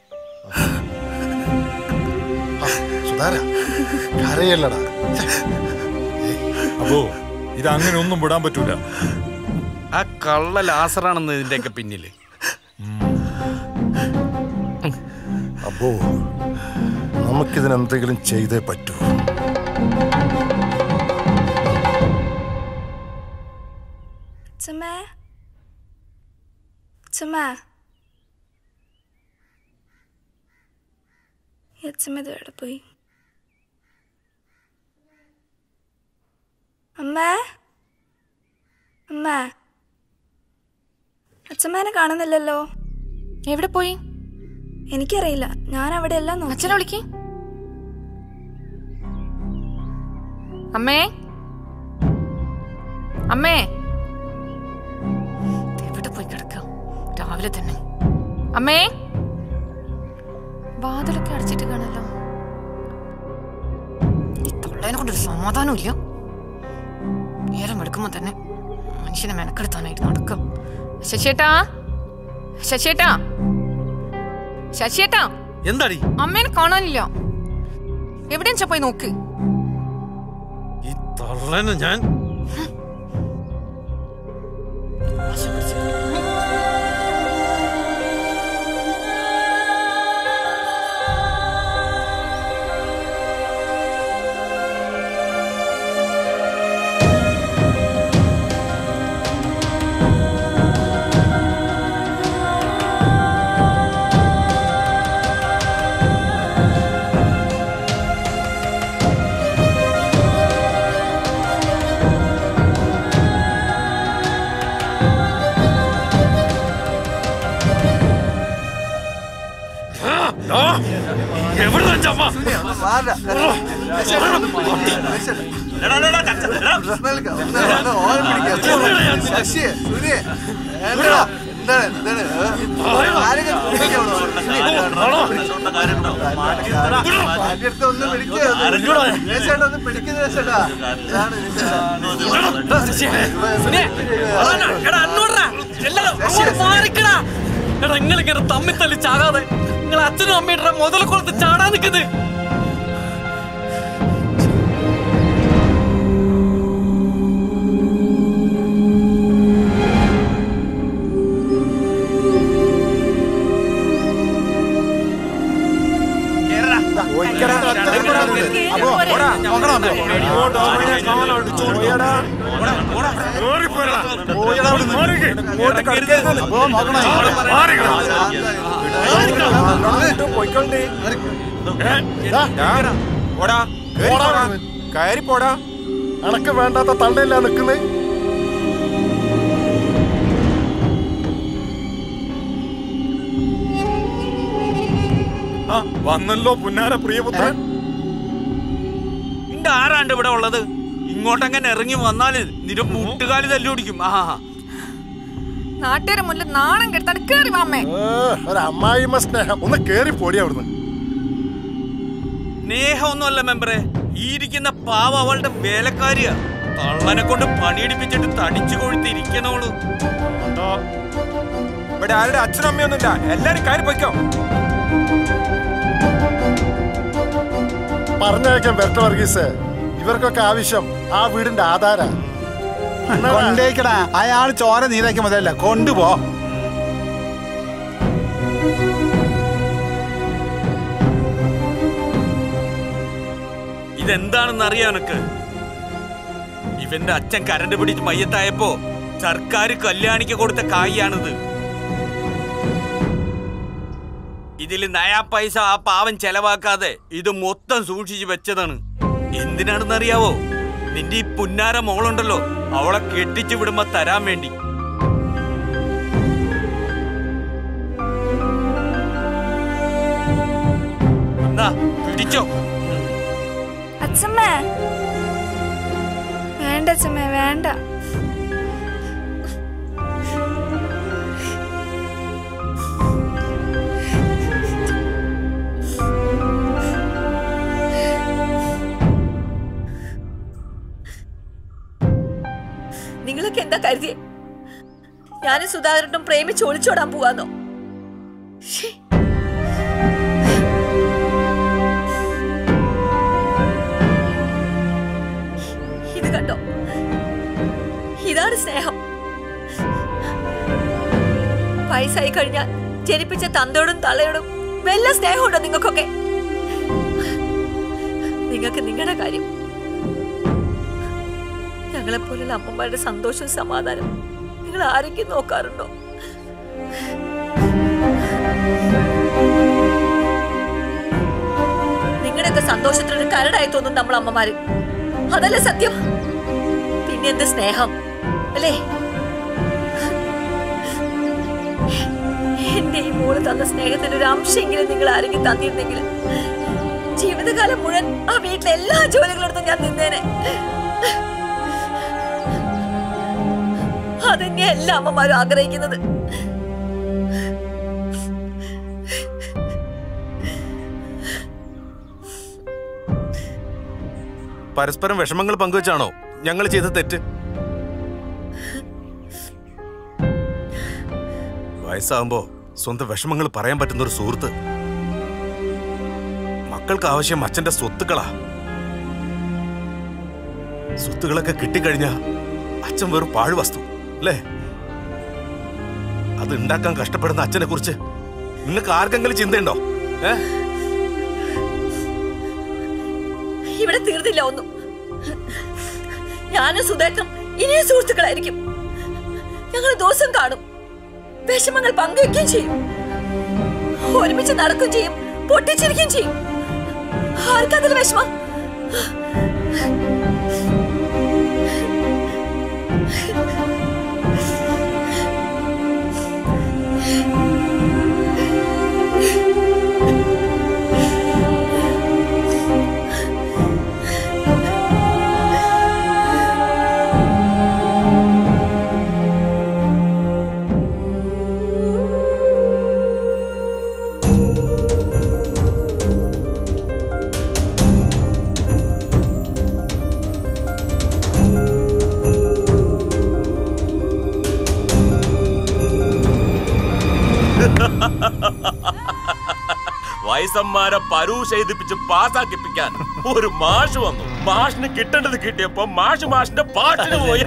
അപ്പോ ഇത് അങ്ങനെ ഒന്നും വിടാൻ പറ്റൂല. ആ കള്ള ലാസറാണെന്ന് ഇതിന്റെയൊക്കെ പിന്നില്. അപ്പോ നമുക്കിതിനെന്തെങ്കിലും ചെയ്തേ പറ്റൂ. എവിടെ പോയി? അമ്മേ, അമ്മേ, അച്ഛമ്മേനെ കാണുന്നില്ലല്ലോ. എവിടെ പോയി? എനിക്കറിയില്ല. ഞാൻ അവിടെ എല്ലാം നോക്കി. അച്ഛനെ വിളിക്ക്. അമ്മേ, അമ്മേ, എവിടെ പോയി കിടക്കാം രാവിലെ തന്നെ? അമ്മേ, വാതിലൊക്കെ അടച്ചിട്ട് കാണല്ലോ. ഈ തൊള്ളേനെ കൊണ്ടൊരു സമാധാനം ഇല്ല. നേരം എടുക്കുമ്പോ തന്നെ മനുഷ്യനെ മെനക്കെടുത്താനായിട്ട് നടക്കും. ശശിയേട്ടാ, ശശിയേട്ടാ, ശശിയേട്ടാ, എന്താടി? അമ്മേനെ കാണാനില്ല. എവിടെയാ പോയി നോക്ക്. ഈ തള്ളനെ ഞാൻ നിങ്ങളിങ്ങനെ തമ്മിൽ തല്ലി ചാകാതെ നിങ്ങൾ അച്ഛനും അമ്മയുടെ മുതൽ കൊടുത്ത് ചാടാൻ നിൽക്കുന്നത്. കയറി പോടാ. അനക്ക് വേണ്ടാത്ത തള്ളയല്ല നിൽക്കുന്നേ. വന്നല്ലോ പുന്നാര പ്രിയപുത്രൻ. നിന്റെ ആരാണ്ട് ഇവിടെ ഉള്ളത്? ഇങ്ങോട്ടങ്ങനെ ഇറങ്ങി വന്നാല് നിന്റെ മുട്ടുകാലി തല്ലുപിടിക്കും. നാട്ടുകാരെ മുന്നിൽ നാണം കെടുത്താണ് കേറി വാമ്മേ. ഒരു അമ്മായിമ്മ സ്നേഹം. ഒന്ന് കേറി പോടി അവിടുന്ന്. സ്നേഹമൊന്നുമല്ല മെമ്പറെ, ഈ ഇരിക്കുന്ന പാവ അവളുടെ വേലക്കാരിയാ. തള്ളനെ കൊണ്ട് പണിയെടുപ്പിച്ചിട്ട് തടിച്ചു കൊഴുത്തിരിക്കണോളൂ. ഇവിടെ ആരുടെ അച്ഛനും അമ്മയൊന്നുമില്ല. എല്ലാരും കയറി പോയിക്കോ. പറഞ്ഞയക്കാൻ വരട്ടെ വർഗീസ്. ഇവർക്കൊക്കെ ആവശ്യം ആ വീടിന്റെ ആധാര. കൊണ്ടേക്കടാ. അയാൾ ചോര നീരാക്കി മുതലല്ല, കൊണ്ടുപോ. ഇതെന്താണെന്ന് അറിയാം എനക്ക്. ഇവന്റെ അച്ഛൻ കരണ്ട് പിടിച്ച് മയ്യത്തായപ്പോ സർക്കാർ കല്യാണിക്ക് കൊടുത്ത കായാണിത്. ഇതിൽ നയാ പൈസ ആ പാവം ചെലവാക്കാതെ ഇത് മൊത്തം സൂക്ഷിച്ചു വെച്ചതാണ്. എന്തിനാണെന്നറിയാവോ? നിന്റെ ഈ പുന്നാര മോളുണ്ടല്ലോ, അവളെ കെട്ടിച്ചു വിടുമ്പോ തരാൻ വേണ്ടി. എന്നാ പിടിച്ചോ. അച്ഛമ്മേ വേണ്ട, അച്ഛമ്മേ വേണ്ട. നിങ്ങളൊക്കെ എന്താ കരുതിയേ? ഞാനും സുധാകരനും പ്രേമിച്ച് ഒളിച്ചോടാൻ പോവാന്നോ? ഇത് കണ്ടോ, ഇതാണ് സ്നേഹം. വയസ്സായി കഴിഞ്ഞാൽ ജനിപ്പിച്ച തന്തയോടും തള്ളയോടും വല്ല സ്നേഹമുണ്ടോ നിങ്ങൾക്കൊക്കെ? നിങ്ങൾക്ക് നിങ്ങളുടെ കാര്യം, ഞങ്ങളെപ്പോലുള്ള അമ്മമാരുടെ സന്തോഷവും സമാധാനം നിങ്ങൾ ആരെങ്കിലും നോക്കാറുണ്ടോ? നിങ്ങളുടെയൊക്കെ സന്തോഷത്തിനൊരു കരടായി തോന്നും നമ്മൾ അമ്മമാര്. അതല്ലേ സത്യം? പിന്നെ എന്ത് സ്നേഹം അല്ലേ? എന്റെ ഈ മോള് തന്ന സ്നേഹത്തിന് ഒരു അംശമെങ്കിലും നിങ്ങൾ ആരെങ്കിലും തന്നിരുന്നെങ്കിൽ ജീവിതകാലം മുഴുവൻ ആ വീട്ടിലെ എല്ലാ ജോലികളെടുത്തും ഞാൻ നിന്നേനെ. അതന്നെ എല്ലാ അമ്മമാരും ആഗ്രഹിക്കുന്നത്. പരസ്പരം വിഷമങ്ങൾ പങ്കുവെച്ചാണോ ഞങ്ങൾ ചെയ്ത തെറ്റ്? വയസ്സാകുമ്പോ സ്വന്തം വിഷമങ്ങൾ പറയാൻ പറ്റുന്ന ഒരു സുഹൃത്ത്. മക്കൾക്ക് ആവശ്യം അച്ഛന്റെ സ്വത്തുക്കളാ. സ്വത്തുക്കളൊക്കെ കിട്ടിക്കഴിഞ്ഞ അച്ഛൻ വെറും പാഴ്വസ്തു അല്ലേ? അത് ഉണ്ടാക്കാൻ കഷ്ടപ്പെടുന്ന അച്ഛനെ കുറിച്ച് നിങ്ങൾക്ക് ആർക്കെങ്കിലും ചിന്തയുണ്ടോ? ഇവിടെ തീർന്നില്ല ഒന്നും. ഞാനും സുധേട്ടനും ഇനിയും സുഹൃത്തുക്കളായിരിക്കും. ഞങ്ങൾ ദിവസം കാണും, വിഷമങ്ങൾ പങ്കുവയ്ക്കുകയും ചെയ്യും, ഒരുമിച്ച് നടക്കുകയും ചെയ്യും, പൊട്ടിച്ചിരിക്കുകയും ചെയ്യും. ആർക്കതിൽ വിഷമം? വയസ്സന്മാരെ പരൂഷ എഴുതിപ്പിച്ച് പാസ്സാക്കിപ്പിക്കാൻ ഒരു മാഷ് വന്നു. മാഷിന് കിട്ടേണ്ടത് കിട്ടിയപ്പോ മാഷിന്റെ പാട്ടിന് പോയി.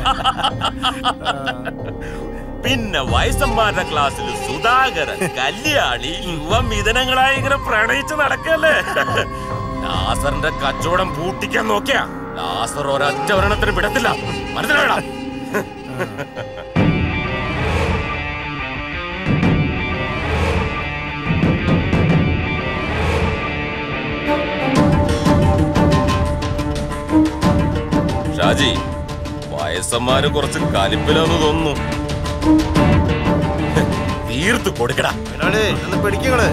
പിന്നെ വയസ്സന്മാരുടെ ക്ലാസ്സിൽ സുധാകരൻ, കല്യാണി, യുവമിഥുനങ്ങളായി ഇങ്ങനെ പ്രണയിച്ച് നടക്കല്ലേ. ലാസറിന്റെ കച്ചവടം പൂട്ടിക്കാൻ നോക്കിയാ ലാസർ ഒരൊറ്റ ഒരെണ്ണത്തിന് വിടത്തില്ല. മനസ്സിലായടാ? ഷാജി, വയസ്സന്മാര് കുറച്ച് കലിപ്പിലാന്ന് തോന്നുന്നു. തീർത്ത് കൊടുക്കടാ. പിടിക്കങ്ങള്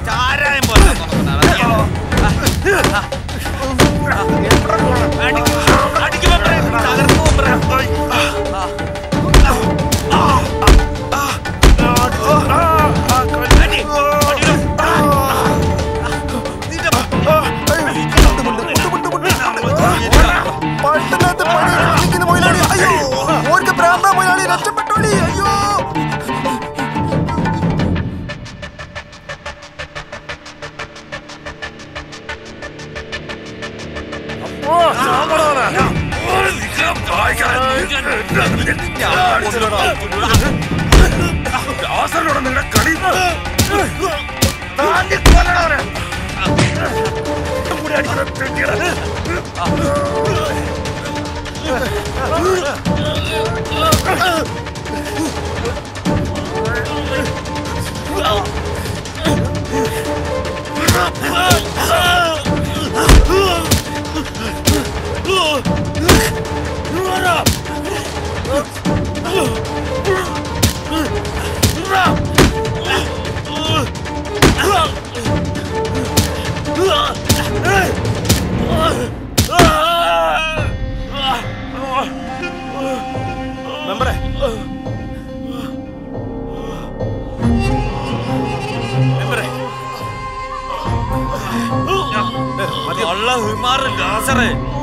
ചാരായം പോലെ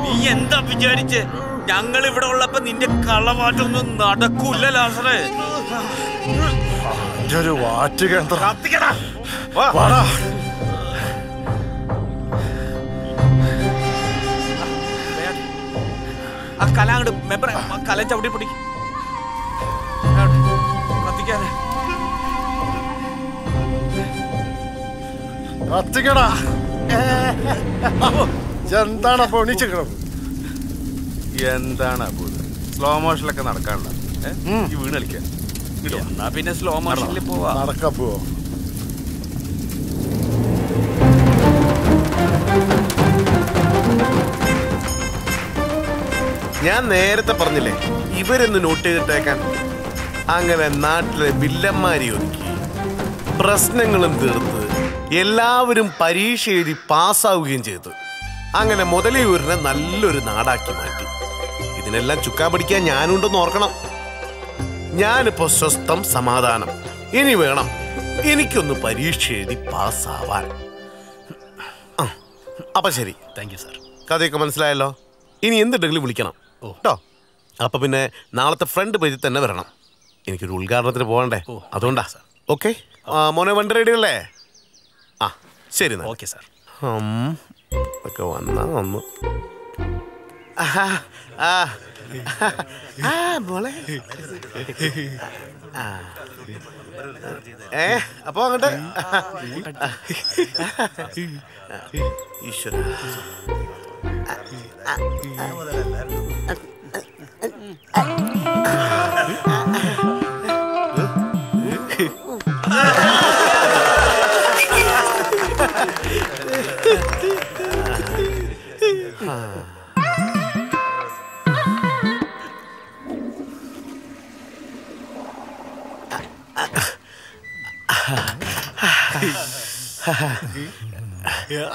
നീ എന്താ വിചാരിച്ച് ഞങ്ങൾ ഇവിടെ ഉള്ളപ്പോ നിന്റെ കളമാറ്റൊന്നും നടക്കൂല ലാസറേ. ഒരു വാറ്റ് കേന്ദ്രം ആ കല അങ്ങോട്ട് മെമ്പറെ കല ചവിട്ടി പിടി കത്തിക്കാതെ കത്തിക്കടാ. എന്താണ് അപ്പൊ എണീച്ചിക്കണം? എന്താണ് അപ്പൊ സ്ലോ മോഷനിലൊക്കെ നടക്കാനുള്ള ഈ വീണ് കളിക്കാൻ? എന്നാ പിന്നെ സ്ലോ മോഷനിൽ പോവാ. നടക്കാ പോവോ? ഞാൻ നേരത്തെ പറഞ്ഞില്ലേ ഇവരൊന്ന് നോട്ട് ചെയ്തിട്ടേക്കാൻ. അങ്ങനെ നാട്ടിലെ വില്ലന്മാരി ഒരുക്കി പ്രശ്നങ്ങളും തീർത്ത് എല്ലാവരും പരീക്ഷ എഴുതി പാസ്സാവുകയും ചെയ്തു. അങ്ങനെ മുതലയൂരിനെ നല്ലൊരു നാടാക്കി മാറ്റി. ഇതിനെല്ലാം ചുക്കാൻ പിടിക്കാൻ ഞാനുണ്ടെന്ന് ഓർക്കണം. ഞാനിപ്പോ സ്വസ്ഥം സമാധാനം. ഇനി വേണം എനിക്കൊന്ന് പരീക്ഷ എഴുതി പാസ്സാവാൻ. അപ്പൊ ശരി, താങ്ക് യു സാർ. കഥയൊക്കെ മനസ്സിലായല്ലോ. ഇനി എന്തുണ്ടെങ്കിലും വിളിക്കണം കേട്ടോ. അപ്പൊ പിന്നെ നാളത്തെ ഫ്രണ്ട് പേജിൽ തന്നെ വരണം. എനിക്കൊരു ഉദ്ഘാടനത്തിന് പോകണ്ടേ, അതുകൊണ്ടാ. ഓക്കെ മോനെ, വണ്ടി റെഡി അല്ലേ? ആ ശരി. Okay sir. ഒക്കെ വന്നാ വന്നു. മോളെ അപ്പൊ അങ്ങോട്ട് ഈശ്വര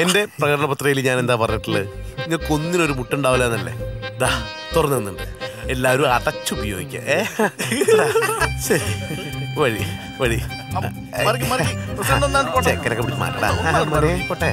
എന്റെ പ്രകടന പത്രികയിൽ ഞാൻ എന്താ പറഞ്ഞിട്ടുള്ളത്? നിങ്ങൾക്ക് ഒന്നിനൊരു മുട്ടുണ്ടാവില്ല എന്നല്ലേ? ദാ തുറന്നു നിന്നുണ്ട്. എല്ലാവരും അടച്ചുപയോഗിക്ക. ശരി, വഴി വഴി ചെക്കനൊക്കെ പിടിച്ച് മാറ്റടാ. പോട്ടെ.